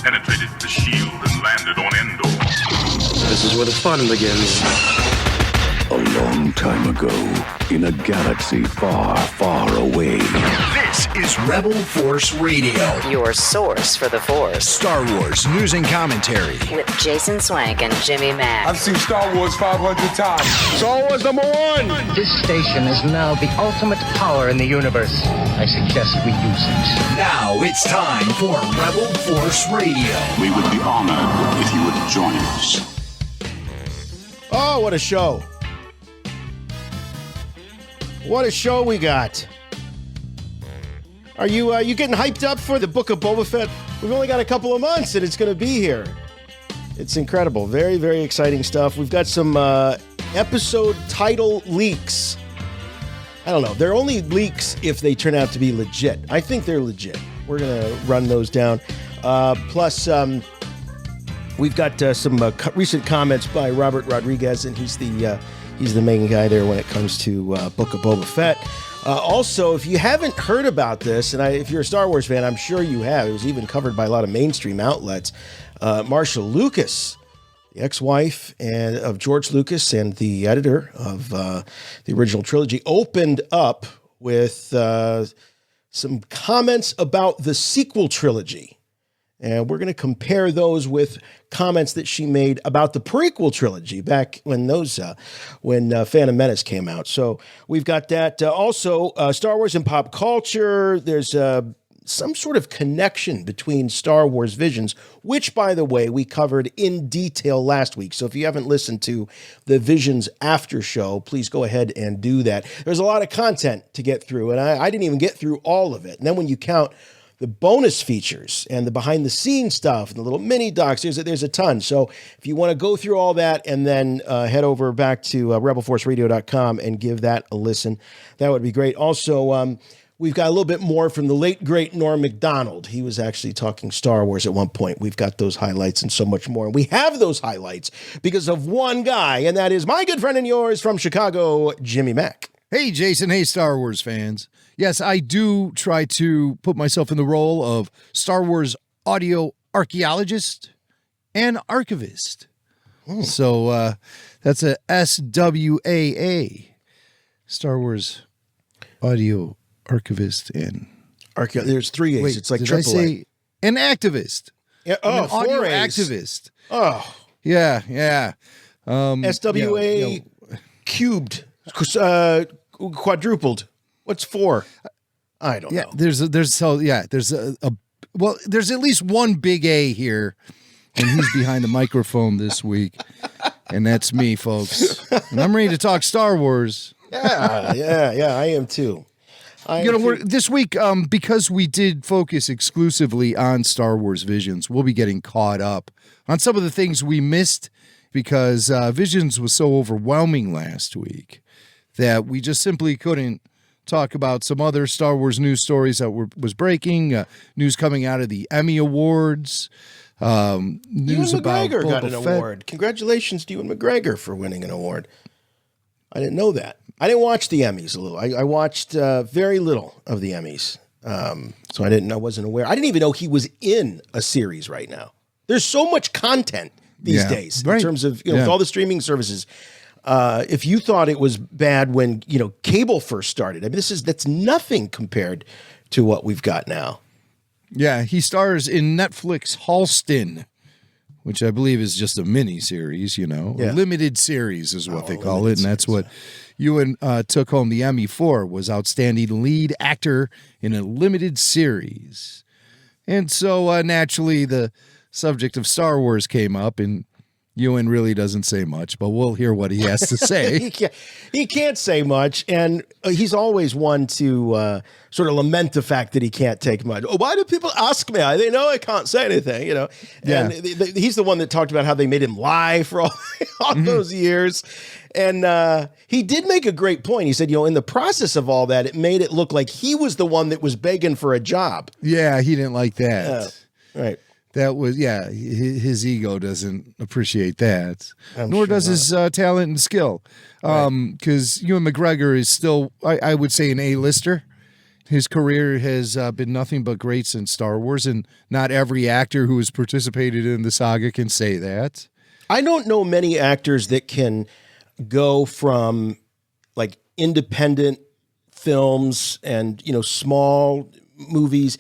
penetrated the shield and landed on Endor. This is where the fun begins. A long time ago, in a galaxy far, far away. This is Rebel Force Radio. Your source for the Force. Star Wars news and commentary. With Jason Swank and Jimmy Mack. I've seen Star Wars 500 times. Star Wars #1! This station is now the ultimate power in the universe. I suggest we use it. Now it's time for Rebel Force Radio. We would be honored if you would join us. Oh, what a show. What a show we got. Are you getting hyped up for the Book of Boba Fett? We've only got a couple of months and it's going to be here. It's incredible. Very, very exciting stuff. We've got some episode title leaks. I don't know. They're only leaks if they turn out to be legit. I think they're legit. We're going to run those down. Plus, we've got some recent comments by Robert Rodriguez, and he's the main guy there when it comes to Book of Boba Fett. Also, if you haven't heard about this, and if you're a Star Wars fan, I'm sure you have. It was even covered by a lot of mainstream outlets. Marcia Lucas, the ex-wife of George Lucas and the editor of the original trilogy, opened up with some comments about the sequel trilogy. And we're going to compare those with comments that she made about the prequel trilogy back when Phantom Menace came out. So we've got that. Also, Star Wars and pop culture. There's some sort of connection between Star Wars Visions, which, by the way, we covered in detail last week. So if you haven't listened to the Visions after show, please go ahead and do that. There's a lot of content to get through, and I didn't even get through all of it. And then when you count the bonus features and the behind-the-scenes stuff and the little mini-docs, there's a ton. So if you want to go through all that and then head over back to rebelforceradio.com and give that a listen, that would be great. Also, we've got a little bit more from the late, great Norm Macdonald. He was actually talking Star Wars at one point. We've got those highlights and so much more. And we have those highlights because of one guy, and that is my good friend and yours from Chicago, Jimmy Mack. Hey, Jason. Hey, Star Wars fans. Yes, I do try to put myself in the role of Star Wars audio archaeologist and archivist. So that's a SWAA, Star Wars audio archivist and there's 3 A's. Wait, it's like did triple I say an activist? Yeah, an audio 4 A's. activist. Oh, yeah. SWA cubed, quadrupled. What's 4? I don't know. There's at least one big A here, and he's behind the microphone this week, and that's me, folks. And I'm ready to talk Star Wars. Yeah, I am too. This week, because we did focus exclusively on Star Wars Visions, we'll be getting caught up on some of the things we missed because Visions was so overwhelming last week that we just simply couldn't talk about some other Star Wars news stories that was breaking, news coming out of the Emmy Awards, news about Ewan McGregor got an Fett. award. Congratulations to Ewan McGregor for winning an award. I didn't know that. I didn't watch the Emmys a little. I watched very little of the Emmys, so I wasn't aware. I didn't even know he was in a series right now. There's so much content these days in terms of with all the streaming services. If you thought it was bad when cable first started, I mean, that's nothing compared to what we've got now. Yeah, he stars in Netflix Halston, which I believe is just a mini series. A limited series is what they call it, and that's what Ewan took home the Emmy for, was outstanding lead actor in a limited series. And so naturally, the subject of Star Wars came up, and Ewan really doesn't say much, but we'll hear what he has to say. He can't say much, and he's always one to sort of lament the fact that he can't take much. Oh, why do people ask me? They know I can't say anything, And he's the one that talked about how they made him lie for all those years. And he did make a great point. He said, in the process of all that, it made it look like he was the one that was begging for a job. Yeah, he didn't like that. Right. That was, his ego doesn't appreciate that. Nor does his talent and skill. Because Ewan McGregor is still, I would say, an A-lister. his career has been nothing but great since Star Wars, and not every actor who has participated in the saga can say that. I don't know many actors that can go from like independent films and, small movies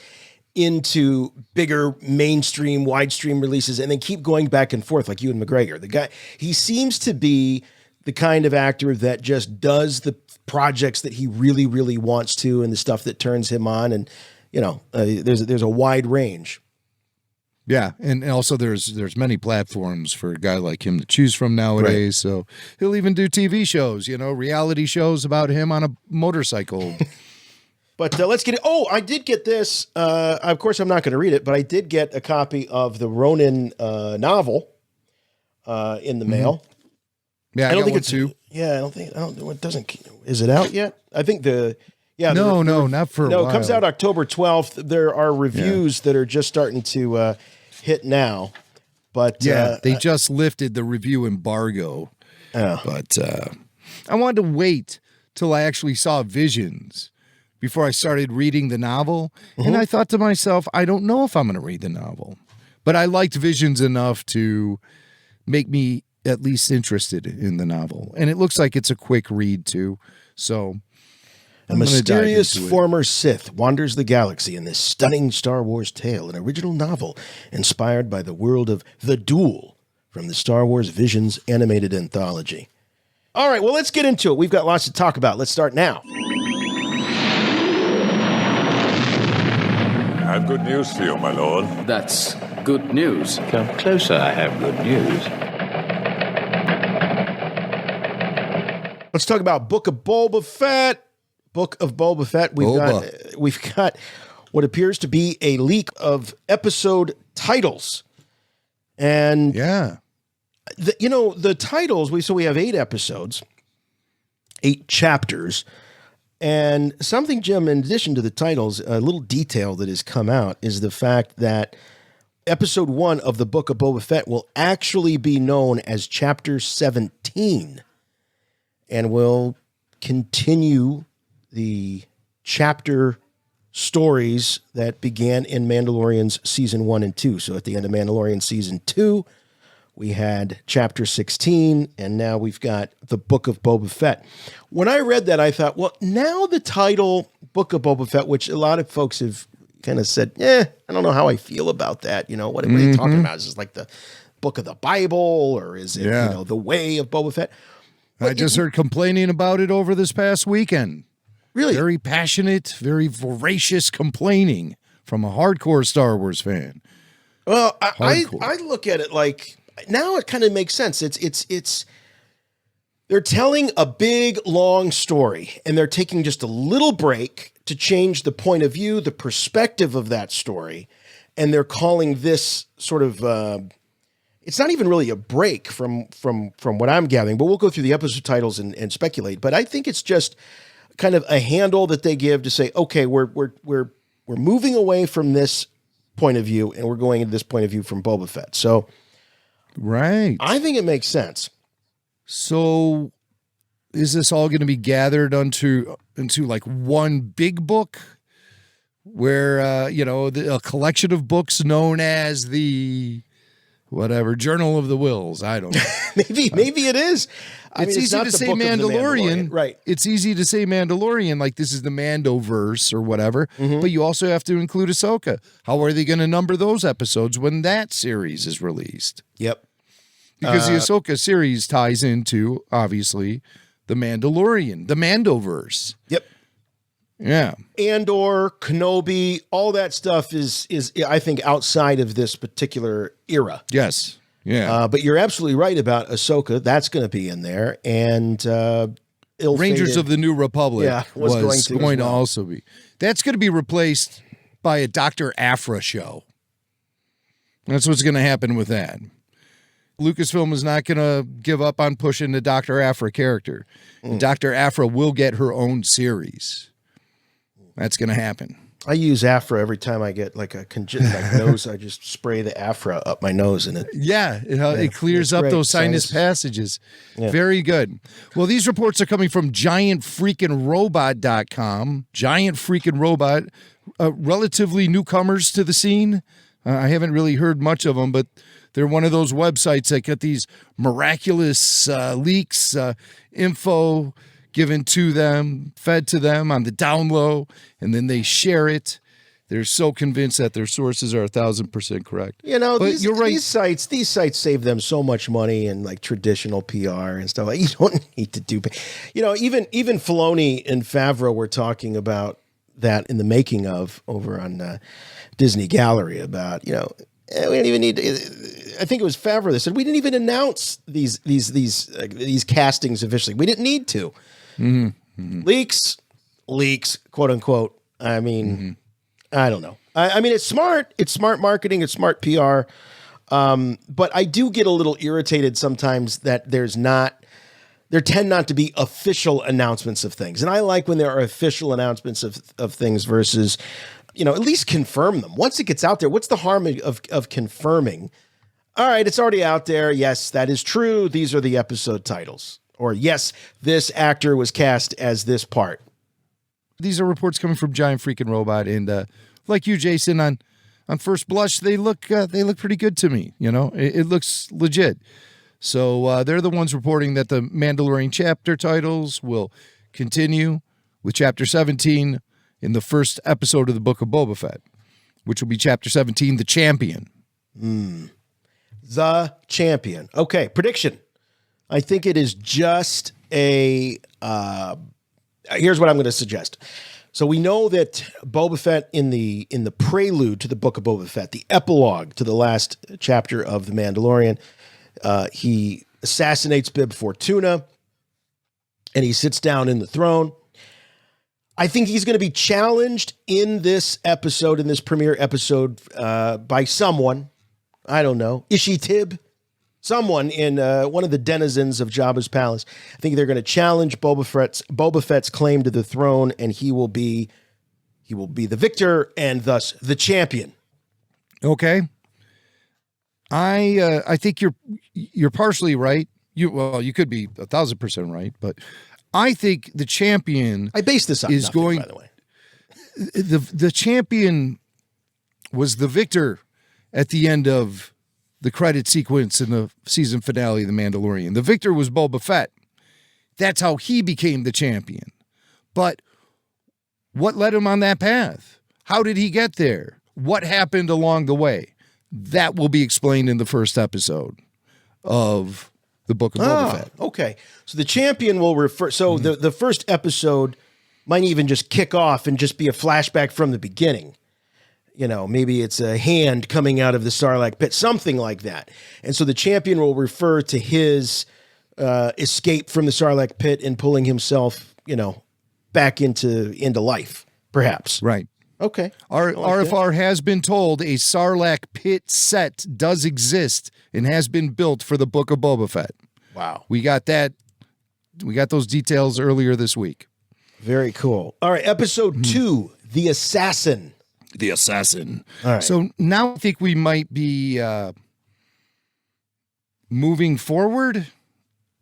into bigger mainstream, widestream releases and then keep going back and forth like Ewan McGregor. The guy, he seems to be the kind of actor that just does the projects that he really, really wants to and the stuff that turns him on. And, there's a wide range. Yeah, and also there's many platforms for a guy like him to choose from nowadays. Right. So he'll even do TV shows, reality shows about him on a motorcycle. But let's get it. Oh, I did get this. Of course, I'm not going to read it, but I did get a copy of the Ronin novel in the mail. Yeah, I don't think it's too. Yeah, it doesn't. Is it out yet? I think No, not for a while. No, it comes out October 12th. There are reviews that are just starting to hit now. But they just lifted the review embargo. But I wanted to wait till I actually saw Visions before I started reading the novel. Mm-hmm. And I thought to myself, I don't know if I'm going to read the novel. But I liked Visions enough to make me at least interested in the novel. And it looks like it's a quick read, too. So a mysterious former Sith wanders the galaxy in this stunning Star Wars tale, an original novel inspired by the world of The Duel from the Star Wars Visions animated anthology. All right, well, let's get into it. We've got lots to talk about. Let's start now. I have good news for you, my lord. That's good news. Come closer, I have good news. Let's talk about Book of Boba Fett. Book of Boba Fett. We've got what appears to be a leak of episode titles. And the titles, we have 8 episodes, 8 chapters. And something, Jim, in addition to the titles, a little detail that has come out is the fact that episode 1 of the Book of Boba Fett will actually be known as chapter 17 and will continue the chapter stories that began in Mandalorian's season 1 and 2. So at the end of Mandalorian season 2, we had chapter 16, and now we've got the Book of Boba Fett. When I read that, I thought, well, now the title Book of Boba Fett, which a lot of folks have kind of said, I don't know how I feel about that. What are you talking about? Is this like the book of the Bible, or is it, the way of Boba Fett? But I just heard complaining about it over this past weekend. Really? Very passionate, very voracious complaining from a hardcore Star Wars fan. Well, I look at it like, now it kind of makes sense. It's they're telling a big, long story, and they're taking just a little break to change the point of view, the perspective of that story, and they're calling this sort of it's not even really a break from what I'm gathering, but we'll go through the episode titles and speculate. But I think it's just kind of a handle that they give to say, okay, we're moving away from this point of view, and we're going into this point of view from Boba Fett. So, right, I think it makes sense. So, is this all going to be gathered into like one big book, where a collection of books known as the Journal of the Wills? I don't know. maybe it is. It's easy to say Mandalorian, right? It's easy to say Mandalorian, like this is the Mandoverse or whatever. Mm-hmm. But you also have to include Ahsoka. How are they going to number those episodes when that series is released? Yep. Because the Ahsoka series ties into, obviously, the Mandalorian, the Mandoverse. Yep. Yeah. Andor, Kenobi, all that stuff is I think outside of this particular era. Yes. Yeah. But you're absolutely right about Ahsoka. That's going to be in there. And Rangers of the New Republic was going to also be. That's going to be replaced by a Dr. Aphra show. That's what's going to happen with that. Lucasfilm is not going to give up on pushing the Dr. Aphra character. Dr. Aphra will get her own series. That's going to happen. I use Afra every time I get like a nose. I just spray the Afra up my nose and it clears up those sinus passages. Yeah. Very good. Well, these reports are coming from GiantFreakinRobot.com. Giant Freaking Robot, relatively newcomers to the scene. I haven't really heard much of them, but they're one of those websites that get these miraculous leaks, info given to them, fed to them on the down low, and then they share it. They're so convinced that their sources are 1,000% correct. You know, but you're right. These sites save them so much money and like traditional PR and stuff. Like, you don't need to do, even Filoni and Favreau were talking about that in the making of over on Disney Gallery about, we don't even need to, I think it was Favreau that said we didn't even announce these castings officially. We didn't need to. Mm-hmm. Leaks, quote unquote. I mean, I don't know. I mean, it's smart. It's smart marketing. It's smart PR. But I do get a little irritated sometimes that there tend not to be official announcements of things. And I like when there are official announcements of things versus, at least confirm them. Once it gets out there, what's the harm of confirming? All right, it's already out there. Yes, that is true. These are the episode titles. Or yes, this actor was cast as this part. These are reports coming from Giant Freaking Robot, and like you, Jason, on first blush, they look pretty good to me. It looks legit. So they're the ones reporting that the Mandalorian chapter titles will continue with Chapter 17 in the first episode of the Book of Boba Fett, which will be Chapter 17, The Champion. The Champion. Okay, prediction. I think it is just here's what I'm going to suggest. So we know that Boba Fett in the prelude to the Book of Boba Fett, the epilogue to the last chapter of The Mandalorian, he assassinates Bib Fortuna and he sits down in the throne. I think he's going to be challenged in this premiere episode, by someone. I don't know. Ishi Tib? Someone in one of the denizens of Jabba's palace. I think they're going to challenge Boba Fett's claim to the throne, and he will be the victor and thus the champion. Okay. I think you're partially right. You could be 1,000% right, but I think the champion. I base this on nothing, by the way. The champion was the victor at the end of the credit sequence in the season finale of The Mandalorian. The victor was Boba Fett. That's how he became the champion. But what led him on that path? How did he get there? What happened along the way? That will be explained in the first episode of the Book of Boba Fett. Okay. So the champion will refer. So the first episode might even just kick off and just be a flashback from the beginning. Maybe it's a hand coming out of the Sarlacc pit, something like that. And so the champion will refer to his escape from the Sarlacc pit and pulling himself, back into life, perhaps. Right. Okay. RFR has been told a Sarlacc pit set does exist and has been built for the Book of Boba Fett. Wow. We got that. We got those details earlier this week. Very cool. All right. Episode 2, The Assassin. The Assassin. All right. So now I think we might be moving forward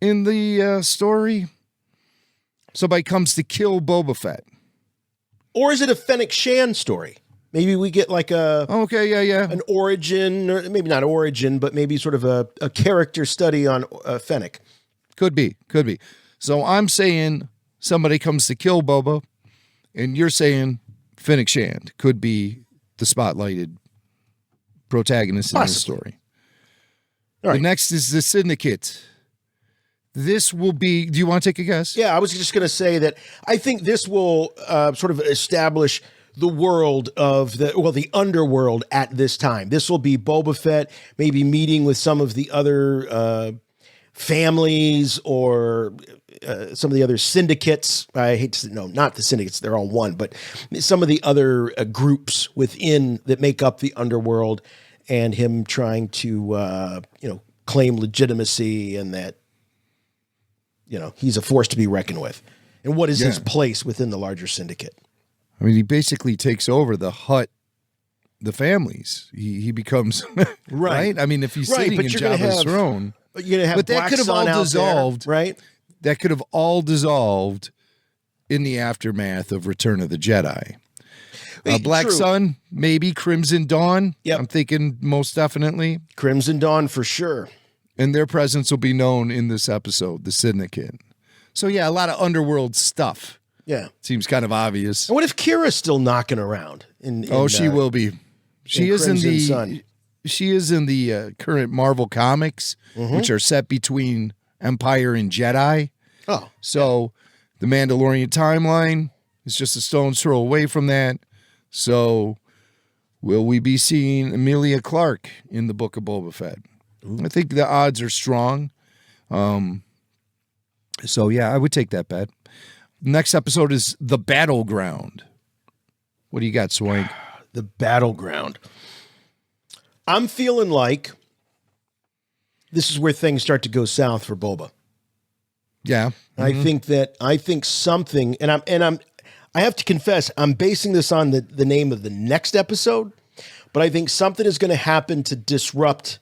in the story. Somebody comes to kill Boba Fett. Or is it a Fennec Shan story? Maybe we get like an origin, or maybe not origin, but maybe sort of a character study on Fennec. Could be. So I'm saying somebody comes to kill Boba, and you're saying Fennec Shand could be the spotlighted protagonist in this story. All right. The next is the Syndicate. This will be, do you want to take a guess? Yeah, I was just going to say that I think this will sort of establish the world of the underworld at this time. This will be Boba Fett maybe meeting with some of the other families or some of the other syndicates. I hate to say, no, not the syndicates, they're all one, but some of the other groups within that make up the underworld, and him trying to, claim legitimacy and that, he's a force to be reckoned with. And what is his place within the larger syndicate? I mean, he basically takes over the Hutt, the families. He becomes right. I mean, if he's sitting in Jabba's throne, you're gonna have. But that could have all dissolved, right? That could have all dissolved in the aftermath of Return of the Jedi. Black Sun, maybe Crimson Dawn. Yep. I'm thinking most definitely Crimson Dawn for sure. And their presence will be known in this episode, the Syndicate. So yeah, a lot of underworld stuff. Yeah, seems kind of obvious. And what if Kira's still knocking around? She will be. She is in the Sun. She is in the current Marvel comics, which are set between Empire and Jedi. Oh, so the Mandalorian timeline is just a stone's throw away from that. So will we be seeing Emilia Clarke in the Book of Boba Fett? I think the odds are strong. So yeah, I would take that bet. Next episode is The Battleground. What do you got, Swank? The Battleground. I'm feeling like this is where things start to go south for Boba. Yeah. Mm-hmm. I think something, and I have to confess, I'm basing this on the name of the next episode, but I think something is going to happen to disrupt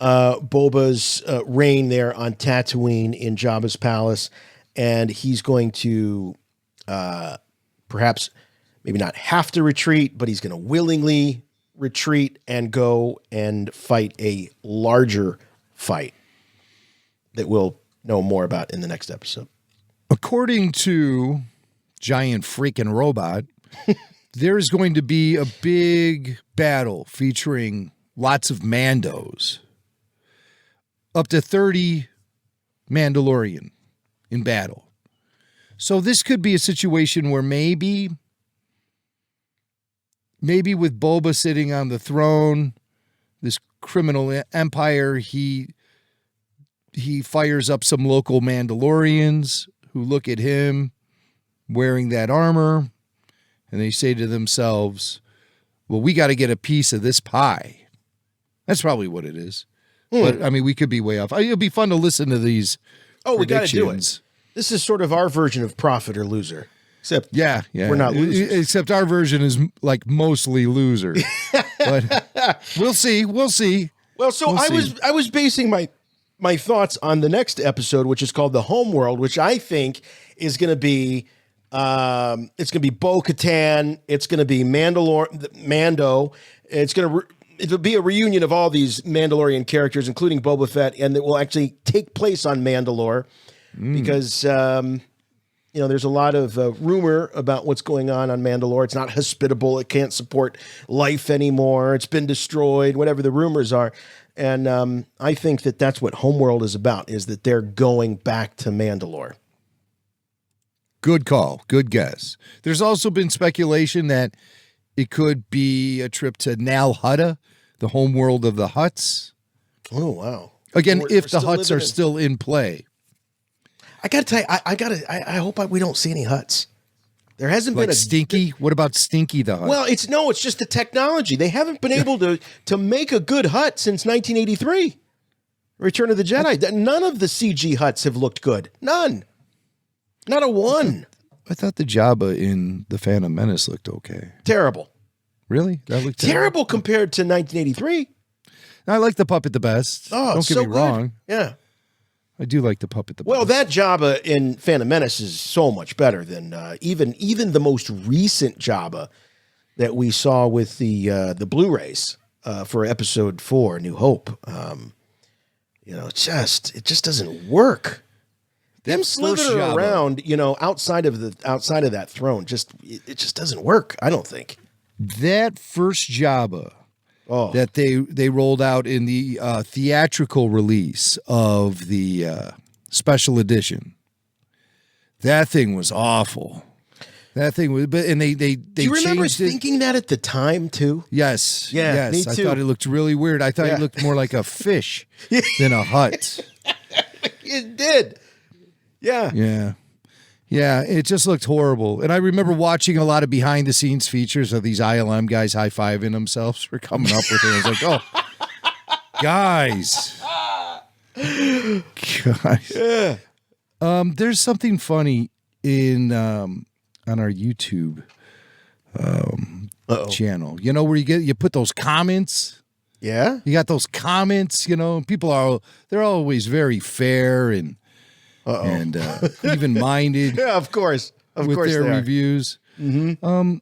Boba's reign there on Tatooine in Jabba's palace, and he's going to perhaps maybe not have to retreat, but he's going to willingly retreat and go and fight a larger fight that we'll know more about in the next episode. According to Giant Freaking Robot, there's going to be a big battle featuring lots of Mandos. Up to 30 Mandalorian in battle. So this could be a situation where maybe with Boba sitting on the throne, this criminal empire, he fires up some local Mandalorians who look at him wearing that armor, and they say to themselves, well, we got to get a piece of this pie. That's probably what it is. But, I mean, we could be way off. It'll be fun to listen to these we got to do it. This is sort of our version of Prophet or Loser. Except we're not losers. Except our version is like mostly loser. But we'll see. Well, so I was basing my thoughts on the next episode, which is called The Homeworld, which I think is going to be it's going to be Bo-Katan, it's going to be Mando, it'll be a reunion of all these Mandalorian characters, including Boba Fett, and it will actually take place on Mandalore because, there's a lot of rumor about what's going on Mandalore. It's not hospitable. It can't support life anymore. It's been destroyed, whatever the rumors are. And I think that's what Homeworld is about, is that they're going back to Mandalore. Good call. Good guess. There's also been speculation that it could be a trip to Nal Hutta, the homeworld of the Hutts. Oh, wow. Again, if the Hutts are still in play. I got to tell you, I hope we don't see any Hutts. There hasn't been a Stinky. What about Stinky the Hutt? Well, it's just the technology. They haven't been able to make a good Hutt since 1983. Return of the Jedi. None of the CG Hutts have looked good. None. Not a one. I thought the Jabba in the Phantom Menace looked okay. Terrible. Really? That looked terrible compared to 1983. I like the puppet the best. Oh, don't get me wrong. Yeah. I do like the puppet the best. Well, that Jabba in Phantom Menace is so much better than even the most recent Jabba that we saw with the Blu-rays for Episode 4, New Hope. It just doesn't work. Them slithering around, outside of that throne, it just doesn't work. I don't think that first Jabba that they rolled out in the theatrical release of the special edition. That thing was awful. That thing was, and they Do you remember thinking that at the time too? Yes, yeah, yes. me too. I thought it looked really weird. I thought it looked more like a fish than a Hutt. It did. Yeah. It just looked horrible. And I remember watching a lot of behind the scenes features of these ILM guys high-fiving themselves for coming up with it. I was like, oh, guys. Yeah. There's something funny in on our YouTube channel. You know where you put those comments. Yeah, you got those comments. You know, people they're always very fair and even-minded. Yeah, of course, with their reviews. Mm-hmm.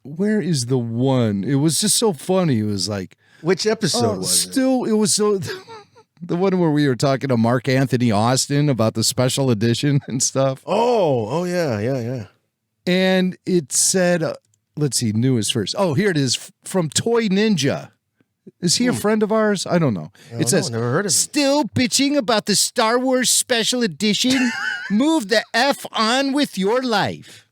Where is the one? It was just so funny. It was like, which episode was it? It was so. The one where we were talking to Mark Anthony Austin about the special edition and stuff. Oh, yeah. And it said, let's see, newest first. Oh, here it is from Toy Ninja. Is he a friend of ours? I don't know. It says, never heard of him. Still bitching about the Star Wars special edition? Move the F on with your life.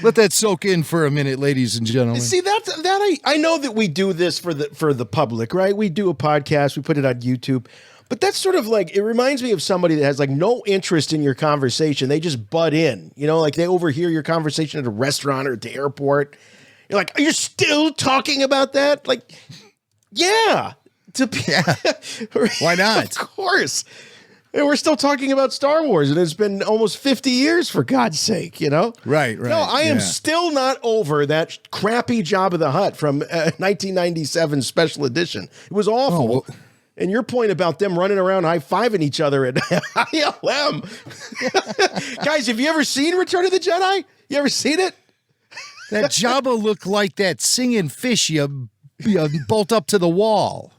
Let that soak in for a minute, ladies and gentlemen. See, I know that we do this for the public, right? We do a podcast, we put it on YouTube, but that's sort of like, it reminds me of somebody that has like no interest in your conversation. They just butt in, you know, like they overhear your conversation at a restaurant or at the airport. You're like, are you still talking about that? Like, yeah. Why not? Of course. And we're still talking about Star Wars, and it's been almost 50 years, for God's sake, you know? Right. No, I am still not over that crappy Jabba the Hutt from 1997 special edition. It was awful. Oh, well. And your point about them running around high-fiving each other at ILM. Guys, have you ever seen Return of the Jedi? You ever seen it? That Jabba looked like that singing fish you bolt up to the wall.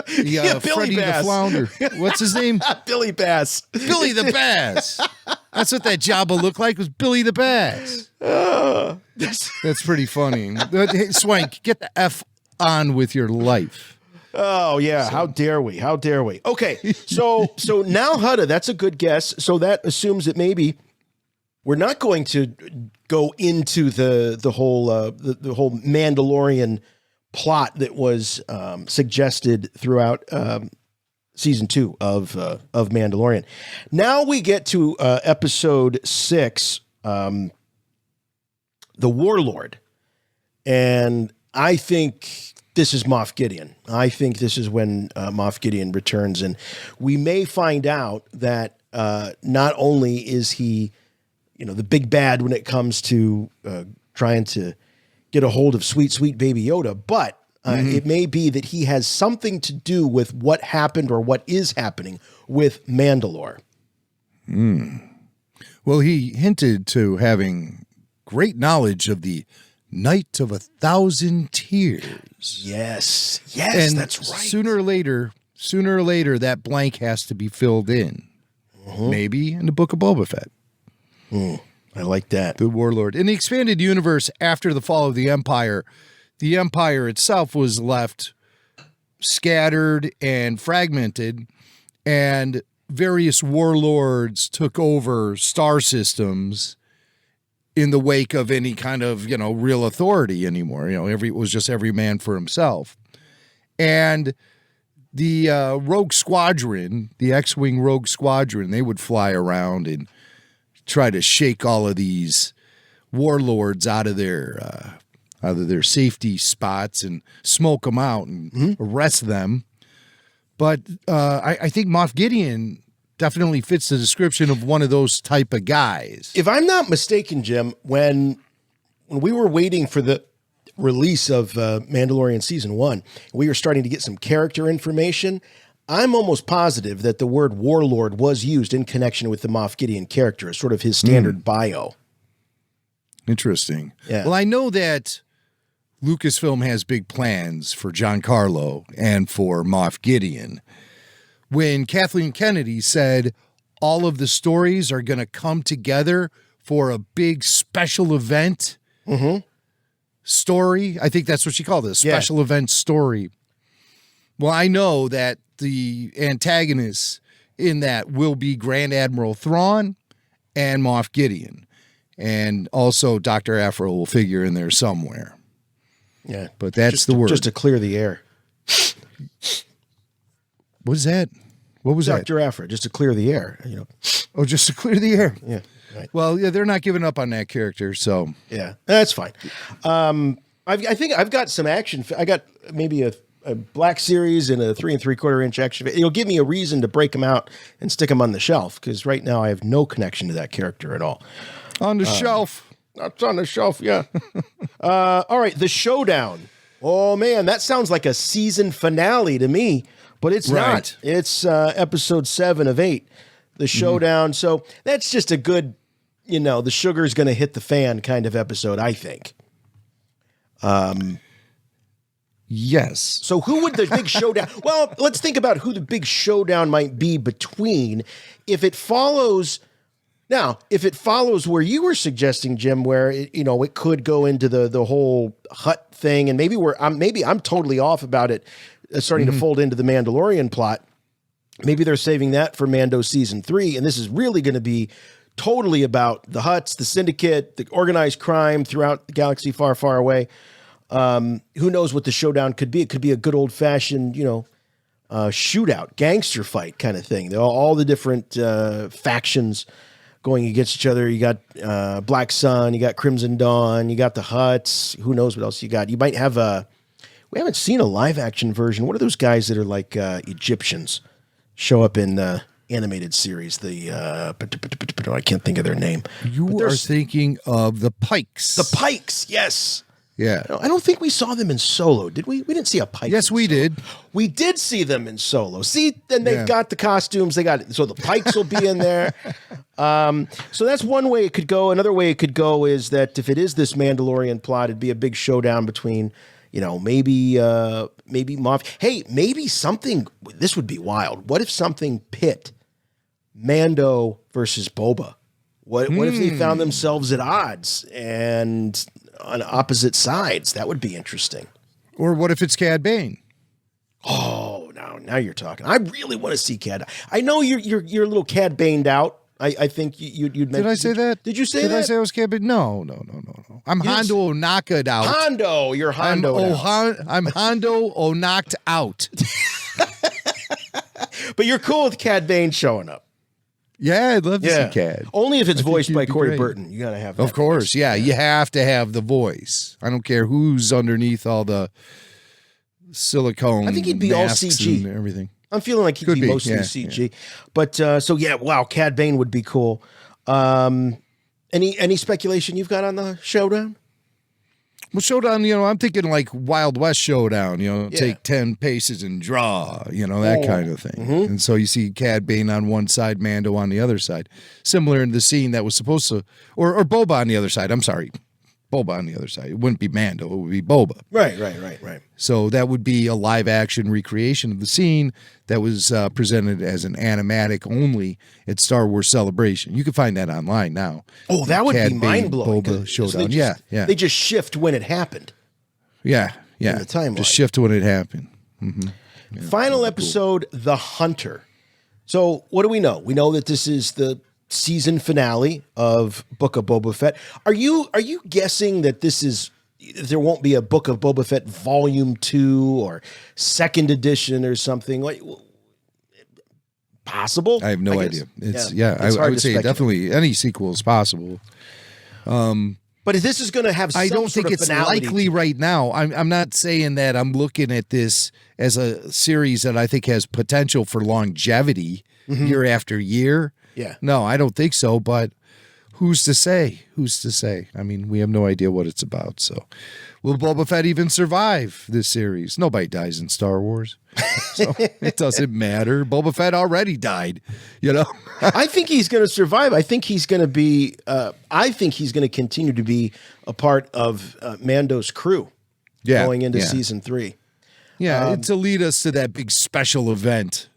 Billy Freddy Bass. the Flounder. What's his name? Billy Bass. Billy the Bass. That's what that Jabba looked like, was Billy the Bass. That's pretty funny. Hey, Swank, get the F on with your life. Oh, yeah. How dare we? How dare we? Okay. So now Hutta, that's a good guess. So that assumes that maybe we're not going to go into the whole Mandalorian plot that was suggested throughout season 2 of Mandalorian. Now we get to episode 6, The Warlord. And I think this is Moff Gideon. I think this is when Moff Gideon returns. And we may find out that not only is he, you know, the big bad when it comes to trying to get a hold of sweet, sweet baby Yoda, but it may be that he has something to do with what happened or what is happening with Mandalore. Well, he hinted to having great knowledge of the Night of 1,000 Tears. Yes, and that's right. Sooner or later, that blank has to be filled in. Maybe in the Book of Boba Fett. I like that. The Warlord. In the expanded universe, after the fall of the Empire itself was left scattered and fragmented, and various warlords took over star systems in the wake of any kind of, you know, real authority anymore. You know, it was just every man for himself. And the Rogue Squadron, the X-Wing Rogue Squadron, they would fly around and try to shake all of these warlords out of their safety spots and smoke them out and arrest them. But I think Moff Gideon definitely fits the description of one of those type of guys. If I'm not mistaken, Jim, when we were waiting for the release of Mandalorian Season 1, we were starting to get some character information. I'm almost positive that the word warlord was used in connection with the Moff Gideon character as sort of his standard bio. Interesting. Yeah. Well, I know that Lucasfilm has big plans for Giancarlo and for Moff Gideon. When Kathleen Kennedy said all of the stories are going to come together for a big special event story, I think that's what she called it, a special event story. Well, I know that the antagonists in that will be Grand Admiral Thrawn and Moff Gideon. And also Dr. Aphra will figure in there somewhere. Yeah. But that's the word. Just to clear the air. What is that? What was Dr. Aphra, just to clear the air, you know. Oh, just to clear the air. Yeah. Right. Well, yeah, they're not giving up on that character, so. Yeah, that's fine. I think I've got some action. I got maybe a black series and a 3 3/4 inch action. It'll give me a reason to break them out and stick them on the shelf, because right now I have no connection to that character at all. On the shelf. That's on the shelf, yeah. All right, the Showdown. Oh, man, that sounds like a season finale to me, but it's not. It's episode 7 of 8, the Showdown. So that's just a good, the sugar's going to hit the fan kind of episode, I think. Yes. So who would the big showdown? Well, let's think about who the big showdown might be between. If it follows where you were suggesting, Jim, where it could go into the whole Hutt thing, and maybe I'm totally off about it starting to fold into the Mandalorian plot. Maybe they're saving that for Mando season 3, and this is really going to be totally about the Hutts, the Syndicate, the organized crime throughout the galaxy far, far away. Who knows what the showdown could be? It could be a good old fashioned, shootout, gangster fight kind of thing. All the different factions going against each other. You got Black Sun, you got Crimson Dawn, you got the Hutts. Who knows what else you got? You might have we haven't seen a live action version. What are those guys that are like Egyptians show up in the animated series? I can't think of their name. You are thinking of the Pikes. The Pikes, yes. Yeah. I don't think we saw them in Solo, did we? We didn't see a Pike. Yes, we did. We did see them in Solo. See, then they've got the costumes. They got it. So the Pikes will be in there. So that's one way it could go. Another way it could go is that if it is this Mandalorian plot, it'd be a big showdown between, maybe Moff. Hey, maybe something. This would be wild. What if something pit Mando versus Boba? What if they found themselves at odds and on opposite sides? That would be interesting. Or what if it's Cad Bane? Oh, now you're talking. I really want to see Cad. I know you're a little Cad Baned out. I think you'd mention. Did I say that? Did you say that? Did I say I was Cad Bane? No. I'm Hondo knocked out. Hondo, you're Hondo. I'm Hondo knocked out. But you're cool with Cad Bane showing up. Yeah, I'd love to see Cad. Only if it's voiced by Corey Burton. You got to have that. Of course, yeah. You have to have the voice. I don't care who's underneath all the silicone. I think he'd be all CG. And everything. I'm feeling like he'd be mostly CG. Yeah. But wow, Cad Bane would be cool. Any speculation you've got on the Showdown? Well, Showdown, I'm thinking like Wild West Showdown, take 10 paces and draw, that kind of thing. Mm-hmm. And so you see Cad Bane on one side, Mando on the other side. Similar in the scene that was supposed to, or Boba on the other side. I'm sorry. Boba on the other side. It wouldn't be Mando. It would be Boba. Right. So that would be a live action recreation of the scene that was presented as an animatic only at Star Wars Celebration. You can find that online now. Oh, that would be mind-blowing. Boba Showdown. They just shift when it happened. Yeah. In the timeline. Just shift when it happened. Mm-hmm. Yeah, final episode, cool. The Hunter. So what do we know? We know that this is the season finale of Book of Boba Fett. Are you guessing that there won't be a Book of Boba Fett Volume 2 or second edition or something? Like, possible? I have no idea. I would say definitely any sequel is possible. But this is going to have some I don't sort think of it's finality. likely right now. I'm not saying that. I'm looking at this as a series that I think has potential for longevity year after year. Yeah. No, I don't think so, but who's to say? I mean, we have no idea what it's about. So will Boba Fett even survive this series? Nobody dies in Star Wars. So it doesn't matter. Boba Fett already died, I think he's going to survive. I think he's going to be, he's going to continue to be a part of Mando's crew going into season 3. Yeah, to lead us to that big special event.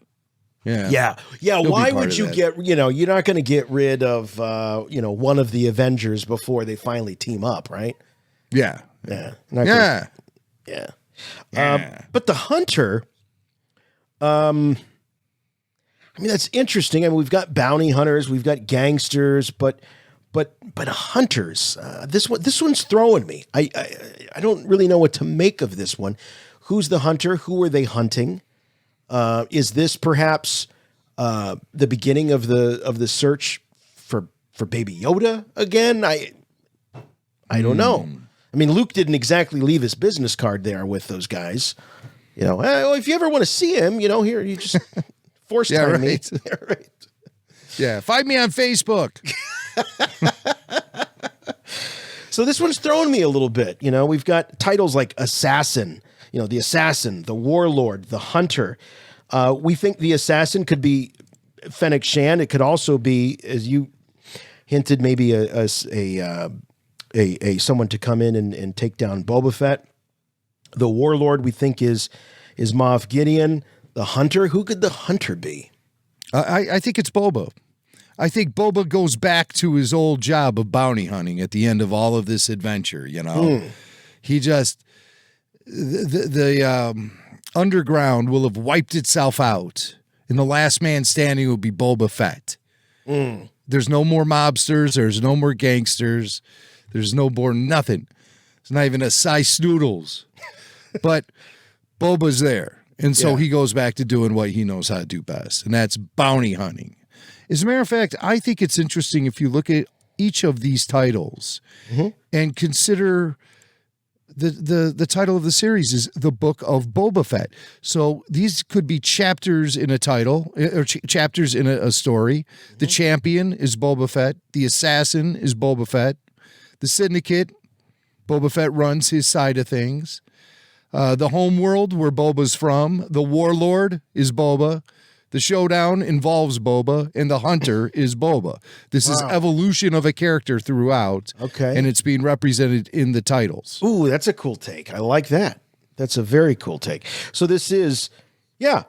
Yeah. Why would you you're not going to get rid of, one of the Avengers before they finally team up, right? Yeah. But the Hunter, that's interesting. I mean, we've got bounty hunters, we've got gangsters, but hunters, this one's throwing me. I don't really know what to make of this one. Who's the hunter? Who are they hunting? Is this perhaps the beginning of the search for Baby Yoda again? I don't know. I mean, Luke didn't exactly leave his business card there with those guys. If you ever want to see him, here you just force time me. Yeah, right. Yeah, find me on Facebook. So this one's throwing me a little bit. We've got titles like Assassin, the Assassin, the Warlord, the Hunter. We think the Assassin could be Fennec Shand. It could also be, as you hinted, maybe a someone to come in and take down Boba Fett. The Warlord we think is Moff Gideon. The Hunter, who could the Hunter be? I think it's Boba. I think Boba goes back to his old job of bounty hunting at the end of all of this adventure, He just, the underground will have wiped itself out, and the last man standing will be Boba Fett. There's no more mobsters. There's no more gangsters. There's no more nothing. It's not even a size noodles. But Boba's there, and so he goes back to doing what he knows how to do best, and that's bounty hunting. As a matter of fact, I think it's interesting if you look at each of these titles and consider the title of the series is The Book of Boba Fett. So these could be chapters in a title or chapters in a story. The Champion is Boba Fett. The Assassin is Boba Fett. The Syndicate, Boba Fett runs his side of things. The Homeworld, where Boba's from. The Warlord is Boba. The Showdown involves Boba, and the Hunter is Boba. This is evolution of a character throughout. Okay. And it's being represented in the titles. Ooh, that's a cool take. I like that. That's a very cool take. So this is,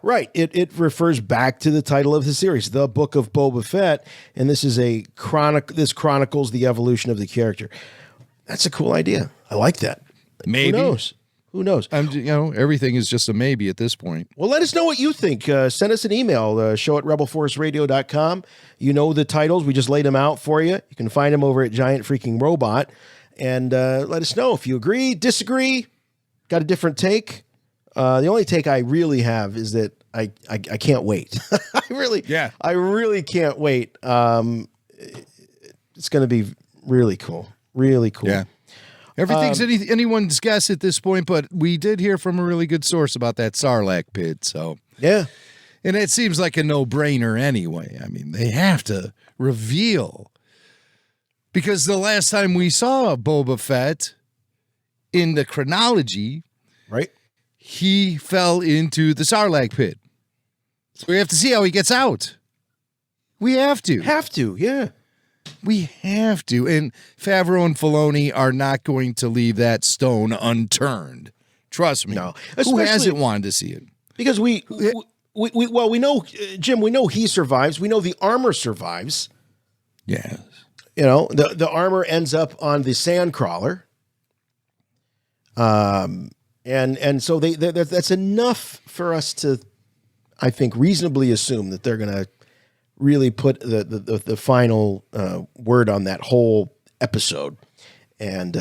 right. It refers back to the title of the series, The Book of Boba Fett, and this is this chronicles the evolution of the character. That's a cool idea. I like that. Maybe. Who knows? Everything is just a maybe at this point. Well, let us know what you think. Send us an email, show@rebelforceradio.com. You know the titles. We just laid them out for you. You can find them over at Giant Freaking Robot. And let us know if you agree, disagree, got a different take. The only take I really have is that I can't wait. I really can't wait. It's going to be really cool. Really cool. Yeah. Everything's anyone's guess at this point, but we did hear from a really good source about that Sarlacc pit. So yeah, and it seems like a no-brainer anyway. I mean, they have to reveal, because the last time we saw Boba Fett in the chronology, right, he fell into the Sarlacc pit. So we have to see how he gets out. We have to. Yeah. We have to. And Favreau and Filoni are not going to leave that stone unturned. Trust me. No. Who hasn't wanted to see it? Because we know, Jim, we know he survives. We know the armor survives. Yes. The armor ends up on the Sandcrawler. And so that's enough for us to, I think, reasonably assume that they're going to really put the final word on that whole episode and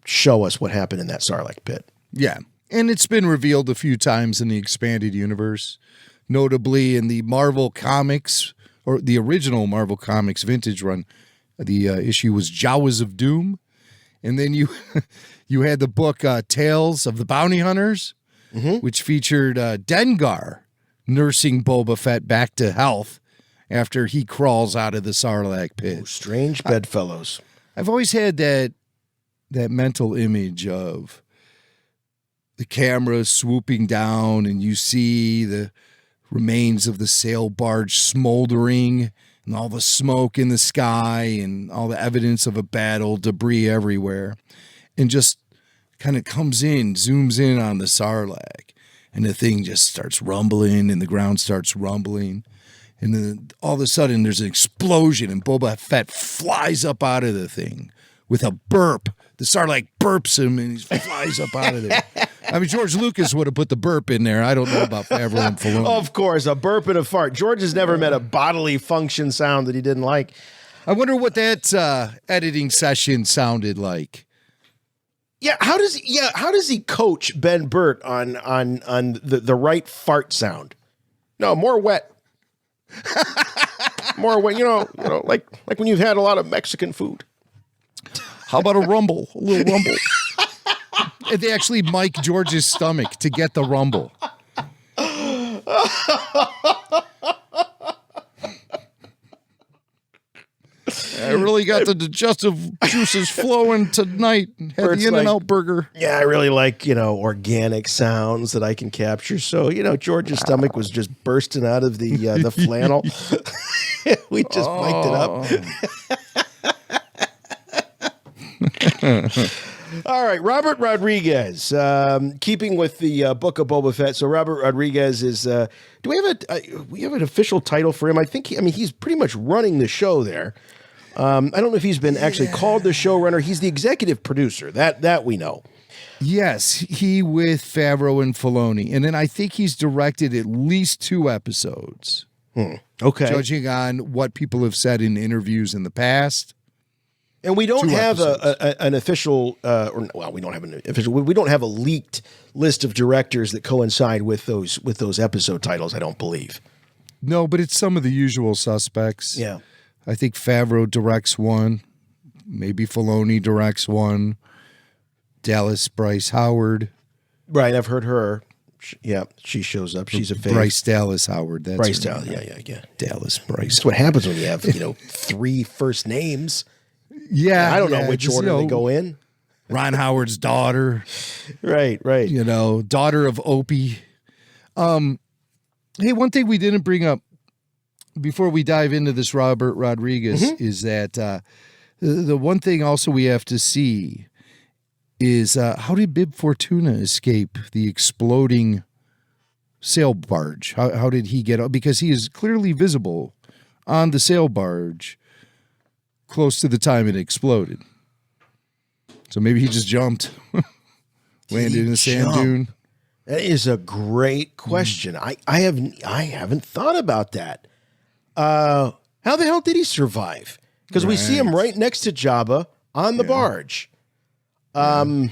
show us what happened in that Sarlacc pit. Yeah. And it's been revealed a few times in the expanded universe, notably in the Marvel Comics, or the original Marvel Comics vintage run. The issue was Jawas of Doom. And then you had the book Tales of the Bounty Hunters, which featured Dengar nursing Boba Fett back to health after he crawls out of the Sarlacc pit. Oh, strange bedfellows. I've always had that mental image of the camera swooping down and you see the remains of the Sailbarge smoldering and all the smoke in the sky and all the evidence of a battle, debris everywhere, and just kind of comes in, zooms in on the Sarlacc, and the thing just starts rumbling and the ground starts rumbling. And then all of a sudden there's an explosion and Boba Fett flies up out of the thing with a burp. The Sarlacc burps him and he flies up out of there. I mean, George Lucas would have put the burp in there. I don't know about Favreau and Filoni. Of course, a burp and a fart. George has never met a bodily function sound that he didn't like. I wonder what that editing session sounded like. Yeah, how does he coach Ben Burt on the right fart sound? No, more wet. More wet, like when you've had a lot of Mexican food. How about a rumble? A little rumble. They actually mic George's stomach to get the rumble. I really got the digestive juices flowing tonight. Had the In-N-Out burger. Yeah, I really like, organic sounds that I can capture. So, George's stomach was just bursting out of the flannel. We just mic'd it up. All right, Robert Rodriguez, keeping with the Book of Boba Fett. So Robert Rodriguez is, do we have an official title for him? I think, he's pretty much running the show there. I don't know if he's been actually called the showrunner. He's the executive producer. That we know. Yes, he with Favreau and Filoni. And then I think he's directed at least 2 episodes. Okay. Judging on what people have said in interviews in the past. And we don't have an official, we don't have an official. We don't have a leaked list of directors that coincide with those episode titles. I don't believe. No, but it's some of the usual suspects. Yeah, I think Favreau directs one, maybe Filoni directs one. Dallas Bryce Howard, right? I've heard her. Yeah, she shows up. She's a fave. Bryce Dallas Howard. That's Bryce Dallas. Yeah. Dallas Bryce. That's what happens when you have 3 first names. Yeah, I don't know which order they go in. Ron Howard's daughter. Right. Daughter of Opie. Hey, one thing we didn't bring up before we dive into this Robert Rodriguez is that the one thing also we have to see is how did Bib Fortuna escape the exploding sail barge? How did he get up? Because he is clearly visible on the sail barge close to the time it exploded. So maybe he just jumped, landed in a sand dune. That is a great question. I haven't thought about that. How the hell did he survive? Because we see him right next to Jabba on the barge. I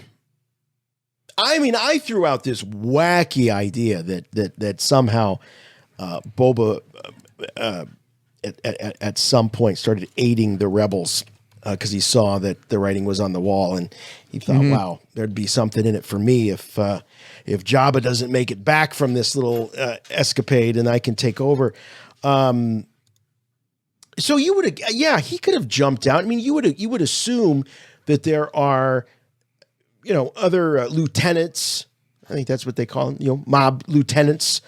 threw out this wacky idea that somehow Boba at some point started aiding the rebels because he saw that the writing was on the wall, and he thought, wow, there'd be something in it for me if Jabba doesn't make it back from this little escapade and I can take over. So you would, he could have jumped out. I mean, you would assume that there are, other lieutenants. I think that's what they call them, mob lieutenants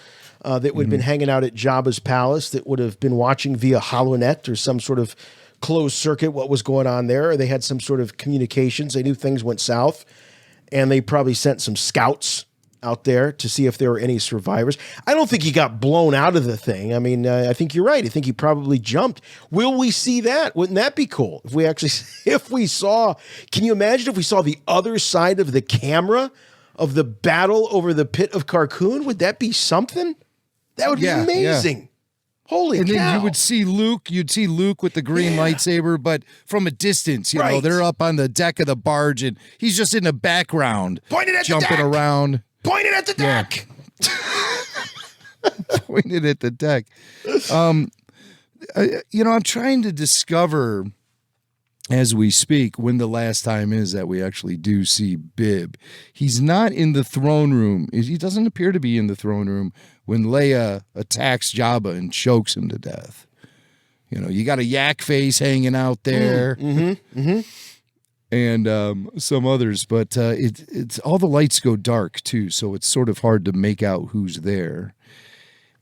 that would have been hanging out at Jabba's palace that would have been watching via HoloNet or some sort of closed circuit what was going on there. Or they had some sort of communications. They knew things went south, and they probably sent some scouts out there to see if there were any survivors. I don't think he got blown out of the thing. I mean, I think you're right. I think he probably jumped. Will we see that? Wouldn't that be cool? If we saw, can you imagine if we saw the other side of the camera of the battle over the pit of Carkoon? Would that be something? That would be amazing. Yeah. Holy and cow. Then you would see Luke. You'd see Luke with the green lightsaber, but from a distance. You know, they're up on the deck of the barge, and he's just in the background, jumping around. Pointed at the deck. Pointed at the deck. I'm trying to discover as we speak when the last time is that we actually do see Bib. He's not in the throne room. He doesn't appear to be in the throne room when Leia attacks Jabba and chokes him to death. You got a yak face hanging out there. And some others, but it's all the lights go dark too, so it's sort of hard to make out who's there.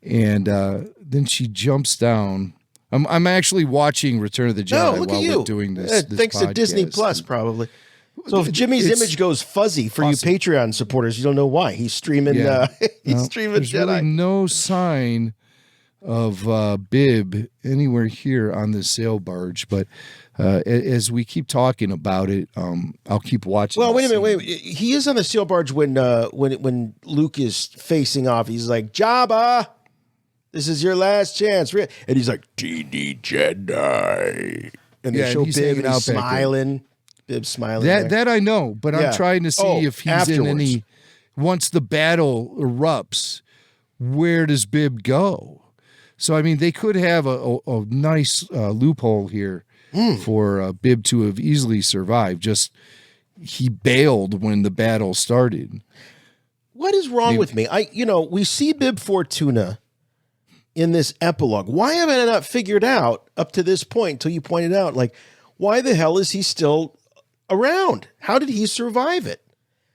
And then she jumps down. I'm actually watching Return of the Jedi while we're doing this. Thanks podcast. to Disney Plus, probably. So if Jimmy's image goes fuzzy for you Patreon supporters, you don't know why. He's streaming. He's streaming there's Jedi. Really no sign of Bib anywhere here on the sail barge, but. As we keep talking about it, I'll keep watching. Well, wait a minute. He is on the sail barge when Luke is facing off. He's like, Jabba, this is your last chance. And he's like, TD Jedi. And they show Bib and he's smiling. Bib's smiling. That I know, but I'm trying to see if he's in any. Once the battle erupts, where does Bib go? So, I mean, they could have a nice loophole here. For Bib to have easily survived, just he bailed when the battle started. What is wrong with me? We see Bib Fortuna in this epilogue. Why haven't I not figured out up to this point until you pointed out, like, why the hell is he still around? How did he survive it?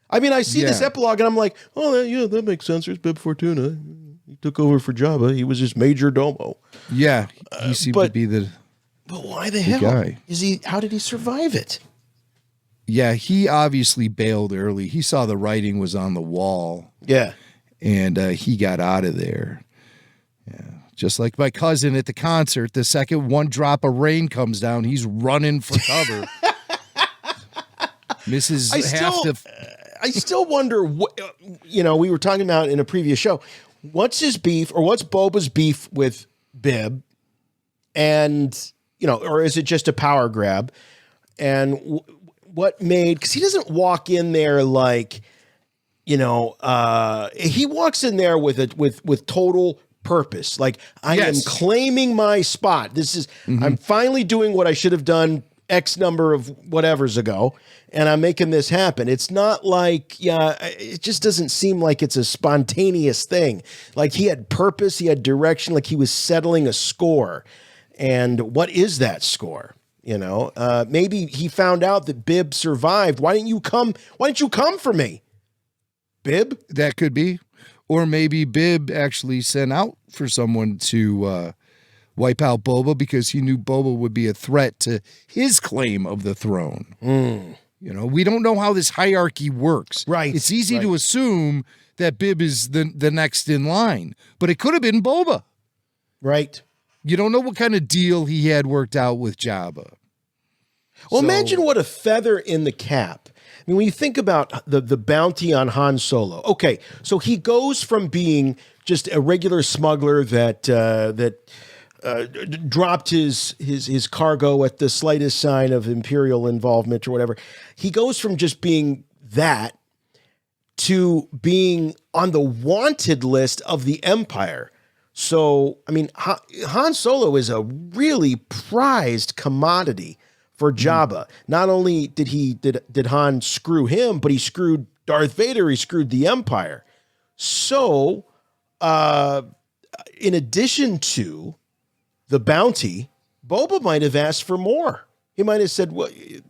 I mean, I see this epilogue and I'm like, oh, yeah, that makes sense. There's Bib Fortuna. He took over for Jabba. He was just Major Domo. Yeah, he seemed to be the But why the hell guy. is he? How did he survive it? Yeah, he obviously bailed early. He saw the writing was on the wall. Yeah. And he got out of there. Yeah. Just like my cousin at the concert, the second one drop of rain comes down, he's running for cover. Misses half the... I still wonder, we were talking about in a previous show, what's his beef or what's Boba's beef with Bib? And, or is it just a power grab? And what made, because he doesn't walk in there like, he walks in there with total purpose. Like, I am claiming my spot. This is, I'm finally doing what I should have done X number of whatevers ago, and I'm making this happen. It's not like, it just doesn't seem like it's a spontaneous thing. Like, he had purpose, he had direction, like he was settling a score. And what is that score? Maybe he found out that Bib survived. Why didn't you come for me, Bib? That could be. Or maybe Bib actually sent out for someone to wipe out Boba because he knew Boba would be a threat to his claim of the throne. We don't know how this hierarchy works. Right. It's easy to assume that Bib is the next in line, but it could have been Boba. Right. You don't know what kind of deal he had worked out with Jabba. Well, imagine what a feather in the cap. I mean, when you think about the bounty on Han Solo, okay, so he goes from being just a regular smuggler that dropped his cargo at the slightest sign of Imperial involvement or whatever. He goes from just being that to being on the wanted list of the Empire. So, I mean, Han Solo is a really prized commodity for Jabba. Not only did Han screw him, but he screwed Darth Vader, he screwed the Empire. So, in addition to the bounty, Boba might have asked for more. He might have said, well, you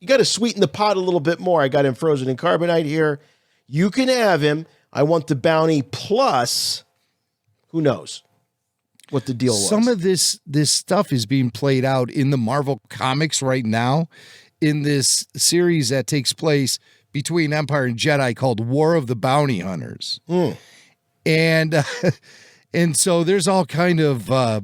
got to sweeten the pot a little bit more. I got him frozen in carbonite here. You can have him. I want the bounty plus... Who knows what the deal was? Some of this stuff is being played out in the Marvel comics right now in this series that takes place between Empire and Jedi called War of the Bounty Hunters. And so there's all kind of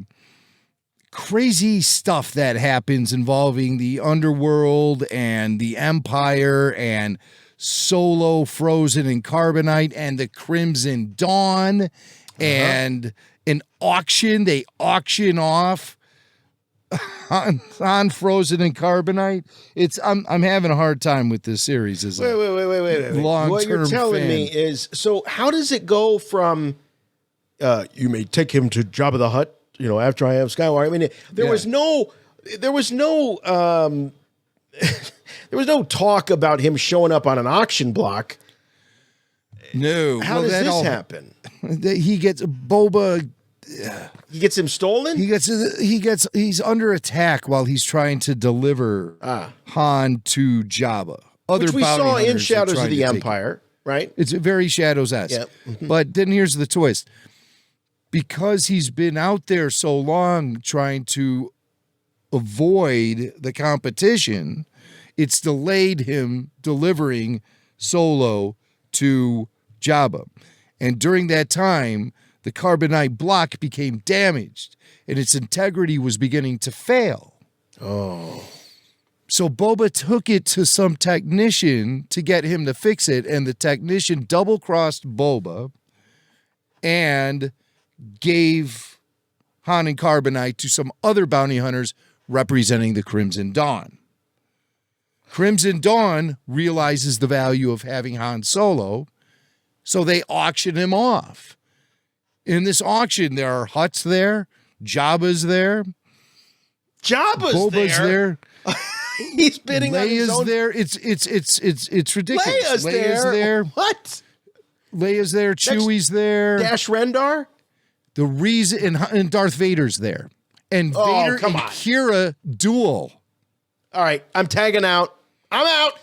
crazy stuff that happens involving the underworld and the Empire and Solo frozen in carbonite and the Crimson Dawn. And an auction, they auction off on frozen and carbonite. I'm having a hard time with this series. Wait. What you're telling me is, so how does it go from you may take him to Jabba the Hutt, after I have Skywalker? I mean, there was no talk about him showing up on an auction block. No. How does this happen? He gets Boba. He gets him stolen? He's under attack while he's trying to deliver Han to Jabba. Which we saw in Shadows of the Empire, right? It's very Shadows-esque. Yep. But then here's the twist. Because he's been out there so long trying to avoid the competition, it's delayed him delivering Solo to Jabba. And during that time, the carbonite block became damaged and its integrity was beginning to fail. Oh. So Boba took it to some technician to get him to fix it, and the technician double-crossed Boba and gave Han and carbonite to some other bounty hunters representing the Crimson Dawn. Crimson Dawn realizes the value of having Han Solo, so they auction him off. In this auction, there are Hutts there, Jabba's there. Boba's there. He's bidding on his own. Leia's there. It's ridiculous. Leia's there. What? Leia's there. Chewie's there. Dash Rendar. The reason and Darth Vader's there, and Vader and Kira duel. All right, I'm tagging out. I'm out.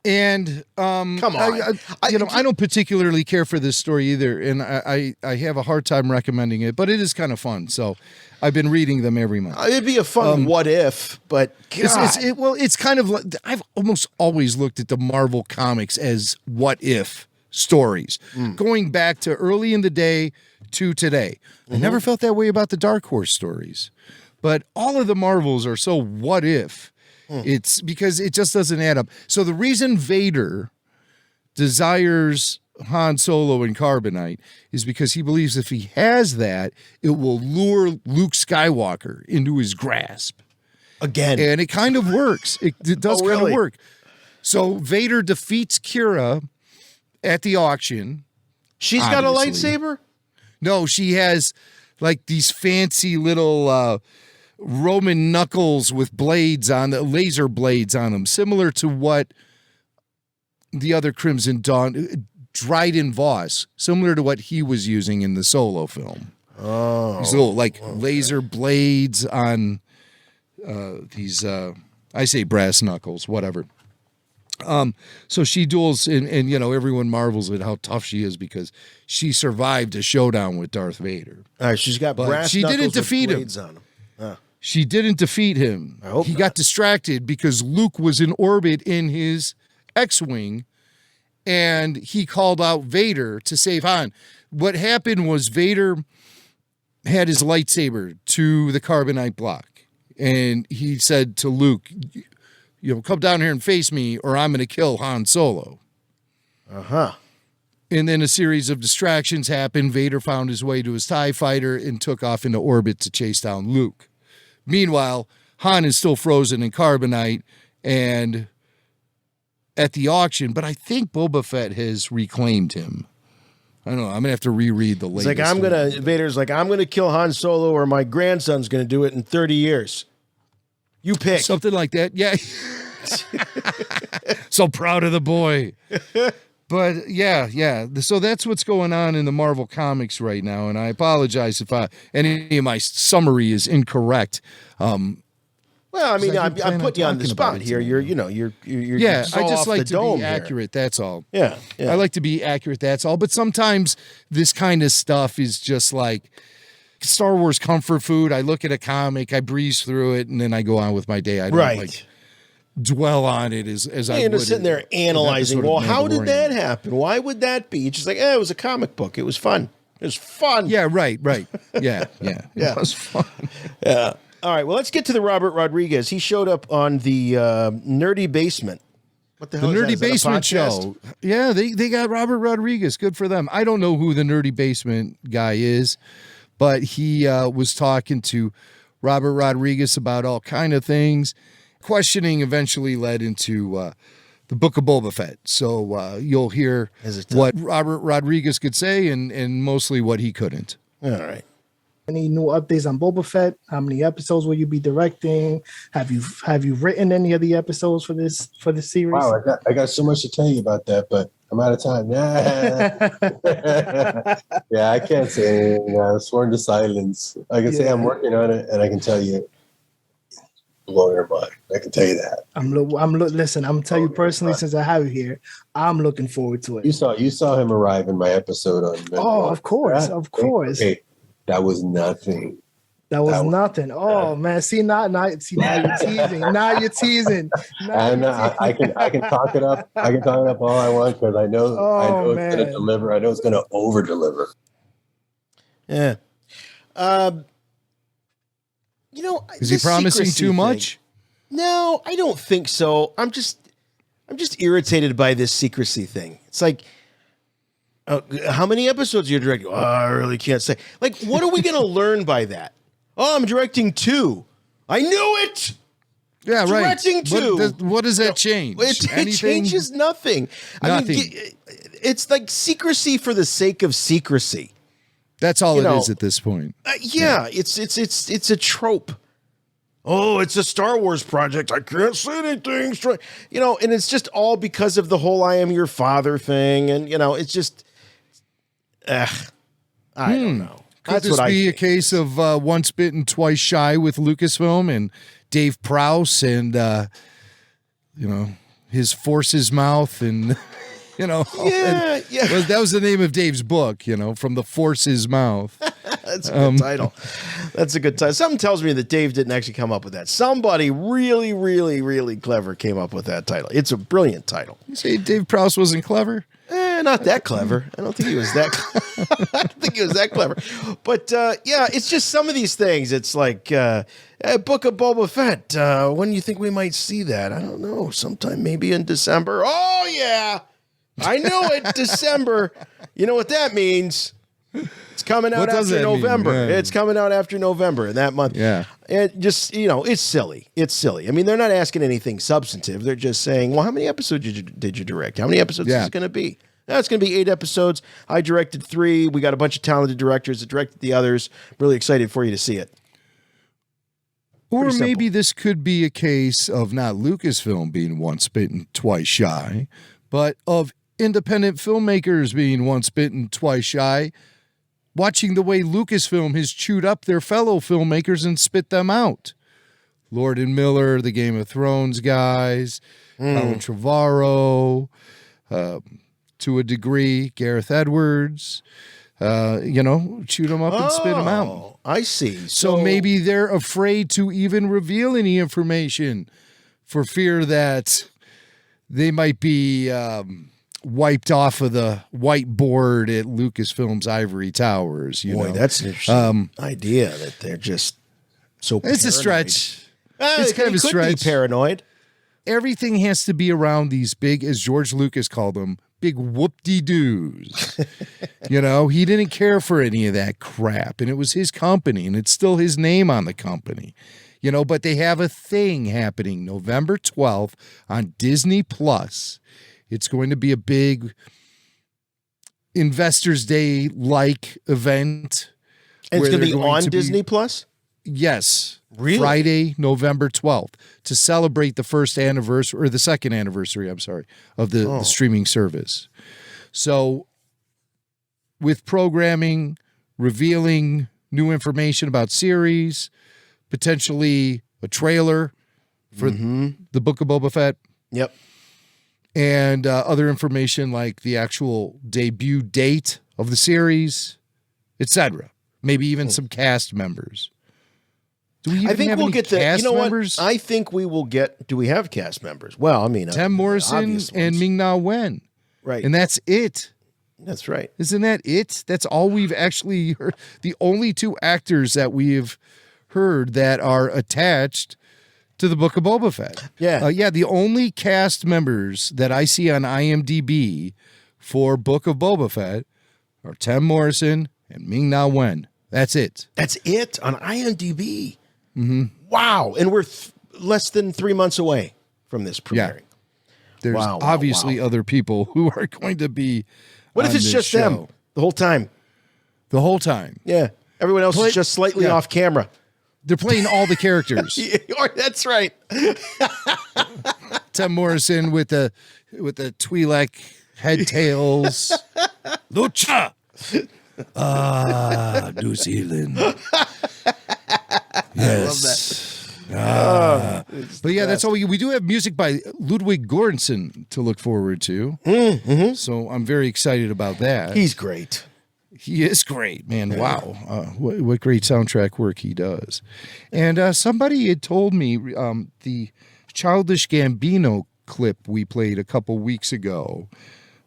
And come on, I don't particularly care for this story either, and I have a hard time recommending it, but it is kind of fun. So I've been reading them every month. It'd be a fun what if, but it's kind of like I've almost always looked at the Marvel comics as what if stories, going back to early in the day to today. I never felt that way about the Dark Horse stories, but all of the Marvels are so what if. It's because it just doesn't add up. So the reason Vader desires Han Solo and Carbonite is because he believes if he has that, it will lure Luke Skywalker into his grasp. Again. And it kind of works. It does kind of work. So Vader defeats Kira at the auction. She's got a lightsaber? No, she has like these fancy little Roman knuckles with blades on the laser blades on them, similar to what the other Crimson Dawn, Dryden Voss, similar to what he was using in the Solo film. Oh, these little laser blades on these. I say brass knuckles, whatever. So she duels, and everyone marvels at how tough she is because she survived a showdown with Darth Vader. All right, she's got brass she knuckles didn't defeat with him. blades on them. She didn't defeat him. He got distracted because Luke was in orbit in his X-Wing, and he called out Vader to save Han. What happened was Vader had his lightsaber to the carbonite block, and he said to Luke, come down here and face me, or I'm going to kill Han Solo. And then a series of distractions happened. Vader found his way to his TIE fighter and took off into orbit to chase down Luke. Meanwhile, Han is still frozen in carbonite and at the auction, but I think Boba Fett has reclaimed him. I don't know. I'm going to have to reread the latest. Vader's like, I'm going to kill Han Solo or my grandson's going to do it in 30 years. You pick. Something like that. Yeah. So proud of the boy. But yeah. So that's what's going on in the Marvel comics right now. And I apologize if any of my summary is incorrect. Well, I mean, I'm putting you on the spot here. You're I just like to be accurate. That's all. Yeah. I like to be accurate. That's all. But sometimes this kind of stuff is just like Star Wars comfort food. I look at a comic, I breeze through it, and then I go on with my day. I don't dwell on it as I would. You're just sitting there analyzing. Well, how did that happen? Why would that be? It's just like, it was a comic book. It was fun. It was fun. Yeah, right. Yeah. It was fun. Yeah. All right. Well, let's get to the Robert Rodriguez. He showed up on the Nerdy Basement. What the hell is that? Nerdy Basement show. Yeah, they got Robert Rodriguez. Good for them. I don't know who the Nerdy Basement guy is, but he was talking to Robert Rodriguez about all kind of things. Questioning eventually led into the Book of Boba Fett. So you'll hear what Robert Rodriguez could say and mostly what he couldn't. All right. Any new updates on Boba Fett? How many episodes will you be directing? Have you written any of the episodes for this series? Wow, I got so much to tell you about that, but I'm out of time. Yeah, I can't say anything. I'm sworn to silence. I can say I'm working on it, and I can tell you, blow your mind. I can tell you that. Listen, I'm telling you personally, since I have you here, I'm looking forward to it. You saw him arrive in my episode on. Of course. Okay. That was nothing. That was nothing. Oh man, see now you're teasing. Now you're teasing. I can talk it up. I can talk it up all I want because I know it's going to deliver. I know it's going to over deliver. Yeah. Is he promising too much? No, I don't think so. I'm just irritated by this secrecy thing. It's like, how many episodes are you directing? Oh, I really can't say. Like, what are we going to learn by that? Oh, I'm directing 2. I knew it. Yeah, right. Directing 2. What does that change? It changes nothing. I mean, it's like secrecy for the sake of secrecy. That's all it is at this point. It's a trope. oh, it's a Star Wars project. I can't say anything straight. You know, and it's just all because of the whole I am your father thing. And, you know, it's just, I don't know. Could this be a case of once bitten, twice shy with Lucasfilm and Dave Prowse and, you know, his Force's mouth and, you know. Yeah. Well, that was the name of Dave's book, you know, From the Force's Mouth. That's a good title. That's a good title. Something tells me that Dave didn't actually come up with that. Somebody really, really, really clever came up with that title. It's a brilliant title. You say Dave Prowse wasn't clever? Not that clever. I don't think he was that. I don't think he was that clever. But yeah, it's just some of these things. It's like Book of Boba Fett. When do you think we might see that? I don't know. Sometime maybe in December. Oh yeah, I knew it. December. You know what that means? It's coming out after November. It's coming out after November in that month. Yeah. It just, you know, it's silly. It's silly. I mean, they're not asking anything substantive. They're just saying, well, how many episodes did you direct? How many episodes is it going to be? Now it's going to be 8 episodes. I directed 3. We got a bunch of talented directors that directed the others. Really excited for you to see it. Or maybe this could be a case of not Lucasfilm being once bitten, twice shy, but of independent filmmakers being once bitten, twice shy, watching the way Lucasfilm has chewed up their fellow filmmakers and spit them out. Lord and Miller, the Game of Thrones guys, Colin Trevorrow, to a degree, Gareth Edwards, you know, chewed them up and spit them out. I see. So maybe they're afraid to even reveal any information for fear that they might be wiped off of the whiteboard at Lucasfilm's ivory towers. You know? That's an interesting idea that they're just so paranoid. It's a stretch. It's kind of a stretch. Be paranoid. Everything has to be around these big, as George Lucas called them, big whoop-de-doos. You know, he didn't care for any of that crap, and it was his company, and it's still his name on the company. You know, but they have a thing happening November 12th on Disney Plus. It's going to be a big Investors Day-like event. And it's going to be on Disney Plus? Yes. Really? Friday, November 12th, to celebrate the first anniversary, or the second anniversary, I'm sorry, of the streaming service. So with programming, revealing new information about series, potentially a trailer for the Book of Boba Fett. Yep. And other information like the actual debut date of the series, etc. Maybe even some cast members. Do we even I think have we'll any get the cast you know members? what? I think we will get. Do we have cast members? Well, I mean, Tim Morrison and Ming-Na Wen. Right. And that's it. That's right. Isn't that it? That's all we've actually heard. The only 2 actors that we've heard that are attached to the Book of Boba Fett. Yeah. Yeah, the only cast members that I see on IMDb for Book of Boba Fett are Tim Morrison and Ming-Na Wen. That's it. That's it on IMDb. Mm-hmm. Wow. And we're less than 3 months away from this premiering. Yeah. There's obviously other people who are going to be What if it's just them the whole time? The whole time. Yeah. Everyone else is just slightly off camera. They're playing all the characters. That's right. Tim Morrison with the Twi'lek head tails. Lucha. New Zealand. Yes. But yeah, that's all we do have music by Ludwig Göransson to look forward to. So I'm very excited about that. He's great. He is great, man. Yeah. Wow. What great soundtrack work he does. And somebody had told me the Childish Gambino clip we played a couple weeks ago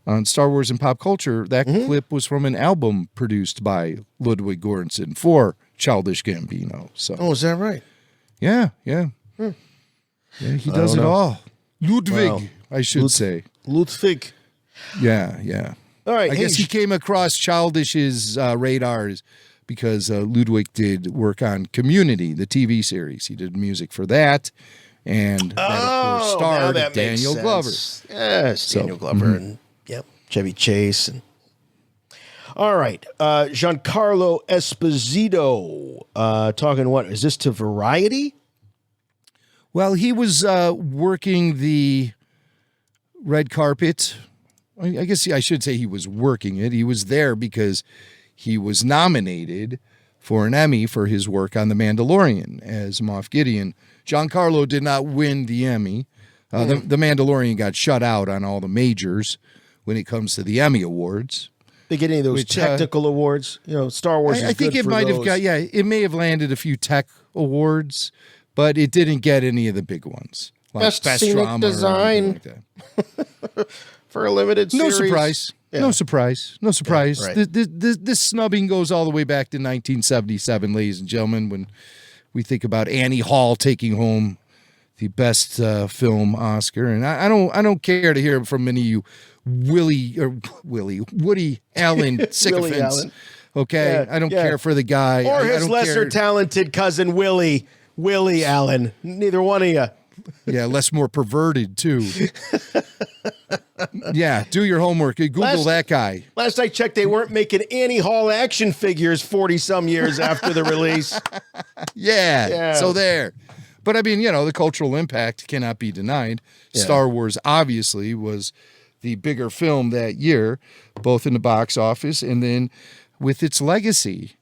on Star Wars and Pop Culture, that clip was from an album produced by Ludwig Göransson for Childish Gambino. So, is that right? Yeah. Yeah, he does it all. Ludwig, I should say. Ludwig. Yeah. All right. I guess he came across Childish's radars because Ludwig did work on Community, the TV series. He did music for that. And that, of course, starred Daniel Glover. Yes, Daniel Glover and Chevy Chase. And all right, Giancarlo Esposito talking what? Is this to Variety? Well, he was working the red carpet. I guess I should say he was working it. He was there because he was nominated for an Emmy for his work on The Mandalorian as Moff Gideon. Giancarlo did not win the Emmy. The Mandalorian got shut out on all the majors when it comes to the Emmy Awards. They get any of those technical awards? Star Wars. I think it might have got. Yeah, it may have landed a few tech awards, but it didn't get any of the big ones. Like Best scenic design like for a limited series. No surprise. Yeah. No surprise. No surprise. Yeah, right. This snubbing goes all the way back to 1977, ladies and gentlemen, when we think about Annie Hall taking home the best film Oscar. And I don't care to hear from any of you Woody Allen sycophants. Okay, I don't care for the guy or his lesser talented cousin Willie Allen. Neither one of you. Yeah, more perverted too. Yeah, do your homework. Google that guy. Last I checked, they weren't making Annie Hall action figures 40-some years after the release. Yeah, so there. But I mean, the cultural impact cannot be denied. Yeah. Star Wars obviously was the bigger film that year, both in the box office and then with its legacy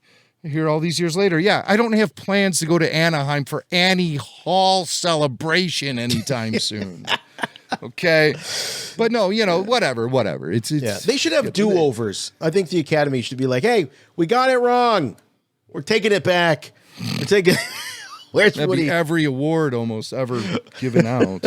here all these years later. Yeah, I don't have plans to go to Anaheim for Annie Hall celebration anytime soon. Okay. But no, whatever. It's They should have do-overs. I think the Academy should be like, hey, we got it wrong. We're taking it back. We're taking Where's That'd Woody? Be every award almost ever given out.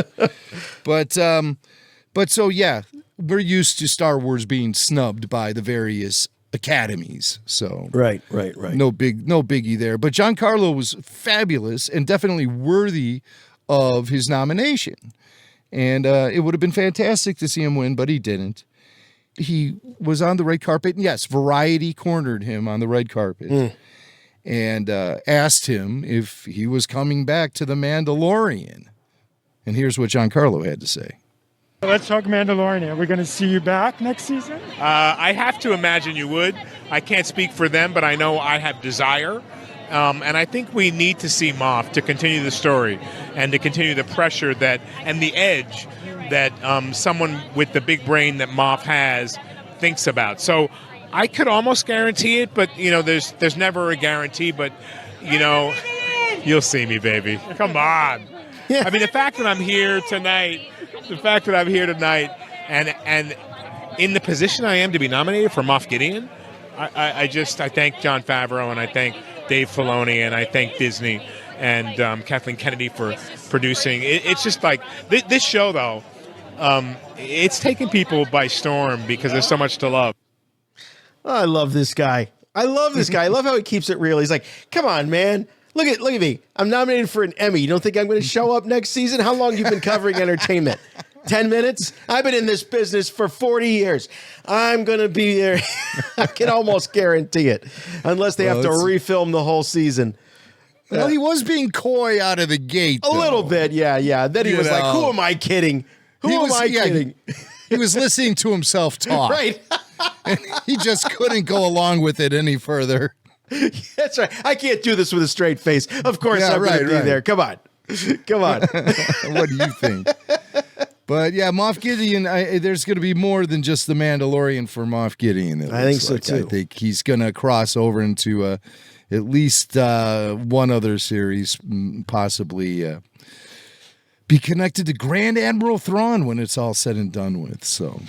But so yeah, we're used to Star Wars being snubbed by the various academies. So right. No biggie there. But Giancarlo was fabulous and definitely worthy of his nomination. And it would have been fantastic to see him win, but he didn't. He was on the red carpet. And yes, Variety cornered him on the red carpet and asked him if he was coming back to The Mandalorian. And here's what Giancarlo had to say. Let's talk Mandalorian. Are we going to see you back next season? I have to imagine you would. I can't speak for them, but I know I have desire. And I think we need to see Moff to continue the story and to continue the pressure and the edge that someone with the big brain that Moff has thinks about. So I could almost guarantee it, but there's never a guarantee. But you'll see me, baby. Come on. Yeah. I mean, the fact that I'm here tonight, and in the position I am to be nominated for Moff Gideon, I thank Jon Favreau and I thank Dave Filoni and I thank Disney and Kathleen Kennedy for producing. It's just like this show, though. It's taking people by storm because there's so much to love. Oh, I love this guy. I love how he keeps it real. He's like, come on, man. Look at me. I'm nominated for an Emmy. You don't think I'm going to show up next season? How long have you been covering entertainment? 10 minutes? I've been in this business for 40 years. I'm going to be there. I can almost guarantee it. Unless they have to refilm the whole season. Well, he was being coy out of the gate. A little bit, yeah. Then he was like, who am I kidding? Who am I kidding? He was listening to himself talk. Right. And he just couldn't go along with it any further. That's right. I can't do this with a straight face. Of course I'm going to be there. Come on. What do you think? But yeah, Moff Gideon, there's going to be more than just The Mandalorian for Moff Gideon. I think so, too. I think he's going to cross over into at least one other series, possibly be connected to Grand Admiral Thrawn when it's all said and done with. So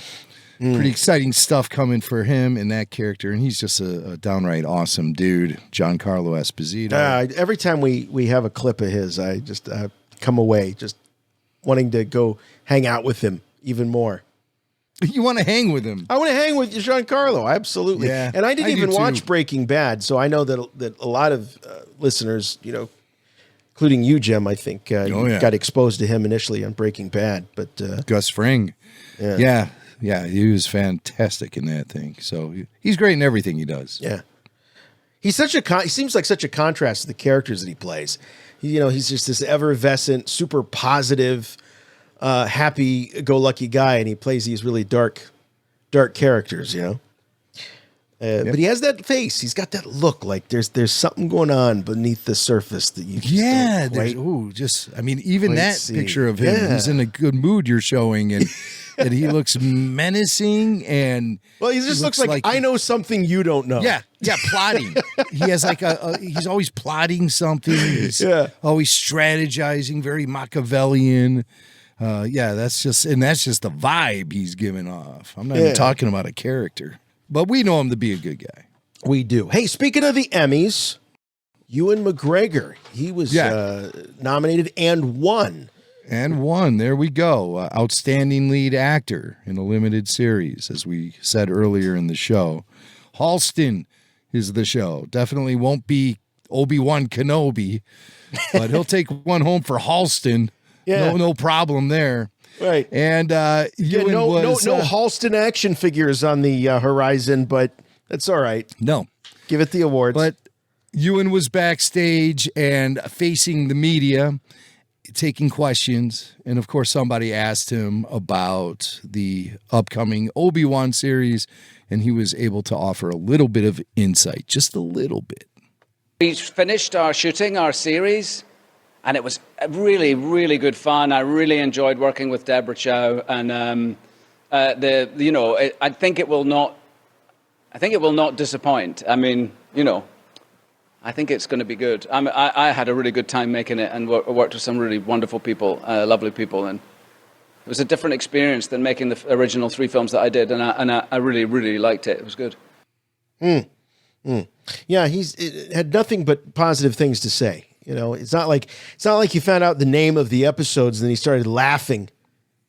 pretty exciting stuff coming for him and that character. And he's just a downright awesome dude, Giancarlo Esposito. Every time we have a clip of his, I just come away just wanting to go hang out with him even more. You want to hang with him? I want to hang with Giancarlo, absolutely. Yeah, and I didn't even watch Breaking Bad, so I know that a lot of listeners, including you, Jim, I think got exposed to him initially on Breaking Bad. But Gus Fring, yeah, he was fantastic in that thing. So he's great in everything he does. Yeah, he's he seems like such a contrast to the characters that he plays. He's just this effervescent, super positive, happy-go-lucky guy, and he plays these really dark characters. But he has that face. He's got that look like there's something going on beneath the surface that you just even that picture of him, he's in a good mood you're showing, and he looks menacing, and he just looks like I know something you don't know. Yeah, plotting. He has he's always plotting something. He's always strategizing, very Machiavellian. That's just the vibe he's giving off. I'm not even talking about a character. But we know him to be a good guy. We do. Hey, speaking of the Emmys, Ewan McGregor, he was nominated and won. There we go. Outstanding lead actor in a limited series, as we said earlier in the show. Halston is the show. Definitely won't be Obi-Wan Kenobi, but he'll take one home for Halston. Yeah. No problem there. Right. And no Halston action figures on the horizon, but that's all right. No. Give it the awards. But Ewan was backstage and facing the media, taking questions. And, of course, somebody asked him about the upcoming Obi-Wan series, and he was able to offer a little bit of insight, just a little bit. We finished our shooting, our series, and it was really, really good fun. I really enjoyed working with Deborah Chow, and I think it will not disappoint. I mean, I think it's going to be good. I had a really good time making it, and worked with some really wonderful people, lovely people, and it was a different experience than making the original 3 films that I did, and I really, really liked it. It was good. Yeah, it had nothing but positive things to say. It's not like he found out the name of the episodes and then he started laughing.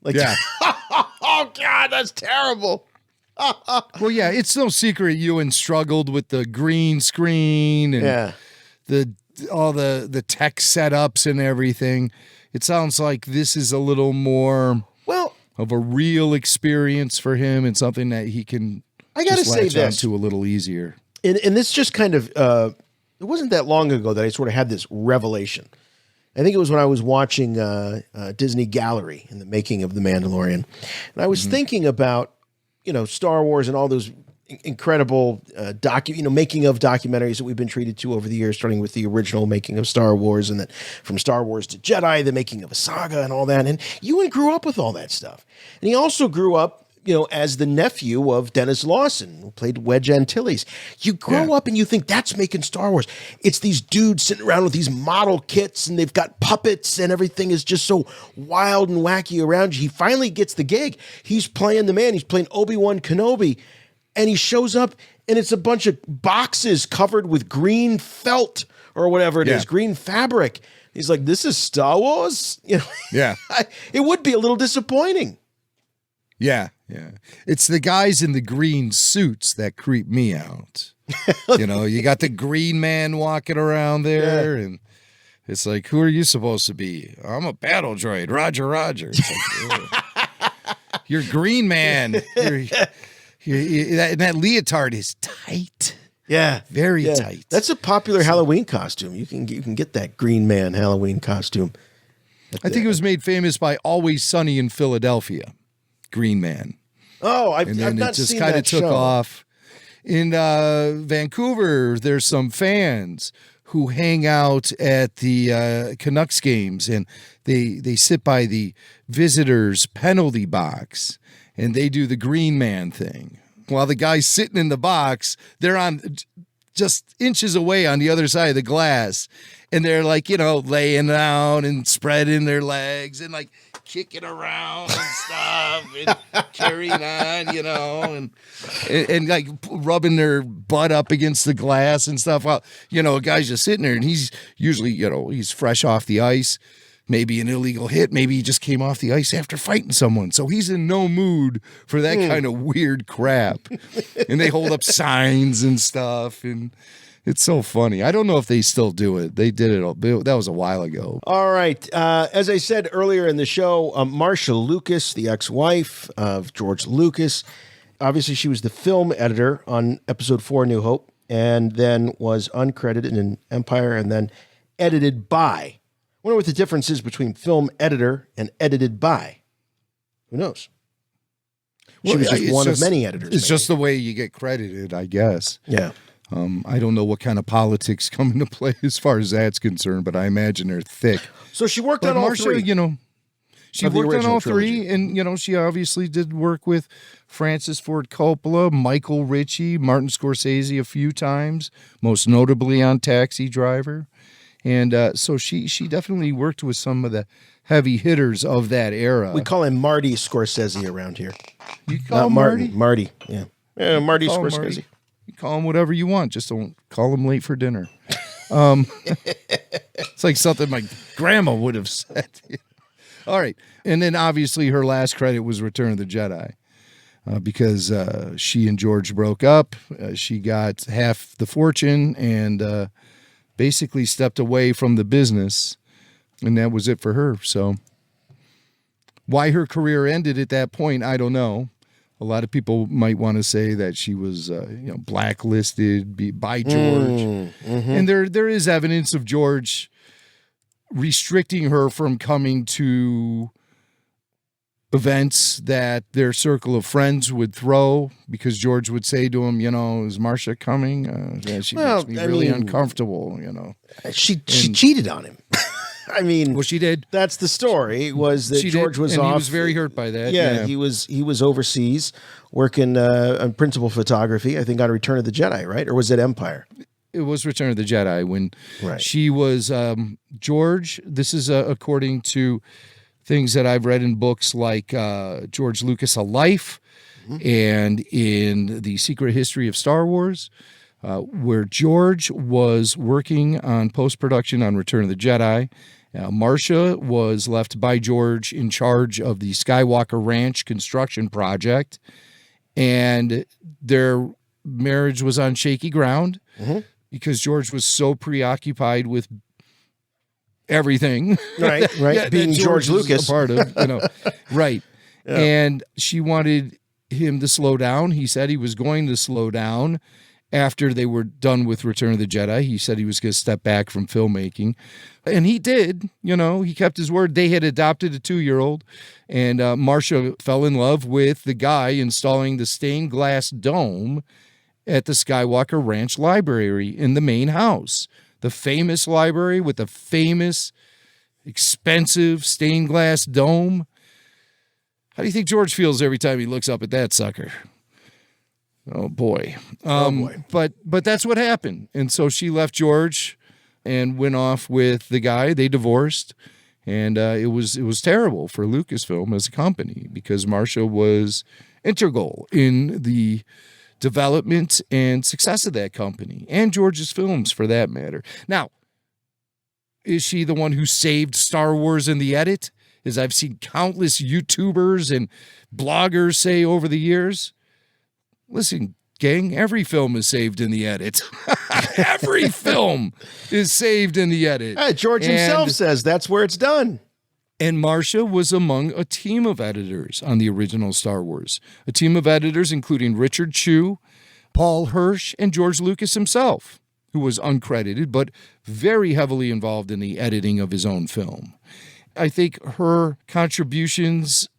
Oh God, that's terrible. Well, yeah, it's no secret Ewan struggled with the green screen and all the tech setups and everything. It sounds like this is a little more of a real experience for him and something that he can latch onto a little easier. And this just kind of it wasn't that long ago that I sort of had this revelation. I think it was when I was watching Disney Gallery in the making of The Mandalorian. And I was thinking about, Star Wars and all those incredible making of documentaries that we've been treated to over the years, starting with the original making of Star Wars, and then from Star Wars to Jedi, the making of a saga and all that. And Ewan grew up with all that stuff. And he also grew up, as the nephew of Dennis Lawson, who played Wedge Antilles. You grow up and you think that's making Star Wars. It's these dudes sitting around with these model kits and they've got puppets and everything is just so wild and wacky around you. He finally gets the gig. He's playing the man. He's playing Obi-Wan Kenobi. And he shows up and it's a bunch of boxes covered with green felt or whatever it is, green fabric. He's like, this is Star Wars? Yeah. It would be a little disappointing. Yeah. It's the guys in the green suits that creep me out. You got the green man walking around there, and it's like, who are you supposed to be? I'm a battle droid. Roger. It's like, you're green man. That leotard is tight. Yeah. Very tight. That's a popular Halloween costume. You can get that green man Halloween costume. I think it was made famous by Always Sunny in Philadelphia. Green Man. Oh, I've and then not it just seen kind of that took show. off. In Vancouver, there's some fans who hang out at the Canucks games, and they sit by the visitors' penalty box, and they do the Green Man thing. While the guy's sitting in the box, they're on just inches away on the other side of the glass, and they're like, laying down and spreading their legs and like kicking around and stuff and carrying on, and like rubbing their butt up against the glass and stuff. While, a guy's just sitting there, and he's usually, he's fresh off the ice, maybe an illegal hit, maybe he just came off the ice after fighting someone. So he's in no mood for that kind of weird crap. And they hold up signs and stuff, and it's so funny. I don't know if they still do it. They did it. That was a while ago. All right. As I said earlier in the show, Marcia Lucas, the ex-wife of George Lucas, obviously she was the film editor on Episode 4, New Hope, and then was uncredited in Empire and then edited by. I wonder what the difference is between film editor and edited by. Who knows? She was just one of many editors. It's just the way you get credited, I guess. Yeah. I don't know what kind of politics come into play as far as that's concerned, but I imagine they're thick. So she worked on all Marcia, three. She worked on all three, and she obviously did work with Francis Ford Coppola, Michael Ritchie, Martin Scorsese a few times, most notably on Taxi Driver. And so she definitely worked with some of the heavy hitters of that era. We call him Marty Scorsese around here. You call him Marty? Marty, yeah. Yeah, Marty Scorsese. Marty. You call him whatever you want, just don't call him late for dinner. It's like something my grandma would have said. All right. And then obviously her last credit was Return of the Jedi because she and George broke up. She got half the fortune and basically stepped away from the business. And that was it for her. So why her career ended at that point, I don't know. A lot of people might want to say that she was, blacklisted by George. And there is evidence of George restricting her from coming to events that their circle of friends would throw because George would say to him, is Marcia coming? She makes me really uncomfortable, She cheated on him. I mean, well, she did. That's the story. Was that George was and off? He was very hurt by that. Yeah, he was overseas working on principal photography. I think on Return of the Jedi, right? Or was it Empire? It was Return of the Jedi when she was George. This is according to things that I've read in books like George Lucas: A Life and in The Secret History of Star Wars. Where George was working on post-production on Return of the Jedi. Marcia was left by George in charge of the Skywalker Ranch construction project, and their marriage was on shaky ground because George was so preoccupied with everything. Right. Being George Lucas. A part of, right. Yeah. And she wanted him to slow down. He said he was going to slow down. After they were done with Return of the Jedi, he said he was going to step back from filmmaking. And he did, he kept his word. They had adopted a 2-year-old, and Marcia fell in love with the guy installing the stained glass dome at the Skywalker Ranch Library in the main house. The famous library with the famous, expensive stained glass dome. How do you think George feels every time he looks up at that sucker? Oh boy. But that's what happened. And so she left George and went off with the guy. They divorced. And it was terrible for Lucasfilm as a company because Marcia was integral in the development and success of that company and George's films for that matter. Now, is she the one who saved Star Wars in the edit? As I've seen countless YouTubers and bloggers say over the years. Listen, gang, every film is saved in the edit. Every film is saved in the edit. George himself says that's where it's done. And Marcia was among a team of editors on the original Star Wars. A team of editors including Richard Chew, Paul Hirsch, and George Lucas himself, who was uncredited but very heavily involved in the editing of his own film. I think her contributions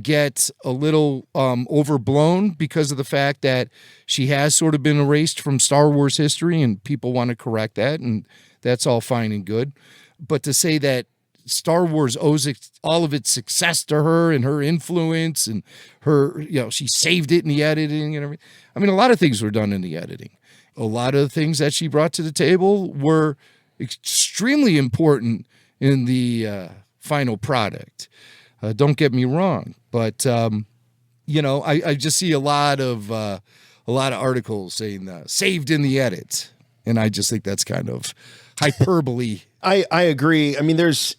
get a little overblown because of the fact that she has sort of been erased from Star Wars history, and people want to correct that, and that's all fine and good. But to say that Star Wars owes all of its success to her and her influence and her, she saved it in the editing and everything. I mean, a lot of things were done in the editing. A lot of things that she brought to the table were extremely important in the final product. Don't get me wrong, but I just see a lot of articles saying saved in the edit, and I just think that's kind of hyperbole. I agree. I mean, there's,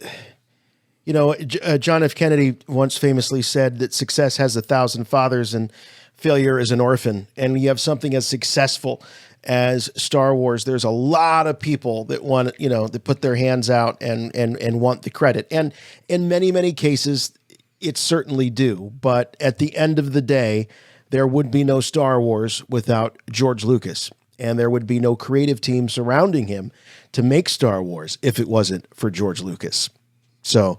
John F. Kennedy once famously said that success has 1,000 fathers and failure is an orphan. And when you have something as successful as Star Wars, there's a lot of people that want, that put their hands out and want the credit. And in many, many cases, it's certainly due. But at the end of the day, there would be no Star Wars without George Lucas. And there would be no creative team surrounding him to make Star Wars if it wasn't for George Lucas. So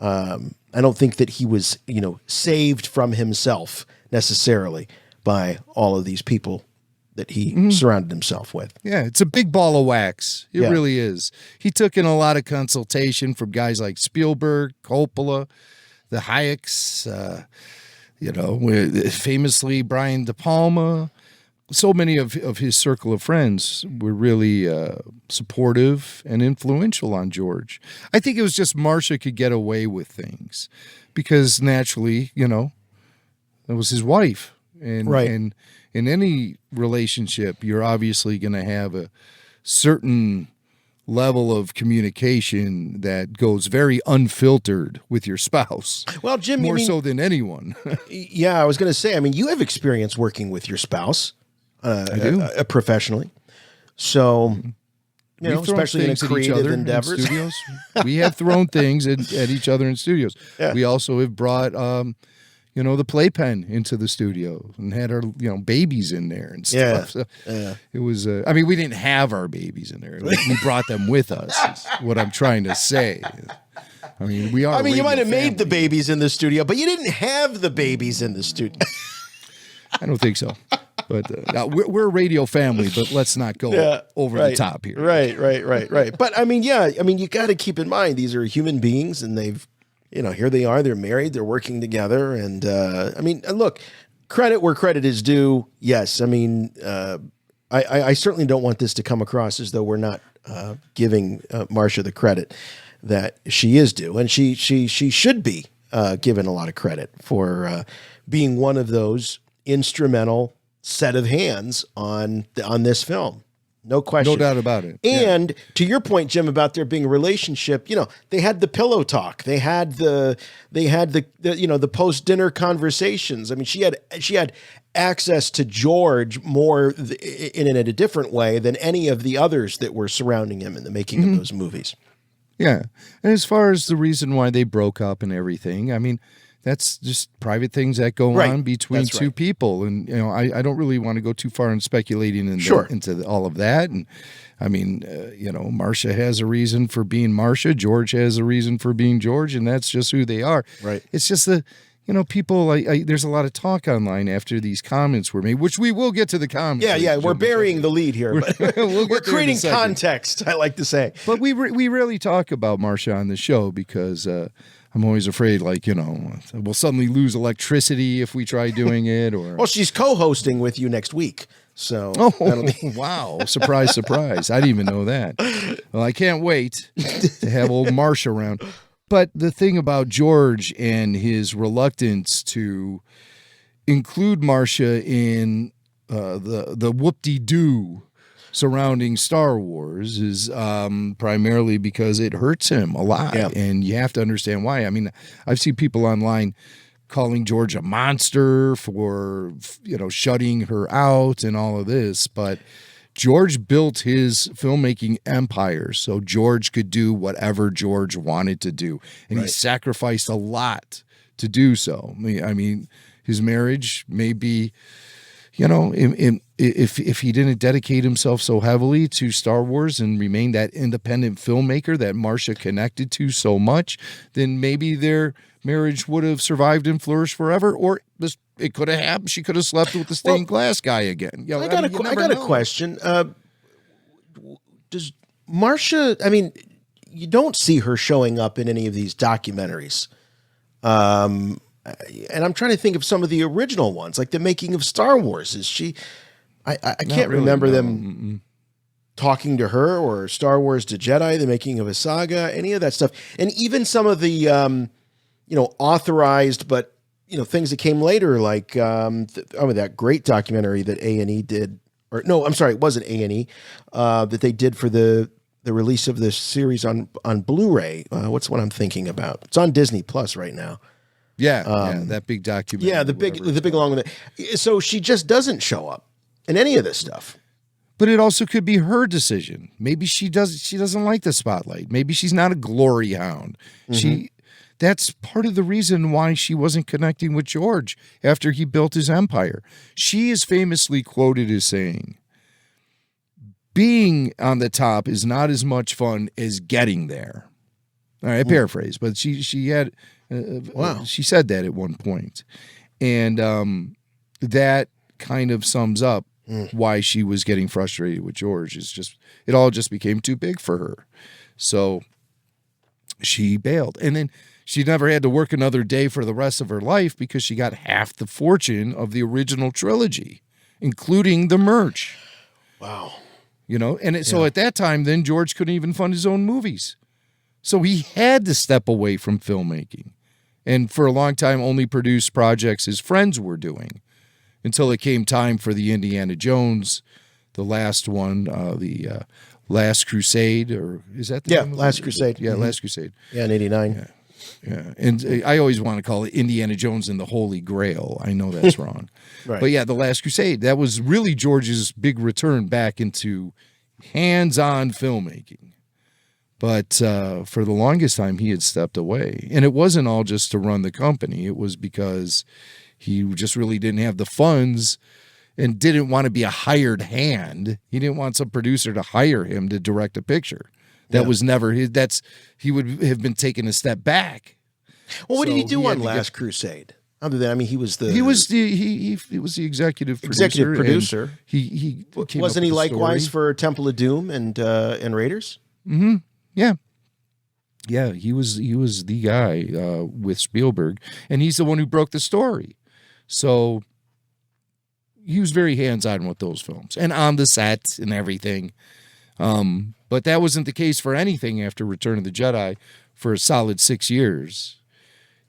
I don't think that he was, saved from himself necessarily by all of these people that he surrounded himself with. Yeah, it's a big ball of wax. It Yeah. really is. He took in a lot of consultation from guys like Spielberg, Coppola, the Hayeks, famously Brian De Palma. So many of his circle of friends were really supportive and influential on George. I think it was just Marcia could get away with things because naturally, that was his wife. And, Right. and in any relationship, you're obviously going to have a certain level of communication that goes very unfiltered with your spouse. Well, Jim, more so than anyone. Yeah, I was going to say, you have experience working with your spouse. I do. Professionally. So, We've thrown especially in a things at each creative other in endeavors. studios. We have thrown things at each other in studios. Yeah. We also have brought, the playpen into the studio and had our, babies in there and stuff. Yeah. So it was, we didn't have our babies in there. We brought them with us, is what I'm trying to say. We are. you might have made the babies in the studio, but you didn't have the babies in the studio. I don't think so. But we're a radio family, but let's not go over the top here. Right. But you got to keep in mind, these are human beings and they've, here they are, they're married, they're working together. And look, credit where credit is due. Yes. I certainly don't want this to come across as though we're not giving Marcia the credit that she is due. And she should be given a lot of credit for being one of those instrumental set of hands on this film. No question. No doubt about it. And to your point, Jim, about there being a relationship, they had the pillow talk. They had the post-dinner conversations. She had access to George more in a different way than any of the others that were surrounding him in the making of those movies. Yeah. And as far as the reason why they broke up and everything, that's just private things that go on between two people. And, I don't really want to go too far in speculating into all of that. And Marcia has a reason for being Marcia. George has a reason for being George. And that's just who they are. Right. It's just people, there's a lot of talk online after these comments were made, which we will get to the comments. Yeah. We're burying the lead here. But we're creating context, I like to say. But we rarely talk about Marcia on the show because I'm always afraid, we'll suddenly lose electricity if we try doing it. Or well, she's co-hosting with you next week. So, wow. Surprise, surprise. I didn't even know that. Well, I can't wait to have old Marcia around. But the thing about George and his reluctance to include Marcia in the whoop-de-doo surrounding Star Wars is primarily because it hurts him a lot. Yeah. And you have to understand why. I've seen people online calling George a monster for, shutting her out and all of this. But George built his filmmaking empire so George could do whatever George wanted to do. And he sacrificed a lot to do so. His marriage may be, if he didn't dedicate himself so heavily to Star Wars and remain that independent filmmaker that Marcia connected to so much, then maybe their marriage would have survived and flourished forever, or it could have happened. She could have slept with the stained glass guy again. I got a question. Does Marcia, you don't see her showing up in any of these documentaries. And I'm trying to think of some of the original ones, like the making of Star Wars. Is she? I can't remember them talking to her, or Star Wars to Jedi, the making of a saga, any of that stuff. And even some of the, authorized, but, things that came later, like that great documentary that A&E did, or no, I'm sorry, it wasn't A&E, that they did for the release of this series on Blu-ray. What's what I'm thinking about? It's on Disney Plus right now. Yeah, that big documentary. Yeah, the big along with it. So she just doesn't show up in any of this stuff. But it also could be her decision. Maybe she doesn't like the spotlight. Maybe she's not a glory hound. That's part of the reason why she wasn't connecting with George after he built his empire. She is famously quoted as saying, "Being on the top is not as much fun as getting there." All right, I paraphrase, but she had. Wow. She said that at one point. And that kind of sums up why she was getting frustrated with George. It all just became too big for her. So she bailed. And then she never had to work another day for the rest of her life because she got half the fortune of the original trilogy, including the merch. Wow. So at that time, then George couldn't even fund his own movies. So he had to step away from filmmaking. And for a long time, only produced projects his friends were doing until it came time for the Indiana Jones, the last one, the Last Crusade, or is that the name of it? Last Crusade. Yeah, Last Crusade. Yeah, in 89. Yeah. And I always want to call it Indiana Jones and the Holy Grail. I know that's wrong. Right. But yeah, the Last Crusade, that was really George's big return back into hands-on filmmaking. But for the longest time, he had stepped away. And it wasn't all just to run the company. It was because he just really didn't have the funds and didn't want to be a hired hand. He didn't want some producer to hire him to direct a picture. That was never his. He would have been taking a step back. Well, what did he do on Last Crusade? Other than, he was the executive producer. He wasn't he likewise for Temple of Doom and Raiders? Mm-hmm. Yeah. Yeah, he was the guy with Spielberg, and he's the one who broke the story. So he was very hands-on with those films and on the set and everything. But that wasn't the case for anything after Return of the Jedi for a solid 6 years.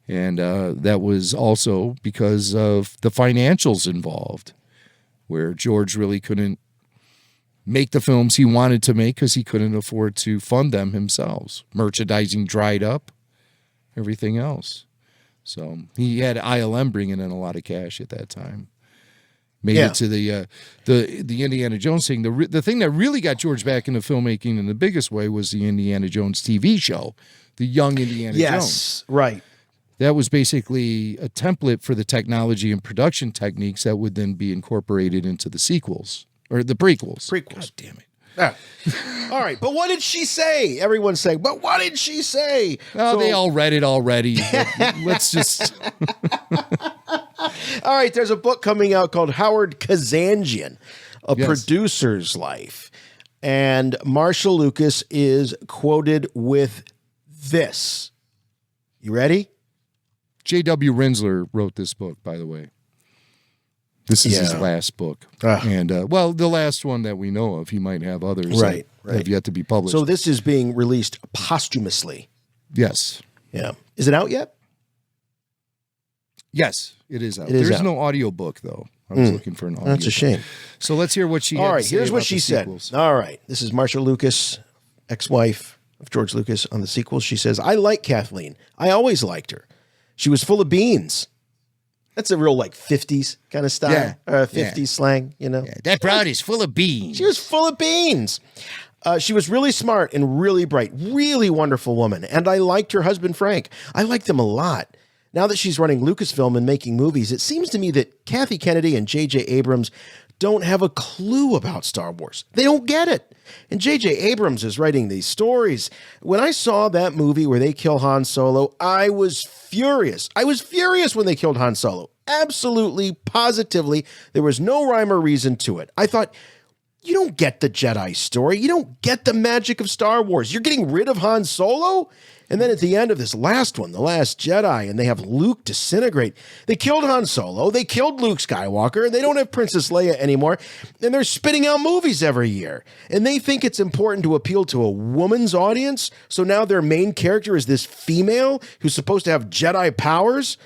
And that was also because of the financials involved, where George really couldn't make the films he wanted to make because he couldn't afford to fund them himself. Merchandising dried up, everything else. So he had ILM bringing in a lot of cash at that time. Made it to the Indiana Jones thing. The thing that really got George back into filmmaking in the biggest way was the Indiana Jones TV show, the Young Indiana Jones. Yes, right. That was basically a template for the technology and production techniques that would then be incorporated into the sequels or the prequels. God damn it. All right, but what did she say? Everyone's saying, but what did she say? Oh, they all read it already. Let's just... All right, there's a book coming out called Howard Kazanjian, A Producer's Life. And Marcia Lucas is quoted with this. You ready? J.W. Rinsler wrote this book, by the way. This is his last book. And, the last one that we know of. He might have others that have yet to be published. So this is being released posthumously. Yes. Yeah. Is it out yet? Yes, it is out. There's no audiobook, though. I was looking for an audiobook. That's a shame. So let's hear what she had All right, to say here's what about she the said. sequels. All right, this is Marcia Lucas, ex-wife of George Lucas, on the sequels. She says, I like Kathleen. I always liked her. She was full of beans. That's a real 50s kind of style, 50s slang, Yeah, that broad is full of beans. She was full of beans. She was really smart and really bright, really wonderful woman. And I liked her husband, Frank. I liked them a lot. Now that she's running Lucasfilm and making movies, it seems to me that Kathy Kennedy and J.J. Abrams don't have a clue about Star Wars. They don't get it. And J.J. Abrams is writing these stories. When I saw that movie where they kill Han Solo, I was furious. I was furious when they killed Han Solo. Absolutely, positively, there was no rhyme or reason to it. I thought, you don't get the Jedi story. You don't get the magic of Star Wars. You're getting rid of Han Solo? And then at the end of this last one, The Last Jedi, and they have Luke disintegrate. They killed Han Solo, they killed Luke Skywalker, and they don't have Princess Leia anymore, and they're spitting out movies every year. And they think it's important to appeal to a woman's audience, so now their main character is this female who's supposed to have Jedi powers?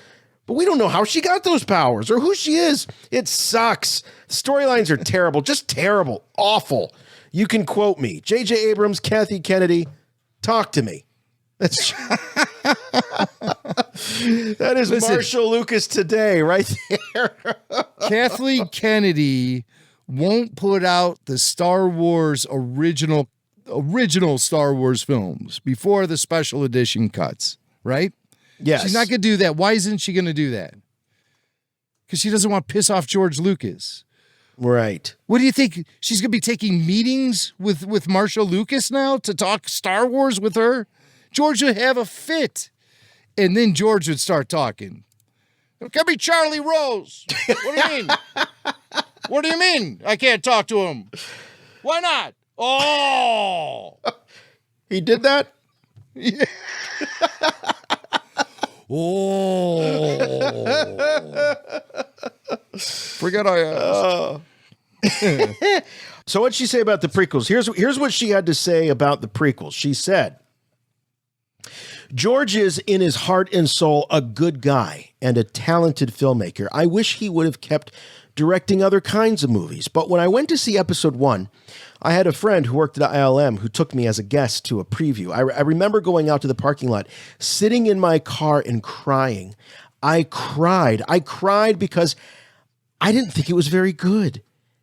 But we don't know how she got those powers or who she is. It sucks. The storylines are terrible, just terrible, awful. You can quote me. J.J. Abrams, Kathy Kennedy, talk to me. That is Marcia Lucas today, right there. Kathleen Kennedy won't put out the Star Wars original Star Wars films before the special edition cuts, right? Yes. She's not going to do that. Why isn't she going to do that? Because she doesn't want to piss off George Lucas. Right. What do you think? She's going to be taking meetings with Marcia Lucas now to talk Star Wars with her? George would have a fit. And then George would start talking. Give me Charlie Rose. What do you mean? What do you mean I can't talk to him? Why not? Oh. He did that? Yeah. Oh. Forget I asked. So what'd she say about the prequels? Here's what she had to say about the prequels. She said, George is, in his heart and soul, a good guy and a talented filmmaker. I wish he would have kept directing other kinds of movies. But when I went to see episode 1, I had a friend who worked at ILM who took me as a guest to a preview. I remember going out to the parking lot, sitting in my car and crying. I cried. I cried because I didn't think it was very good.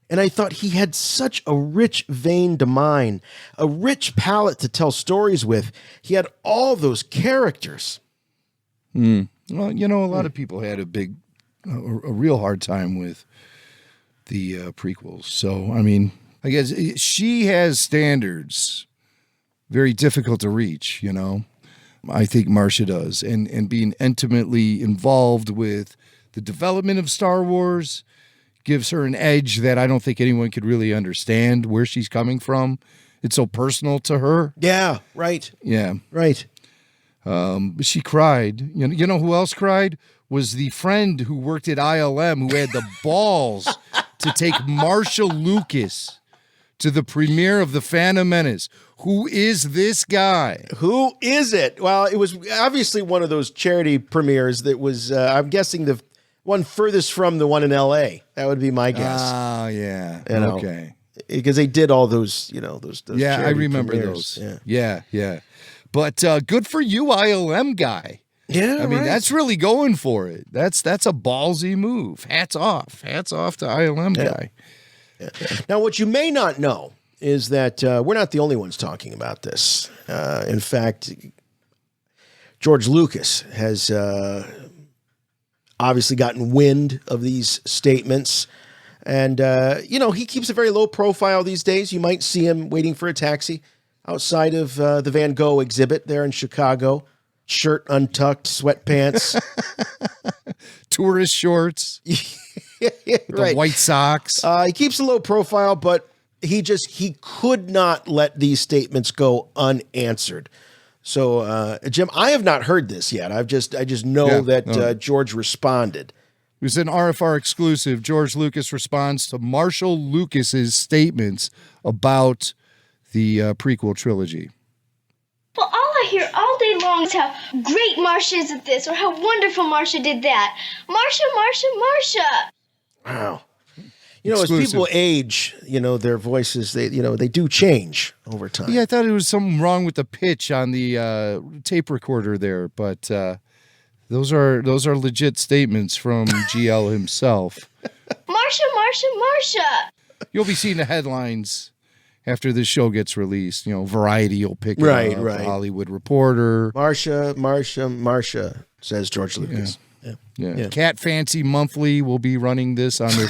And I thought he had such a rich vein to mine, a rich palette to tell stories with. He had all those characters. Well, you know, a lot of people had a real hard time with the prequels. So, I mean, I guess she has standards very difficult to reach, you know. I think Marcia does. And being intimately involved with the development of Star Wars gives her an edge that I don't think anyone could really understand where she's coming from. It's so personal to her. Yeah, right. Yeah. Right. But she cried. You know who else cried? Was the friend who worked at ILM who had the balls to take Marcia Lucas to the premiere of The Phantom Menace. Who is this guy? Who is it? Well, it was obviously one of those charity premieres that was, I'm guessing, the one furthest from the one in L.A. That would be my guess. Oh, yeah. You know, okay. Because they did all those, you know, those yeah, I remember premieres. those. Yeah. But good for you, ILM guy. Yeah, I mean, right. that's really going for it. That's a ballsy move. Hats off. Hats off to ILM guy. Yeah. Now, what you may not know is that we're not the only ones talking about this. In fact, George Lucas has obviously gotten wind of these statements. And, you know, he keeps a very low profile these days. You might see him waiting for a taxi outside of the Van Gogh exhibit there in Chicago. Shirt untucked, sweatpants. Tourist shorts. The white socks. He keeps a low profile, but he could not let these statements go unanswered. So, Jim, I have not heard this yet. I just know that George responded. It was an RFR exclusive. George Lucas responds to Marshall Lucas's statements about the prequel trilogy. Well, all I hear all day long is how great Marcia is at this or how wonderful Marcia did that. Marcia. Wow. You know, as people age, you know, their voices, they do change over time. Yeah, I thought it was something wrong with the pitch on the tape recorder there, but those are legit statements from GL himself. Marcia. You'll be seeing the headlines after this show gets released. You know, Variety will pick it right, up, right. Hollywood Reporter. Marcia, says George Lucas. Yeah. Cat Fancy Monthly will be running this on their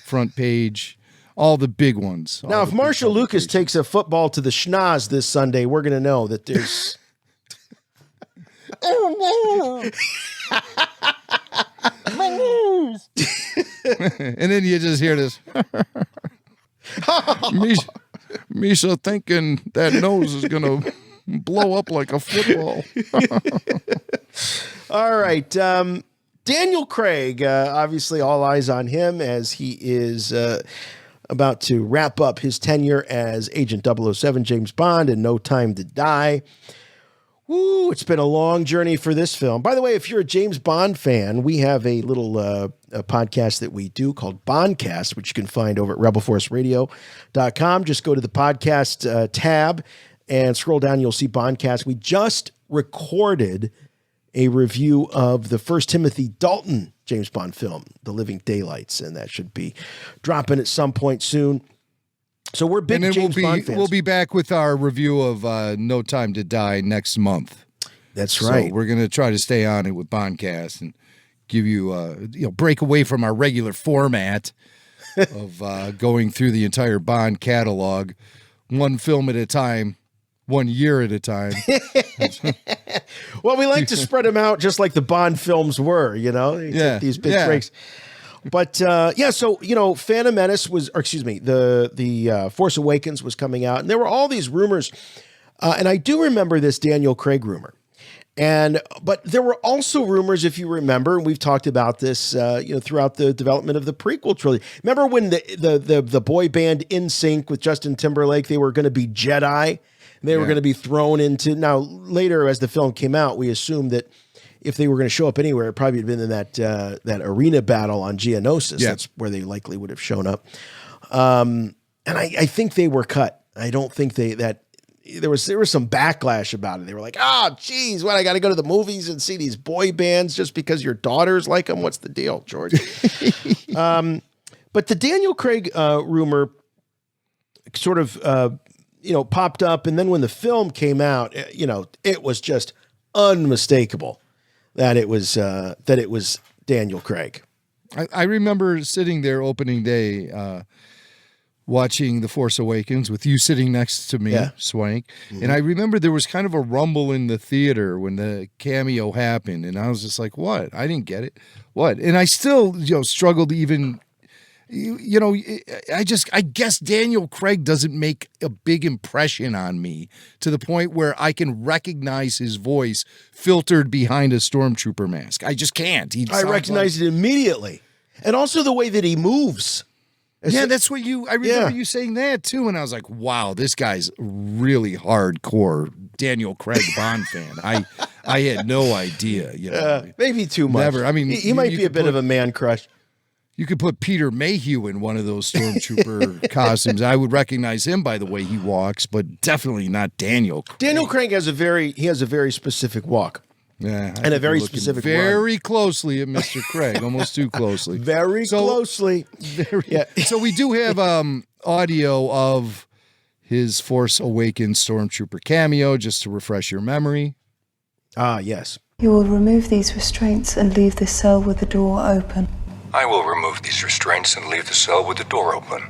front page. All the big ones. Now, if Marcia Lucas takes a football to the schnoz this Sunday, we're going to know that there's... Oh, no. My nose. And then you just hear this. Misha thinking that nose is going to blow up like a football. All right. Daniel Craig, obviously all eyes on him as he is about to wrap up his tenure as Agent 007 James Bond in No Time to Die. Woo, it's been a long journey for this film. By the way, if you're a James Bond fan, we have a little a podcast that we do called Bondcast, which you can find over at rebelforceradio.com. Just go to the podcast tab and scroll down. You'll see Bondcast. We just recorded a review of the first Timothy Dalton James Bond film, The Living Daylights, and that should be dropping at some point soon. So we're big James Bond fans. We'll be back with our review of No Time to Die next month. That's right. So we're going to try to stay on it with Bondcast and give you, break away from our regular format of going through the entire Bond catalog, one film at a time, 1 year at a time. Well, we like to spread them out just like the Bond films were, you know, these big breaks. But so Phantom Menace the Force Awakens was coming out, and there were all these rumors, and I do remember this Daniel Craig rumor, but there were also rumors, if you remember, and we've talked about this, throughout the development of the prequel trilogy. Remember when the boy band NSYNC with Justin Timberlake, they were going to be Jedi, and they were going to be thrown into. Now later, as the film came out, we assumed that if they were going to show up anywhere, it probably had been in that arena battle on Geonosis. Yeah. That's where they likely would have shown up. And I think they were cut. I don't think there was some backlash about it. They were like, geez, what, I got to go to the movies and see these boy bands just because your daughters like them? What's the deal, George? But the Daniel Craig rumor sort of, popped up. And then when the film came out, it was just unmistakable that it was Daniel Craig. I remember sitting there opening day, watching The Force Awakens with you sitting next to me, Swank. Mm-hmm. And I remember there was kind of a rumble in the theater when the cameo happened. And I was just like, what? I didn't get it. What? And I still, struggled even, I guess Daniel Craig doesn't make a big impression on me to the point where I can recognize his voice filtered behind a stormtrooper mask. I just can't. I recognize it immediately. And also the way that he moves. That's what I remember you saying that too. And I was like, wow, this guy's really hardcore Daniel Craig Bond fan. I had no idea, maybe too much. Never. I mean, he might be a bit of a man crush. You could put Peter Mayhew in one of those stormtrooper costumes. I would recognize him by the way he walks, but definitely not Daniel Craig. Daniel Craig has a very specific walk. Yeah, and a very specific very run. Closely at Mr. Craig, almost too closely. Closely. So we do have audio of his Force Awakens Stormtrooper cameo, just to refresh your memory. Yes. You will remove these restraints and leave this cell with the door open. I will remove these restraints and leave the cell with the door open.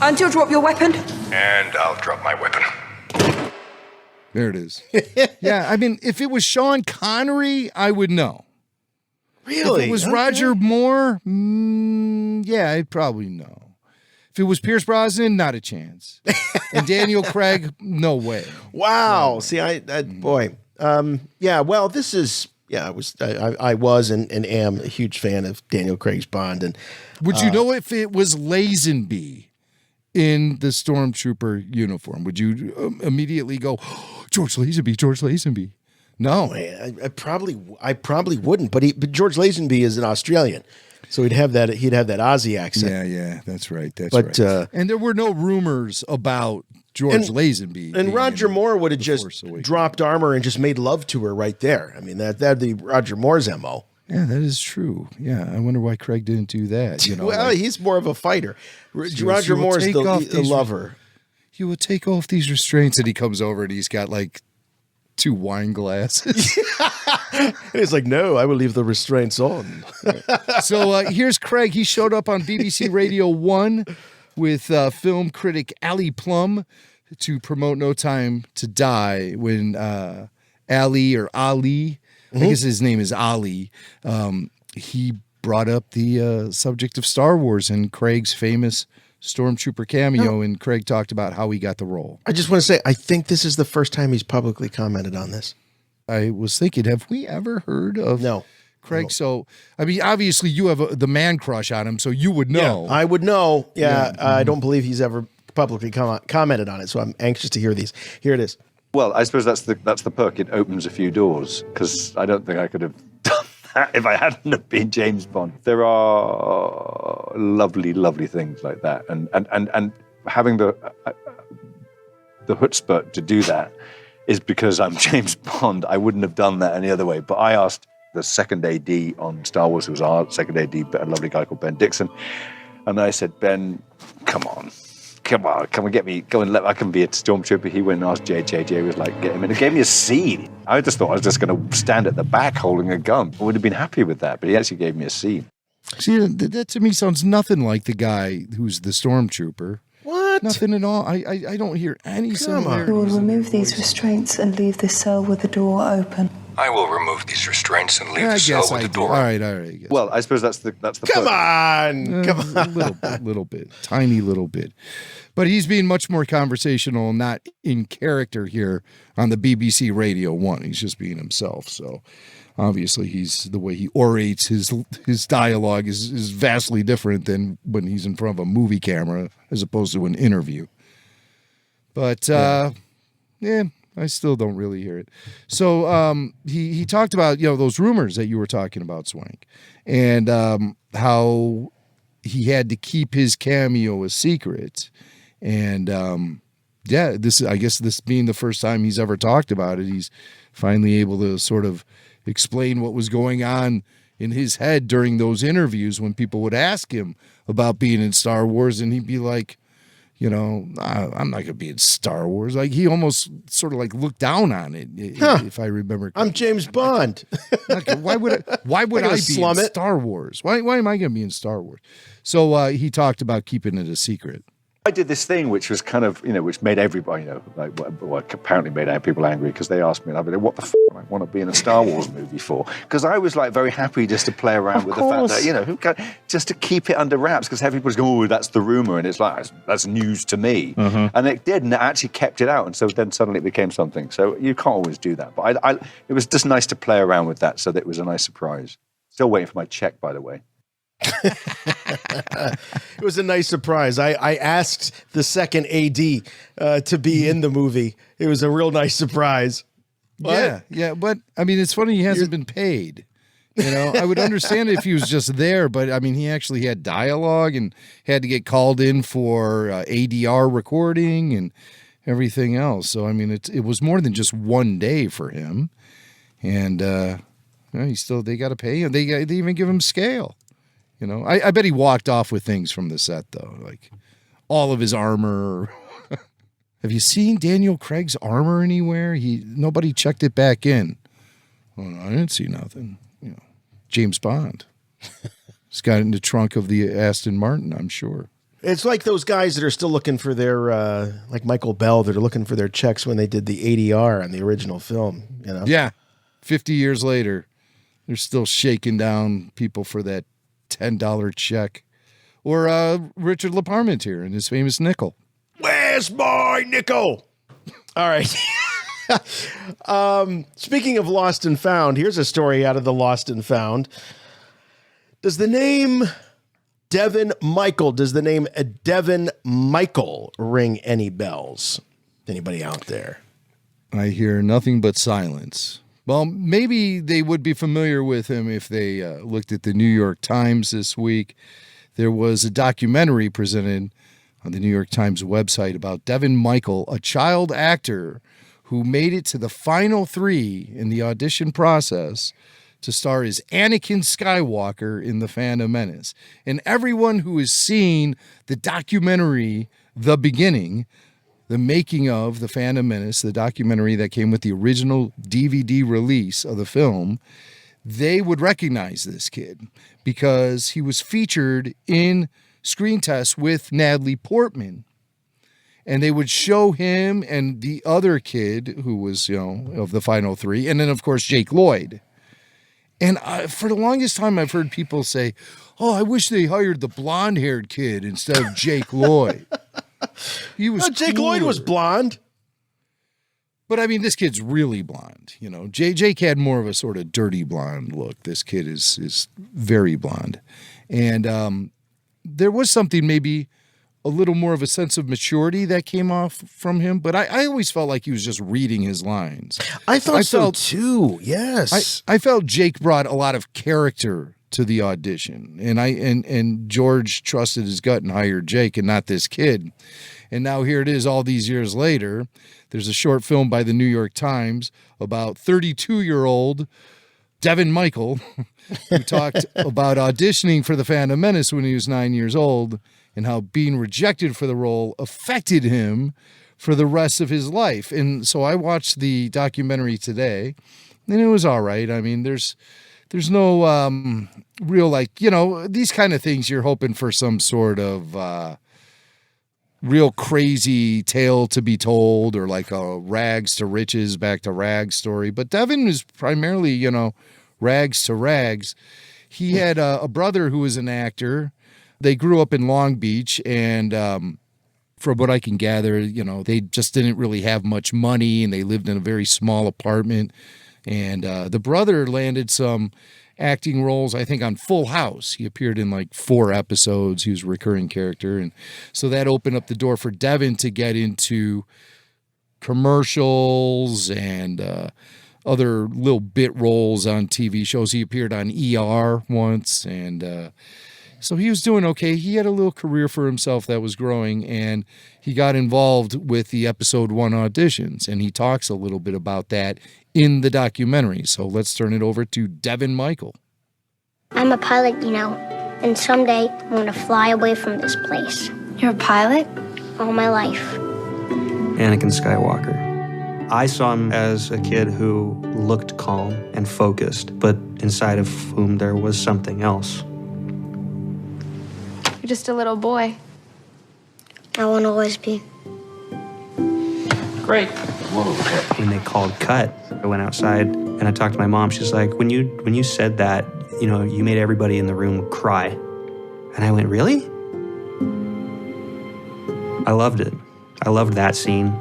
And you'll drop your weapon? And I'll drop my weapon. There it is. Yeah, I mean, if it was Sean Connery, I would know. Really? If it was Roger Moore, I'd probably know. If it was Pierce Brosnan, not a chance. And Daniel Craig, no way. Wow. See, well, this is... Yeah, I was and am a huge fan of Daniel Craig's Bond. And would you know if it was Lazenby in the Stormtrooper uniform? Would you immediately go, George Lazenby? No, I probably wouldn't. But George Lazenby is an Australian, so he'd have that Aussie accent. Yeah, that's right. And there were no rumors about George Lazenby. And Roger Moore would have just dropped armor and just made love to her right there. I mean, that'd be Roger Moore's MO. Yeah, that is true. Yeah, I wonder why Craig didn't do that. He's more of a fighter. Roger Moore's the lover. You would take off these restraints, and he comes over and he's got like 2 wine glasses. He's like, no, I will leave the restraints on. So here's Craig. He showed up on BBC Radio 1 with film critic Ali Plum to promote No Time to Die when Ali, I guess his name is Ali, he brought up the subject of Star Wars and Craig's famous Stormtrooper cameo, and Craig talked about how he got the role. I just want to say, I think this is the first time he's publicly commented on this. I was thinking, have we ever heard of Craig? No. So, I mean, obviously you have the man crush on him, so you would know. Yeah, I would know. Yeah. I don't believe he's ever publicly commented on it, so I'm anxious to hear these. Here it is. Well, I suppose that's the perk. It opens a few doors, because I don't think I could have done that if I hadn't have been James Bond. There are lovely, lovely things like that, and having the chutzpah to do that is because I'm James Bond. I wouldn't have done that any other way. But I asked the second AD on Star Wars, who was our second AD, a lovely guy called Ben Dixon, and I said, Ben, come on, get me, I can be a stormtrooper. He went and asked JJ was like, get him in. He gave me a scene. I just thought I was just going to stand at the back holding a gun. I would have been happy with that, but he actually gave me a scene. See, that to me sounds nothing like the guy who's the stormtrooper. What? What? Nothing at all. I don't hear any similarities. You will remove these restraints and leave this cell with the door open. I will remove these restraints and leave the cell with the door. All right. Well, I suppose that's the. Come on. A little bit, tiny little bit. But he's being much more conversational, not in character here on the BBC Radio 1. He's just being himself. So obviously the way he orates his dialogue is vastly different than when he's in front of a movie camera as opposed to an interview. But I still don't really hear it. So he talked about, those rumors that you were talking about, Swank, and how he had to keep his cameo a secret. And I guess this being the first time he's ever talked about it, he's finally able to sort of explain what was going on in his head during those interviews when people would ask him about being in Star Wars, and he'd be like, I'm not going to be in Star Wars. Like, he almost sort of like looked down on it, if I remember correctly. I'm James Bond. Why would I be in Star Wars? Why am I going to be in Star Wars? So he talked about keeping it a secret. I did this thing which was kind of, which made everybody, apparently made people angry, because they asked me, what the f*** I want to be in a Star Wars movie for? Because I was like very happy just to play around with the fact that, just to keep it under wraps, because everybody's going, oh, that's the rumor, and it's like, that's news to me. And it did, and it actually kept it out, and so then suddenly it became something. So you can't always do that. But it was just nice to play around with that, so that it was a nice surprise. Still waiting for my check, by the way. It was a nice surprise. I asked the second AD to be in the movie. It was a real nice surprise. But, but I mean, it's funny he hasn't been paid. I would understand it if he was just there, but I mean, he actually had dialogue and had to get called in for ADR recording and everything else. So I mean, it was more than just one day for him, and they got to pay him. They even give him scale. I bet he walked off with things from the set, though, like all of his armor. Have you seen Daniel Craig's armor anywhere? Nobody checked it back in. Oh, no, I didn't see nothing. James Bond. He's got it in the trunk of the Aston Martin, I'm sure. It's like those guys that are still looking for their, like Michael Bell, that are looking for their checks when they did the ADR on the original film. Yeah, 50 years later, they're still shaking down people for that $10 check. Or Richard LeParmentier and his famous nickel. Where's my nickel? All right. Speaking of Lost and Found, here's a story out of the Lost and Found. Does the name Devon Michael ring any bells? Anybody out there? I hear nothing but silence. Well, maybe they would be familiar with him if they looked at the New York Times this week. There was a documentary presented on the New York Times website about Devon Michael, a child actor who made it to the final 3 in the audition process to star as Anakin Skywalker in The Phantom Menace. And everyone who has seen the documentary, The Beginning, the making of The Phantom Menace, the documentary that came with the original DVD release of the film, they would recognize this kid because he was featured in screen tests with Natalie Portman. And they would show him and the other kid who was, of the final 3, and then, of course, Jake Lloyd. And for the longest time, I've heard people say, oh, I wish they hired the blonde-haired kid instead of Jake Lloyd. He was Jake Lloyd was blonde. But I mean, this kid's really blonde. Jake had more of a sort of dirty blonde look. This kid is very blonde. And there was something maybe a little more of a sense of maturity that came off from him. But I always felt like he was just reading his lines. I felt too. Yes. I felt Jake brought a lot of character to the audition, and George trusted his gut and hired Jake and not this kid. And now here it is all these years later. There's a short film by the New York Times about 32-year-old Devon Michael who talked about auditioning for The Phantom Menace when he was 9 years old and how being rejected for the role affected him for the rest of his life. And so I watched the documentary today, and it was all right. I mean, there's no real, these kind of things you're hoping for some sort of, real crazy tale to be told, or like a rags to riches, back to rags story. But Devon is primarily, rags to rags. He had a brother who was an actor. They grew up in Long Beach, and from what I can gather, they just didn't really have much money, and they lived in a very small apartment. And the brother landed some acting roles, I think, on Full House. He appeared in like 4 episodes. He was a recurring character. And so that opened up the door for Devon to get into commercials and other little bit roles on TV shows. He appeared on ER once, and so he was doing okay. He had a little career for himself that was growing, and he got involved with the episode 1 auditions, and he talks a little bit about that in the documentary. So let's turn it over to Devon Michael. I'm a pilot, and someday I'm going to fly away from this place. You're a pilot? All my life. Anakin Skywalker. I saw him as a kid who looked calm and focused, but inside of whom there was something else. You're just a little boy. I won't always be. Great. When they called cut, I went outside and I talked to my mom. She's like, when you said that, you made everybody in the room cry. And I went, really? I loved it. I loved that scene.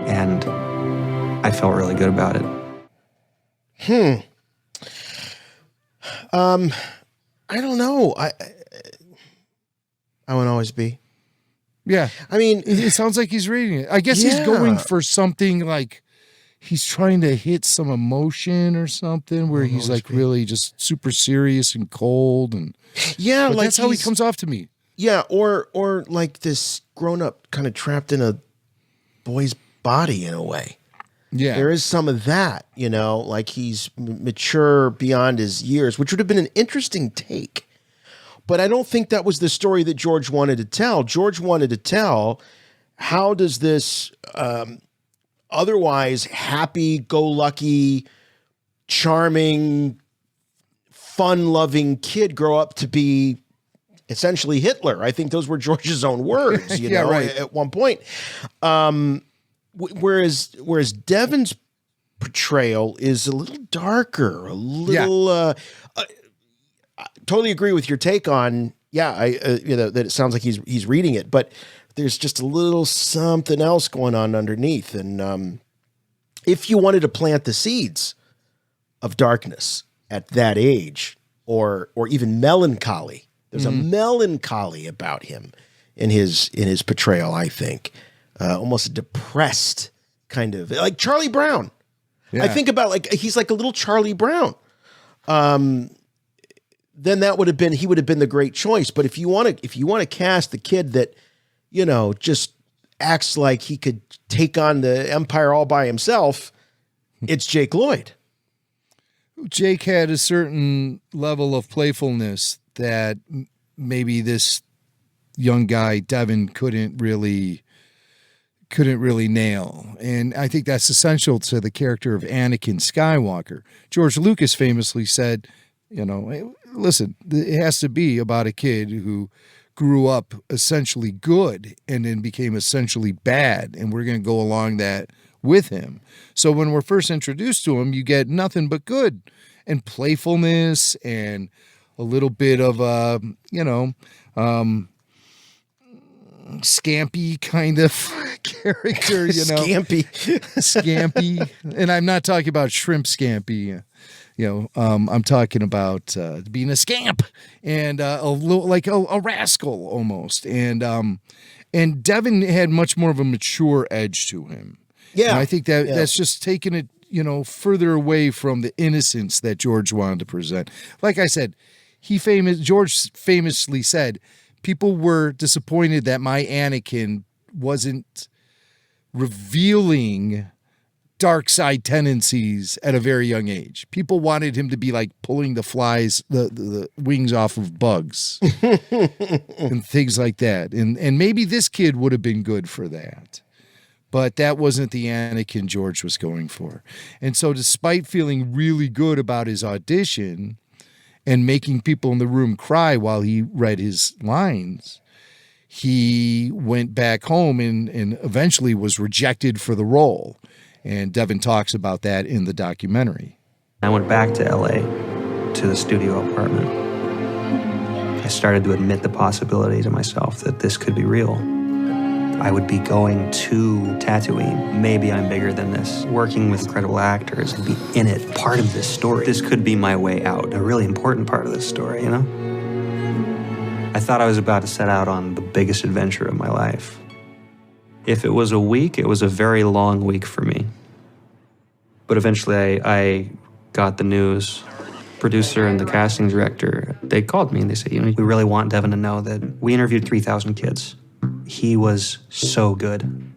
And I felt really good about it. I don't know. I won't always be. Yeah. I mean, it sounds like he's reading it. I guess he's going for something like he's trying to hit some emotion or something where he's like really just super serious and cold. And yeah, like that's how he he's- comes off to me. Yeah, or like this grown up kind of trapped in a boy's body in a way. Yeah. There is some of that, like he's mature beyond his years, which would have been an interesting take. But I don't think that was the story that George wanted to tell. George wanted to tell, how does this otherwise happy-go-lucky, charming, fun-loving kid grow up to be essentially Hitler? I think those were George's own words, Yeah, right. at one point. Whereas Devon's portrayal is a little darker, a little. I totally agree with your take on. That it sounds like he's reading it, but there's just a little something else going on underneath. And if you wanted to plant the seeds of darkness at that age, or even melancholy, there's a melancholy about him in his portrayal. I think almost a depressed kind of, like Charlie Brown. Yeah. I think about he's like a little Charlie Brown. Then he would have been the great choice. But if you want to cast the kid that, just acts like he could take on the empire all by himself, it's Jake Lloyd. Jake had a certain level of playfulness that maybe this young guy, Devon, couldn't really nail. And I think that's essential to the character of Anakin Skywalker. George Lucas famously said, listen, it has to be about a kid who grew up essentially good and then became essentially bad, and we're going to go along that with him. So when we're first introduced to him, you get nothing but good and playfulness and a little bit of scampy kind of character, Scampy. And I'm not talking about shrimp scampi. I'm talking about being a scamp and a little like a rascal almost. And Devon had much more of a mature edge to him. Yeah. And I think that's just taking it, further away from the innocence that George wanted to present. Like I said, George famously said, people were disappointed that my Anakin wasn't revealing dark side tendencies at a very young age. People wanted him to be like pulling the wings off of bugs and things like that. And maybe this kid would have been good for that. But that wasn't the Anakin George was going for. And so despite feeling really good about his audition and making people in the room cry while he read his lines, he went back home and eventually was rejected for the role. And Devon talks about that in the documentary. I went back to LA to the studio apartment. I started to admit the possibility to myself that this could be real. I would be going to Tatooine. Maybe I'm bigger than this. Working with incredible actors and be in it, part of this story. This could be my way out, a really important part of this story, you know? I thought I was about to set out on the biggest adventure of my life. If it was a week, it was a very long week for me. But eventually I got the news. Producer and the casting director, they called me and they said, we really want Devon to know that we interviewed 3,000 kids. He was so good.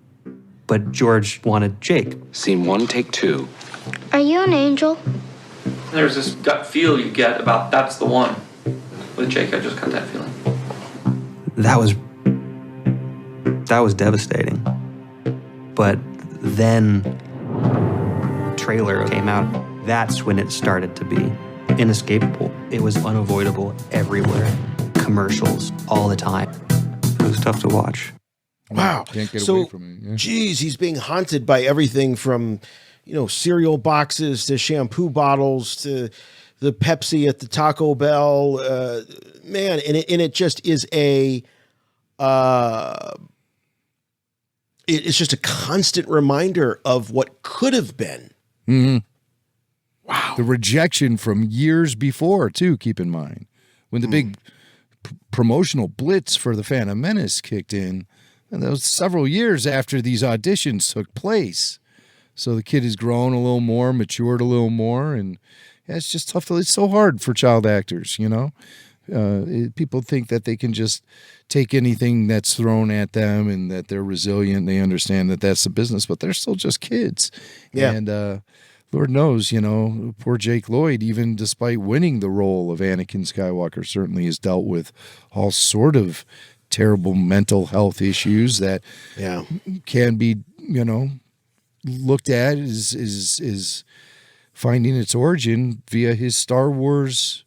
But George wanted Jake. Scene 1, take 2. Are you an angel? There's this gut feel you get about that's the one. With Jake, I just got that feeling. That was devastating. But then trailer came out. That's when it started to be inescapable. It was unavoidable everywhere. Commercials all the time. It was tough to watch. Wow. Can't get so, away from it. Yeah. Geez, he's being haunted by everything from, cereal boxes to shampoo bottles to the Pepsi at the Taco Bell. Man, and it just is it's just a constant reminder of what could have been. Mm-hmm. Wow. The rejection from years before, too, keep in mind. When the big promotional blitz for the Phantom Menace kicked in, and that was several years after these auditions took place. So the kid has grown a little more, matured a little more, and it's just tough. It's so hard for child actors, people think that they can just take anything that's thrown at them and that they're resilient. They understand that that's the business, but they're still just kids. Yeah. And Lord knows, poor Jake Lloyd, even despite winning the role of Anakin Skywalker, certainly has dealt with all sort of terrible mental health issues that can be, looked at is finding its origin via his Star Wars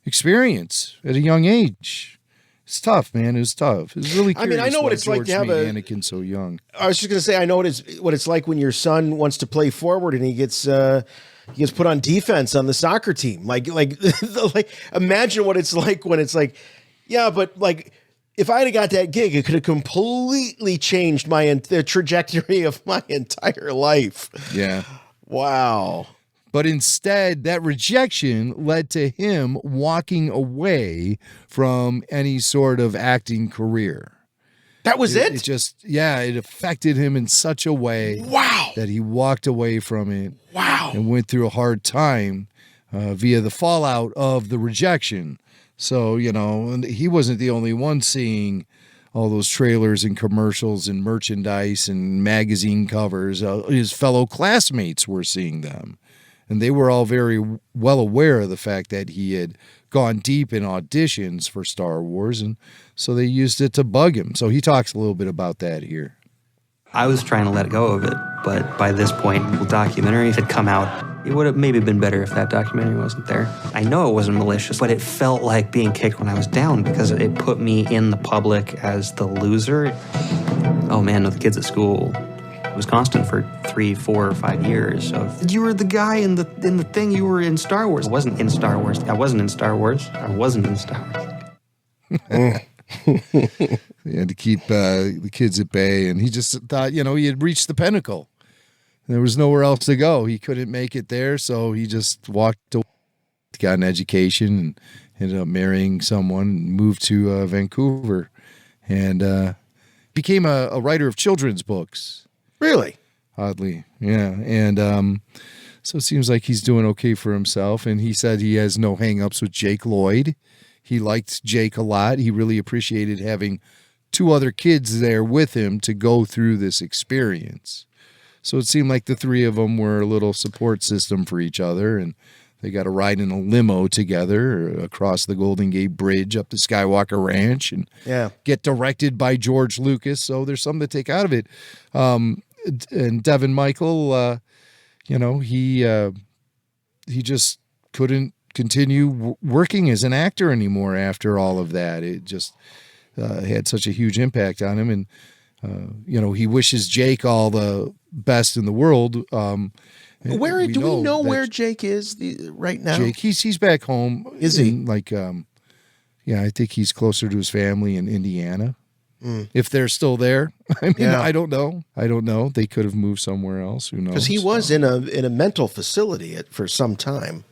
experience at a young age. It's tough, man. It was tough. It was really curious. I know what it's like to have Anakin so young. I was just going to say, I know what it's like when your son wants to play forward and he gets put on defense on the soccer team. Like imagine what it's like when it's like, yeah, but like if I'd have got that gig, it could have completely changed the trajectory of my entire life. Yeah. Wow. But instead, that rejection led to him walking away from any sort of acting career. That was it? It just, it affected him in such a way that he walked away from it. Wow. And went through a hard time via the fallout of the rejection. So, and he wasn't the only one seeing all those trailers and commercials and merchandise and magazine covers. His fellow classmates were seeing them. And they were all very well aware of the fact that he had gone deep in auditions for Star Wars, and so they used it to bug him. So he talks a little bit about that here. I was trying to let go of it, but by this point, the documentary had come out. It would have maybe been better if that documentary wasn't there. I know it wasn't malicious, but it felt like being kicked when I was down because it put me in the public as the loser. Oh man, no, the kids at school. It was constant for 3, 4, or 5 years. Of, you were the guy in the thing. You were in Star Wars. I wasn't in Star Wars. I wasn't in Star Wars. I wasn't in Star Wars. He had to keep the kids at bay, and he just thought, he had reached the pinnacle. There was nowhere else to go. He couldn't make it there, so he just walked away, got an education, and ended up marrying someone, moved to Vancouver, and became a writer of children's books. Really? Oddly, yeah. And so it seems like he's doing okay for himself. And he said he has no hang-ups with Jake Lloyd. He liked Jake a lot. He really appreciated having 2 other kids there with him to go through this experience. So it seemed like the 3 of them were a little support system for each other. And they got to ride in a limo together across the Golden Gate Bridge up to Skywalker Ranch and get directed by George Lucas. So there's something to take out of it. And Devon Michael, he just couldn't continue working as an actor anymore after all of that. had such a huge impact on him. And, he wishes Jake all the best in the world. Do we know where Jake is right now? Jake, he's back home. Is he? I think he's closer to his family in Indiana. If they're still there. I mean, I don't know. They could have moved somewhere else. Who knows? Because he was in a mental facility for some time.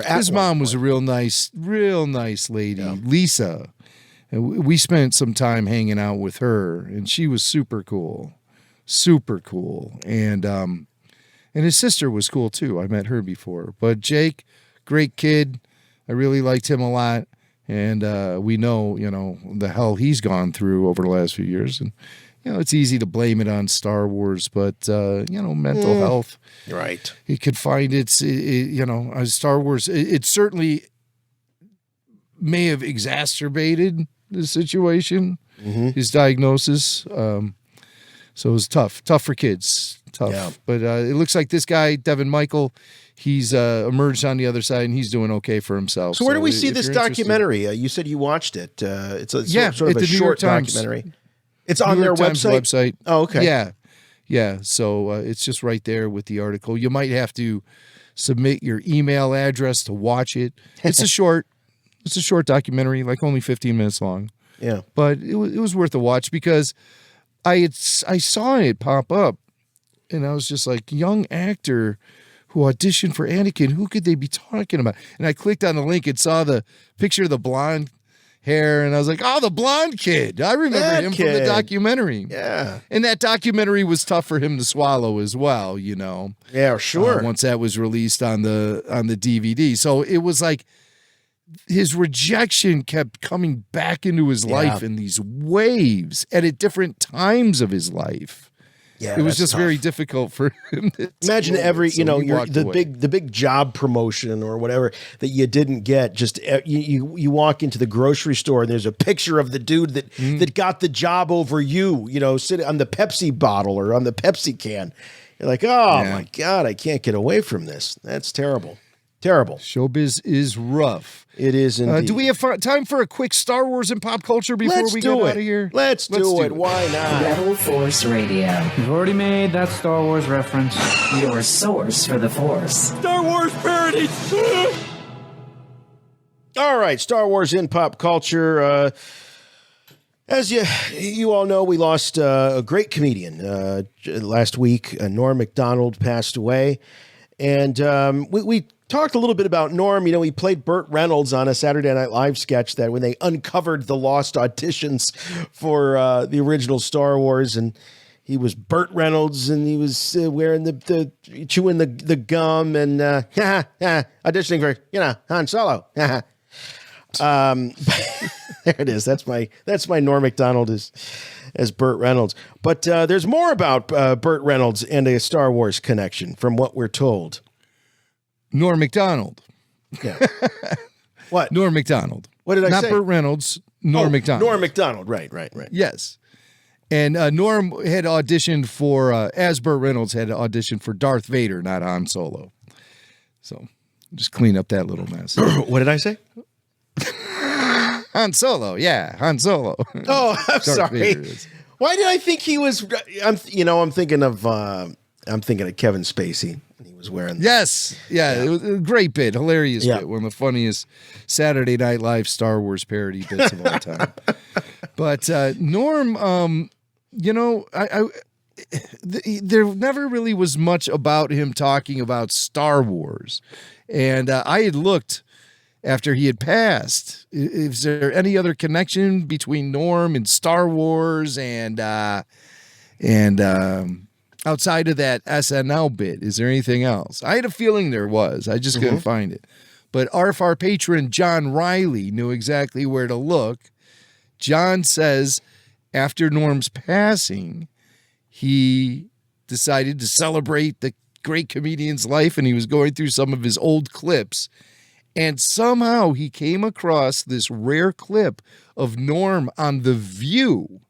His mom was a real nice lady, Lisa. And we spent some time hanging out with her, and she was super cool. And his sister was cool too. I met her before. But Jake, great kid. I really liked him a lot. And we know, the hell he's gone through over the last few years. And, it's easy to blame it on Star Wars, but, mental health. Right. He could find Star Wars, it certainly may have exacerbated the situation, his diagnosis. So it was tough for kids. Tough. Yeah. But it looks like this guy, Devon Michael, he's emerged on the other side, and he's doing okay for himself. So where do we see this documentary? You said you watched it. It's sort of a short documentary. It's on their website? Oh, okay. Yeah. So it's just right there with the article. You might have to submit your email address to watch it. It's a short documentary, like only 15 minutes long. Yeah. But it was worth a watch because I saw it pop up, and I was just like, young actor who auditioned for Anakin, who could they be talking about? And I clicked on the link and saw the picture of the blonde hair, and I was like, oh, the blonde kid. I remember him from the documentary. Yeah. And that documentary was tough for him to swallow as well, Yeah, sure. Once that was released on the DVD. So it was like his rejection kept coming back into his life in these waves and at different times of his life. Yeah, it was just very difficult for him to imagine the big job promotion or whatever that you didn't get. Just you walk into the grocery store and there's a picture of the dude that got the job over you, sitting on the Pepsi bottle or on the Pepsi can. You're like, my God, I can't get away from this. That's terrible. Terrible. Showbiz is rough. It is indeed. Do we have time for a quick Star Wars and pop culture before we get out of here? Let's do it. Why not? Rebel Force Radio. You've already made that Star Wars reference. Your source for the Force. Star Wars parody. All right, Star Wars in pop culture. As you all know, we lost a great comedian last week. Norm Macdonald passed away. And we talked a little bit about Norm. He played Burt Reynolds on a Saturday Night Live sketch that when they uncovered the lost auditions for the original Star Wars, and he was Burt Reynolds, and he was wearing the chewing the gum and auditioning for Han Solo. There it is. That's my Norm Macdonald as Burt Reynolds. But there's more about Burt Reynolds and a Star Wars connection from what we're told. Norm Macdonald. Yeah. What? Norm Macdonald. What did I say? Not Burt Reynolds. Norm Macdonald. Norm Macdonald. Right. Yes. And Norm had auditioned for, as Burt Reynolds had auditioned for Darth Vader, not Han Solo. So just clean up that little mess. What did I say? Han Solo. Yeah, Han Solo. Oh, I'm sorry. Why did I think he was? I'm thinking of Kevin Spacey. He was wearing. Yes, it was a great bit, hilarious bit, one of the funniest Saturday Night Live Star Wars parody bits of all time. But Norm, there never really was much about him talking about Star Wars, and I had looked after he had passed. Is there any other connection between Norm and Star Wars and outside of that SNL bit? Is there anything else? I had a feeling there was. I just couldn't find it. But RFR patron John Riley knew exactly where to look. John says after Norm's passing, he decided to celebrate the great comedian's life, and he was going through some of his old clips. And somehow he came across this rare clip of Norm on The View.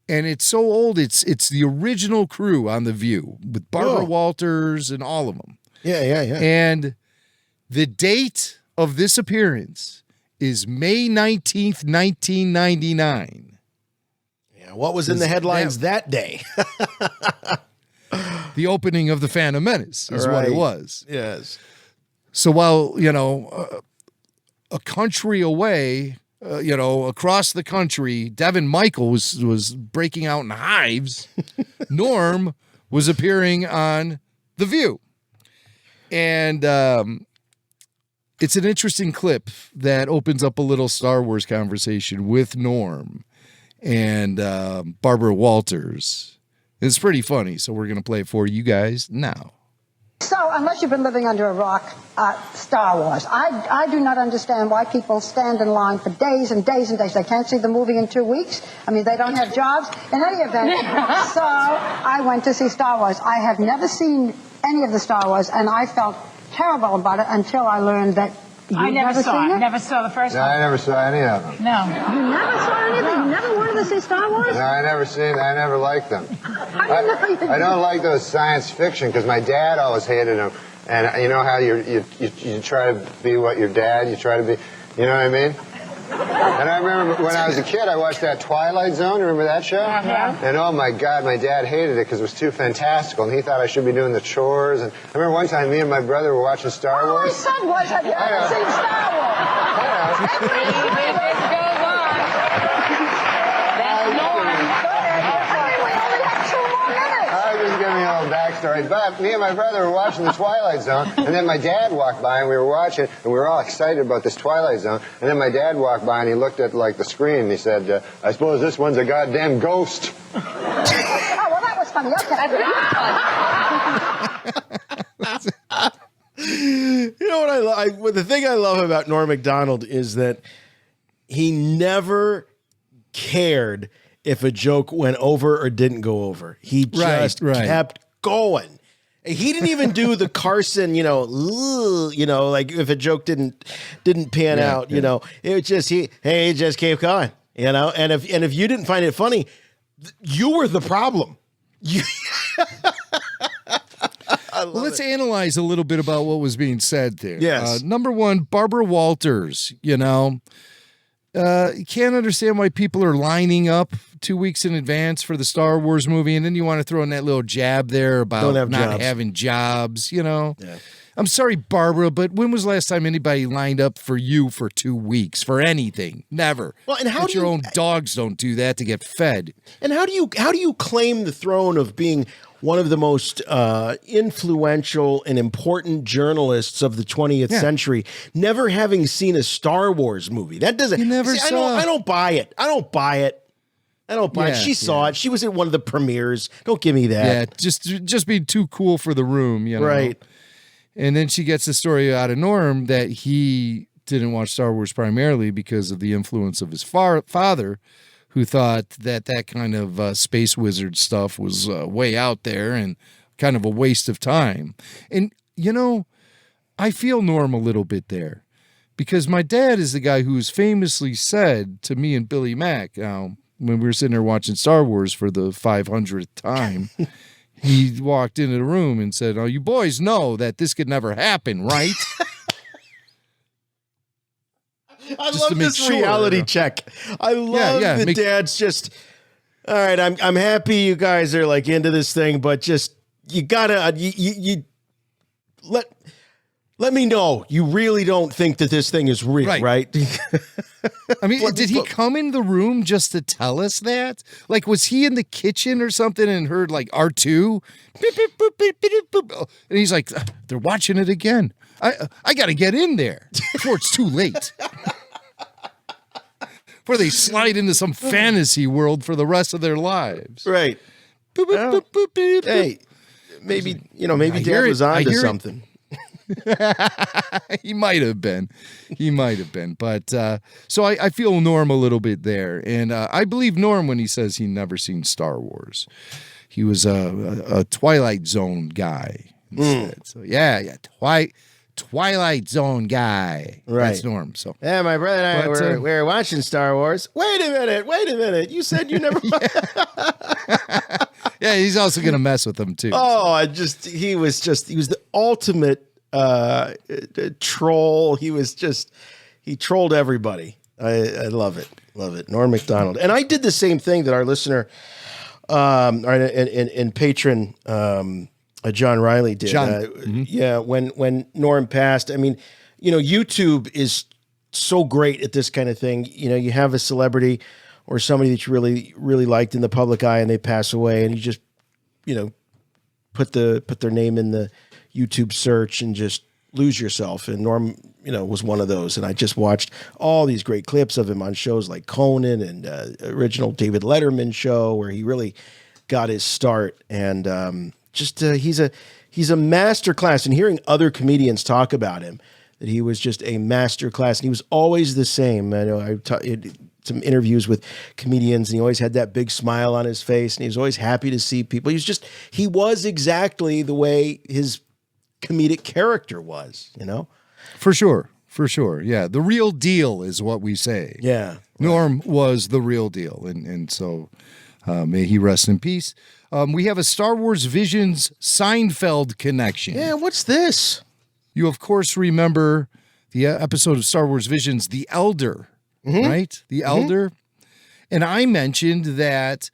And it's so old, it's the original crew on The View with Barbara Walters and all of them. Yeah. And the date of this appearance is May 19th, 1999. Yeah, what was in the headlines that day? The opening of The Phantom Menace is what it was. Yes. So while, a country away, across the country, Devon Michael was breaking out in hives. Norm was appearing on The View. And it's an interesting clip that opens up a little Star Wars conversation with Norm and Barbara Walters. It's pretty funny, so we're going to play it for you guys now. So, unless you've been living under a rock, Star Wars. I do not understand why people stand in line for days and days and days. They can't see the movie in 2 weeks. I mean, they don't have jobs. In any event, so I went to see Star Wars. I have never seen any of the Star Wars, and I felt terrible about it until I learned that I never saw it. it. Never saw the first one. I never saw any of them. No. You never saw anything? You never wanted to see Star Wars? No, I never liked them. I don't like those science fiction because my dad always hated them. And you know how you try to be what your dad, you try to be, you know what I mean? And I remember when I was a kid, I watched that Twilight Zone. Remember that show? Uh-huh. And oh my God, my dad hated it because it was too fantastical, and he thought I should be doing the chores. And I remember one time, me and my brother were watching Star Wars. My son was. Have you ever seen Star Wars? Backstory, but me and my brother were watching the Twilight Zone, and then my dad walked by, and we were watching, and we were all excited about this Twilight Zone, and then my dad walked by, and he looked at, the screen, and he said, I suppose this one's a goddamn ghost. Oh, well, that was funny. You know what the thing I love about Norm Macdonald is that he never cared if a joke went over or didn't go over. He just kept going. He didn't even do the Carson, like if a joke didn't pan out, it was just he just kept going, and if you didn't find it funny, you were the problem. Well, let's analyze a little bit about what was being said there. Yes. Number one, Barbara Walters, you can't understand why people are lining up 2 weeks in advance for the Star Wars movie, and then you want to throw in that little jab there about not having jobs, Yeah. I'm sorry, Barbara, but when was the last time anybody lined up for you for 2 weeks for anything? Never. Well, and how your own dogs don't do that to get fed. And how do you claim the throne of being one of the most influential and important journalists of the 20th century, never having seen a Star Wars movie? That doesn't. You never saw. I don't buy it. I don't buy it. She saw it. She was at one of the premieres. Don't give me that. Yeah, just being too cool for the room, Right. And then she gets the story out of Norm that he didn't watch Star Wars primarily because of the influence of his father, who thought that kind of space wizard stuff was way out there and kind of a waste of time. And, I feel Norm a little bit there because my dad is the guy who's famously said to me and Billy Mack, when we were sitting there watching Star Wars for the 500th time, he walked into the room and said, "Oh, you boys know that this could never happen, right?" I love this reality check. I love that Dad's just, all right, I'm happy you guys are like into this thing, but just, you gotta, you let me know you really don't think that this thing is real, right? I mean, did he come in the room just to tell us that? Like, was he in the kitchen or something and heard like R2? Beep, beep, boop, beep, beep, boop. And he's like, they're watching it again. I got to get in there before it's too late. Before they slide into some fantasy world for the rest of their lives. Right. Boop, boop, boop, boop, boop, boop. Hey, maybe Dad was on to something. He might have been. But so I feel Norm a little bit there. And I believe Norm when he says he never seen Star Wars. He was a Twilight Zone guy instead. So yeah, Twilight Zone guy. Right. That's Norm. So yeah, my brother and I we were watching Star Wars. Wait a minute. You said you never Yeah, he's also gonna mess with them too. Oh, he was the ultimate troll. He was He trolled everybody. I love it. Love it. Norm Macdonald. And I did the same thing that our listener and patron John Riley did. Yeah, when Norm passed. I mean, YouTube is so great at this kind of thing. You have a celebrity or somebody that you really, really liked in the public eye and they pass away, and you just, put their name in the YouTube search and just lose yourself. And Norm, was one of those. And I just watched all these great clips of him on shows like Conan and original David Letterman show, where he really got his start. And he's a master class. And hearing other comedians talk about him, that he was just a master class, and he was always the same. I know some interviews with comedians, and he always had that big smile on his face, and he was always happy to see people. He was exactly the way his comedic character was, For sure. Yeah. The real deal is what we say. Yeah. Norm was the real deal. And so may he rest in peace. We have a Star Wars Visions Seinfeld connection. Yeah. What's this? You, of course, remember the episode of Star Wars Visions, The Elder, right? The Elder. And I mentioned that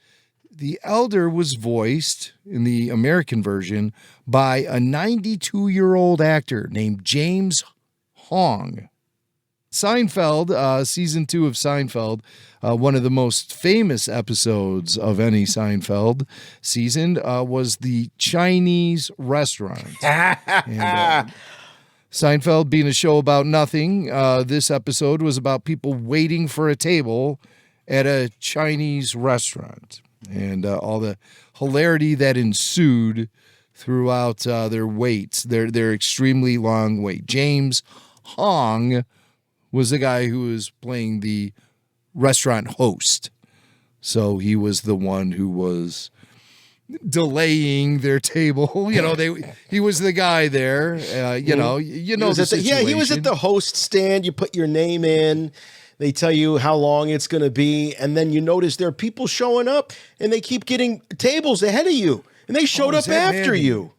the Elder was voiced in the American version by a 92-year-old actor named James Hong. Seinfeld, season 2 of Seinfeld, one of the most famous episodes of any Seinfeld season was the Chinese restaurant. And, Seinfeld being a show about nothing, this episode was about people waiting for a table at a Chinese restaurant, and all the hilarity that ensued throughout their waits, their extremely long wait. James Hong was the guy who was playing the restaurant host, so he was the one who was delaying their table. He was the guy there. He was at the host stand. You put your name in. They tell you how long it's going to be, and then you notice there are people showing up, and they keep getting tables ahead of you, and they showed up after you.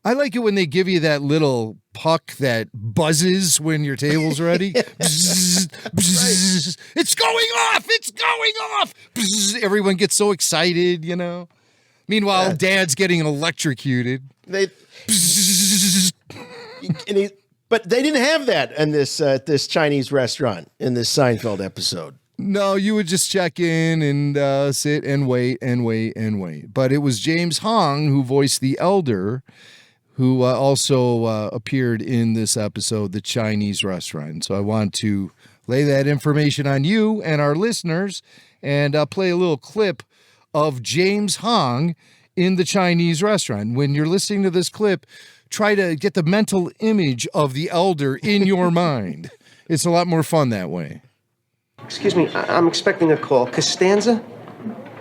I like it when they give you that little puck that buzzes when your table's ready. Bzz, bzz, it's going off! It's going off! Bzz, everyone gets so excited, Meanwhile, Dad's getting electrocuted. But they didn't have that in this Chinese restaurant in this Seinfeld episode. No, you would just check in and sit and wait and wait and wait. But it was James Hong who voiced the Elder, who also appeared in this episode, the Chinese restaurant. So I want to lay that information on you and our listeners, and I'll play a little clip of James Hong in the Chinese restaurant. When you're listening to this clip, try to get the mental image of the Elder in your mind. It's a lot more fun that way. Excuse me, I'm expecting a call. Costanza?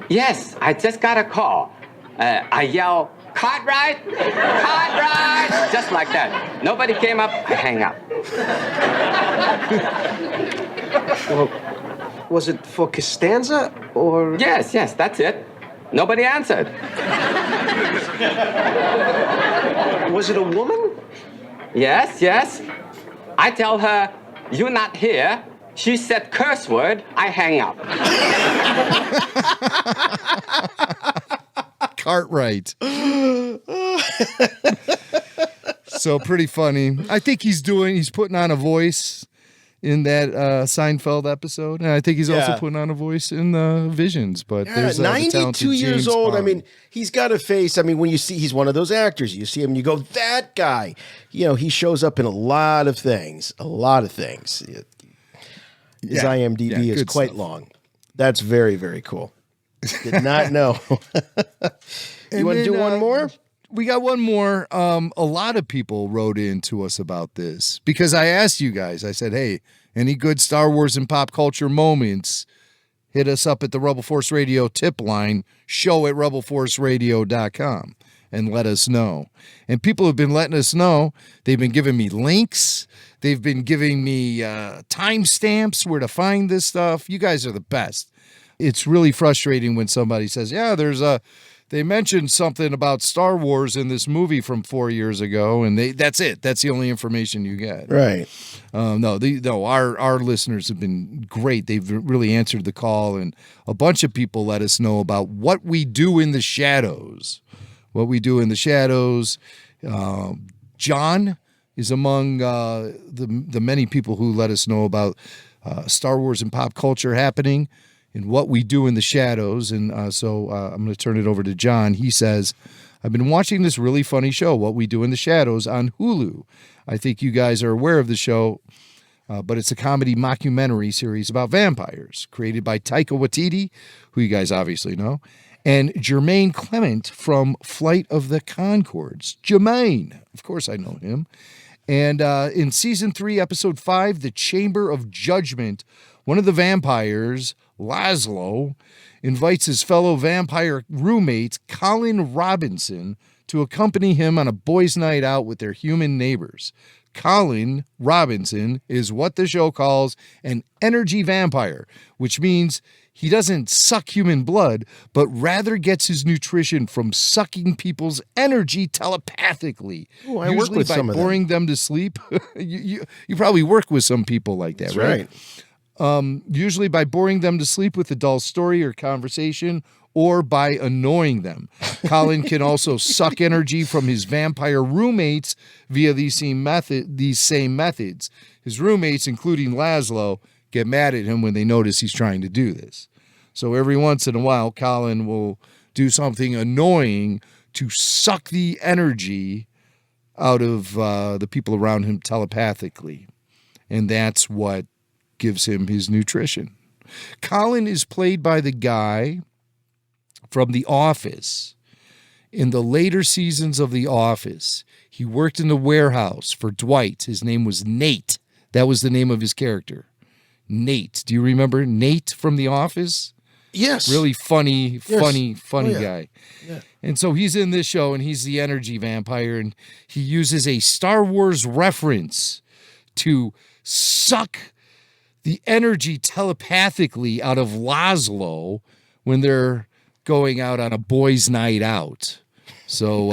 Yes, I just got a call. I yell, Cartwright! Cartwright! Just like that. Nobody came up, I hang up. Well, was it for Costanza or? Yes, that's it. Nobody answered. Was it a woman? Yes. I tell her, you're not here. She said curse word, I hang up. Cartwright. So pretty funny. I think he's putting on a voice in that Seinfeld episode, and I think he's also putting on a voice in the Visions. But there's 92 years old. Hong. I mean, he's got a face. I mean, when you see, he's one of those actors. You see him, and you go, that guy. He shows up in a lot of things. His IMDb is quite long. That's very, very cool. Did not know. You want to do one more? We got one more. A lot of people wrote in to us about this because I asked you guys, I said, hey, any good Star Wars and pop culture moments, hit us up at the Rebel Force Radio tip line, show@rebelforceradio.com, and let us know. And people have been letting us know. They've been giving me links. They've been giving me timestamps where to find this stuff. You guys are the best. It's really frustrating when somebody says, yeah, there's they mentioned something about Star Wars in this movie from 4 years ago, and that's it. That's the only information you get. Right. Our listeners have been great. They've really answered the call, and a bunch of people let us know about what we do in the shadows. What we do in the shadows. John is among the many people who let us know about Star Wars and pop culture happening and what we do in the shadows. And so I'm going to turn it over to John. He says, I've been watching this really funny show, What We Do in the Shadows, on Hulu. I think you guys are aware of the show, but it's a comedy mockumentary series about vampires created by Taika Waititi, who you guys obviously know, and Jermaine Clement from Flight of the Conchords. Jermaine, of course I know him. And in season 3, episode 5, The Chamber of Judgment, one of the vampires, Laszlo, invites his fellow vampire roommate, Colin Robinson, to accompany him on a boys' night out with their human neighbors. Colin Robinson is what the show calls an energy vampire, which means he doesn't suck human blood, but rather gets his nutrition from sucking people's energy telepathically. Ooh, I work with some of them. Usually by boring them to sleep. you probably work with some people like that, That's right? Usually by boring them to sleep with a dull story or conversation, or by annoying them. Colin can also suck energy from his vampire roommates via these same methods. His roommates, including Laszlo, get mad at him when they notice he's trying to do this. So every once in a while, Colin will do something annoying to suck the energy out of the people around him telepathically. And that's what gives him his nutrition. Colin is played by the guy from The Office. In the later seasons of The Office, he worked in the warehouse for Dwight. His name was Nate. That was the name of his character. Nate. Do you remember Nate from The Office? Yes. Really funny yeah. guy. Yeah. And so he's in this show, and he's the energy vampire, and he uses a Star Wars reference to suck the energy telepathically out of Laszlo when they're going out on a boys' night out. So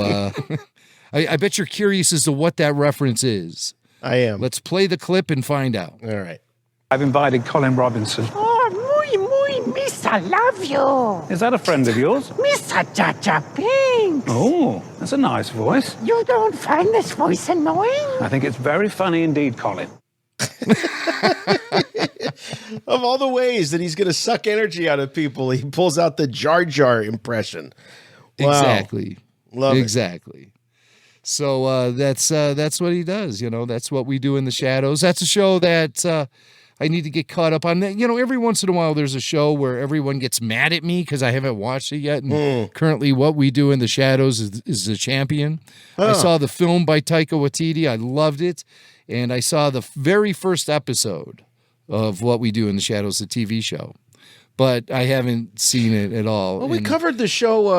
I bet you're curious as to what that reference is. I am. Let's play the clip and find out. All right. I've invited Colin Robinson. Oh, miss, I love you. Is that a friend of yours? Miss Jaja Pinks. Oh, that's a nice voice. You don't find this voice annoying? I think it's very funny indeed, Colin. Of all the ways that he's going to suck energy out of people, he pulls out the Jar Jar impression. Wow. Exactly. Love it. Exactly. So that's what he does. You know, that's what we do in the shadows. That's a show that I need to get caught up on. You know, every once in a while there's a show where everyone gets mad at me because I haven't watched it yet. And currently what we do in the shadows is The Champion. I saw the film by Taika Waititi. I loved it. And I saw the very first episode of What We Do in the Shadows, the TV show. But I haven't seen it at all. Well, we covered the show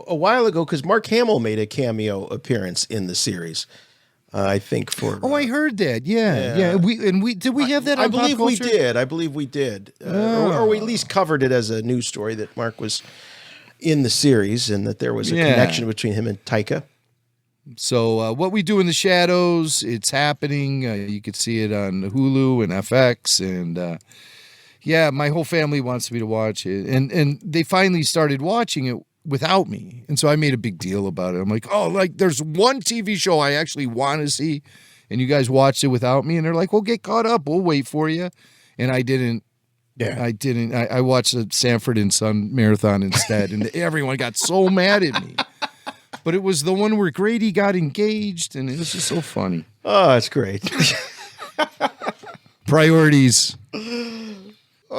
a while ago because Mark Hamill made a cameo appearance in the series. I think for. Oh, I heard that. Yeah. Did we have that? I On Pop believe we Culture? did. I believe we did, or we at least covered it as a news story that Mark was in the series and that there was a connection between him and Taika. So What We Do in the Shadows, it's happening. You can see it on Hulu and FX, and my whole family wants me to watch it, and they finally started watching it without me, and so I made a big deal about it. I'm like, there's one TV show I actually want to see, and you guys watched it without me, and they're like, well, get caught up, we'll wait for you, and I didn't. Yeah, I didn't. I watched the Sanford and Son marathon instead, and everyone got so mad at me. But it was the one where Grady got engaged, and it was just so funny. Oh, that's great. Priorities. Alrighty.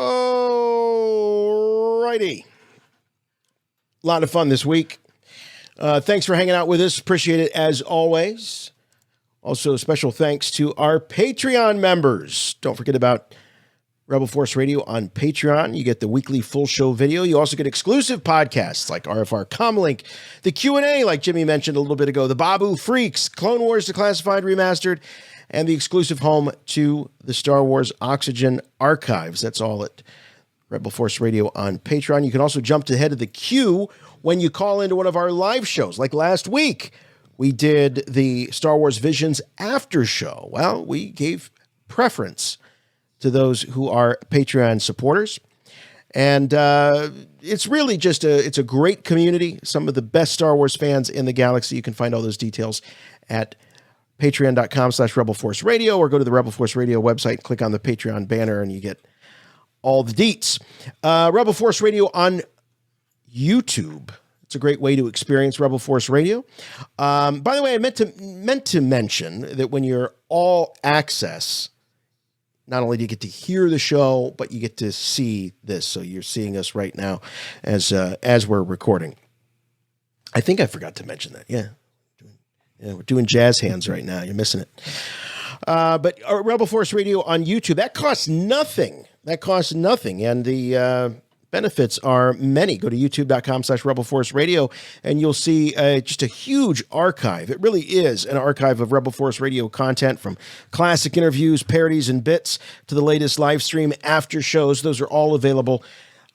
A lot of fun this week. Thanks for hanging out with us. Appreciate it as always. Also, special thanks to our Patreon members. Don't forget about Rebel Force Radio on Patreon. You get the weekly full show video. You also get exclusive podcasts like RFR Comlink, the Q&A like Jimmy mentioned a little bit ago, the Babu Freaks, Clone Wars Declassified Remastered, and the exclusive home to the Star Wars Oxygen archives. That's all at Rebel Force Radio on Patreon. You can also jump to the head of the queue when you call into one of our live shows. Like last week, we did the Star Wars Visions after show. Well, we gave preference to those who are Patreon supporters. And it's really just it's a great community. Some of the best Star Wars fans in the galaxy. You can find all those details at patreon.com/Rebel Force Radio, or go to the Rebel Force Radio website, click on the Patreon banner, and you get all the deets. Rebel Force Radio on YouTube. It's a great way to experience Rebel Force Radio. By the way, I meant to mention that when you're all access, not only do you get to hear the show, but you get to see this. So you're seeing us right now as we're recording. I think I forgot to mention that. Yeah, we're doing jazz hands right now. You're missing it. But Rebel Force Radio on YouTube, that costs nothing. And the benefits are many. Go to youtube.com/Rebel Force Radio, and you'll see just a huge archive. It really is an archive of Rebel Force Radio content, from classic interviews, parodies, and bits to the latest live stream after shows. Those are all available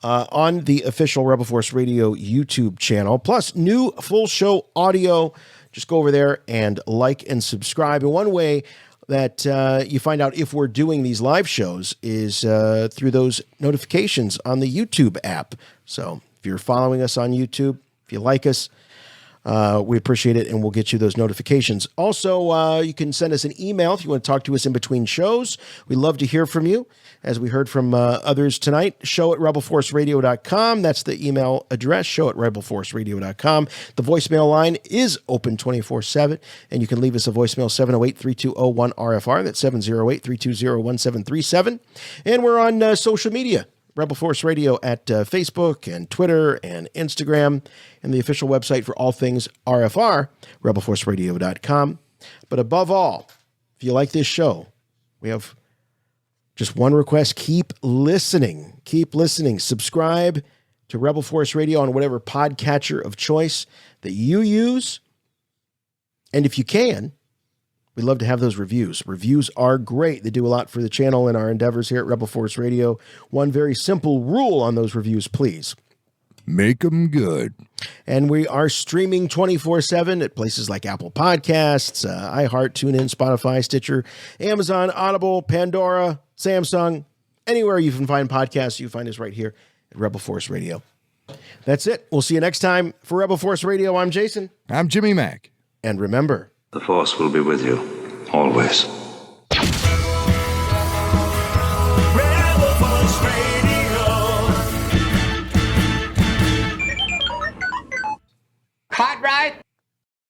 on the official Rebel Force Radio YouTube channel, plus new full show audio. Just go over there and like and subscribe. And one way that you find out if we're doing these live shows is through those notifications on the YouTube app. So if you're following us on YouTube, if you like us, we appreciate it, and we'll get you those notifications. Also, you can send us an email if you want to talk to us in between shows. We love to hear from you, as we heard from others tonight. show@rebelforceradio.com. That's the email address, show@rebelforceradio.com. The voicemail line is open 24/7, and you can leave us a voicemail, 708-3201-RFR. That's 708-320-1737. And we're on social media, Rebel Force Radio at Facebook and Twitter and Instagram, and the official website for all things RFR, rebelforceradio.com. But above all, if you like this show, we have just one request: keep listening. Keep listening. Subscribe to Rebel Force Radio on whatever podcatcher of choice that you use. And if you can, we'd love to have those reviews. Reviews are great. They do a lot for the channel and our endeavors here at Rebel Force Radio. One very simple rule on those reviews, please: make them good. And we are streaming 24/7 at places like Apple Podcasts, iHeart, TuneIn, Spotify, Stitcher, Amazon, Audible, Pandora, Samsung. Anywhere you can find podcasts, you find us right here at Rebel Force Radio. That's it. We'll see you next time for Rebel Force Radio. I'm Jason. I'm Jimmy Mack. And remember, the Force will be with you, always. Rebel Force Radio. Cartwright!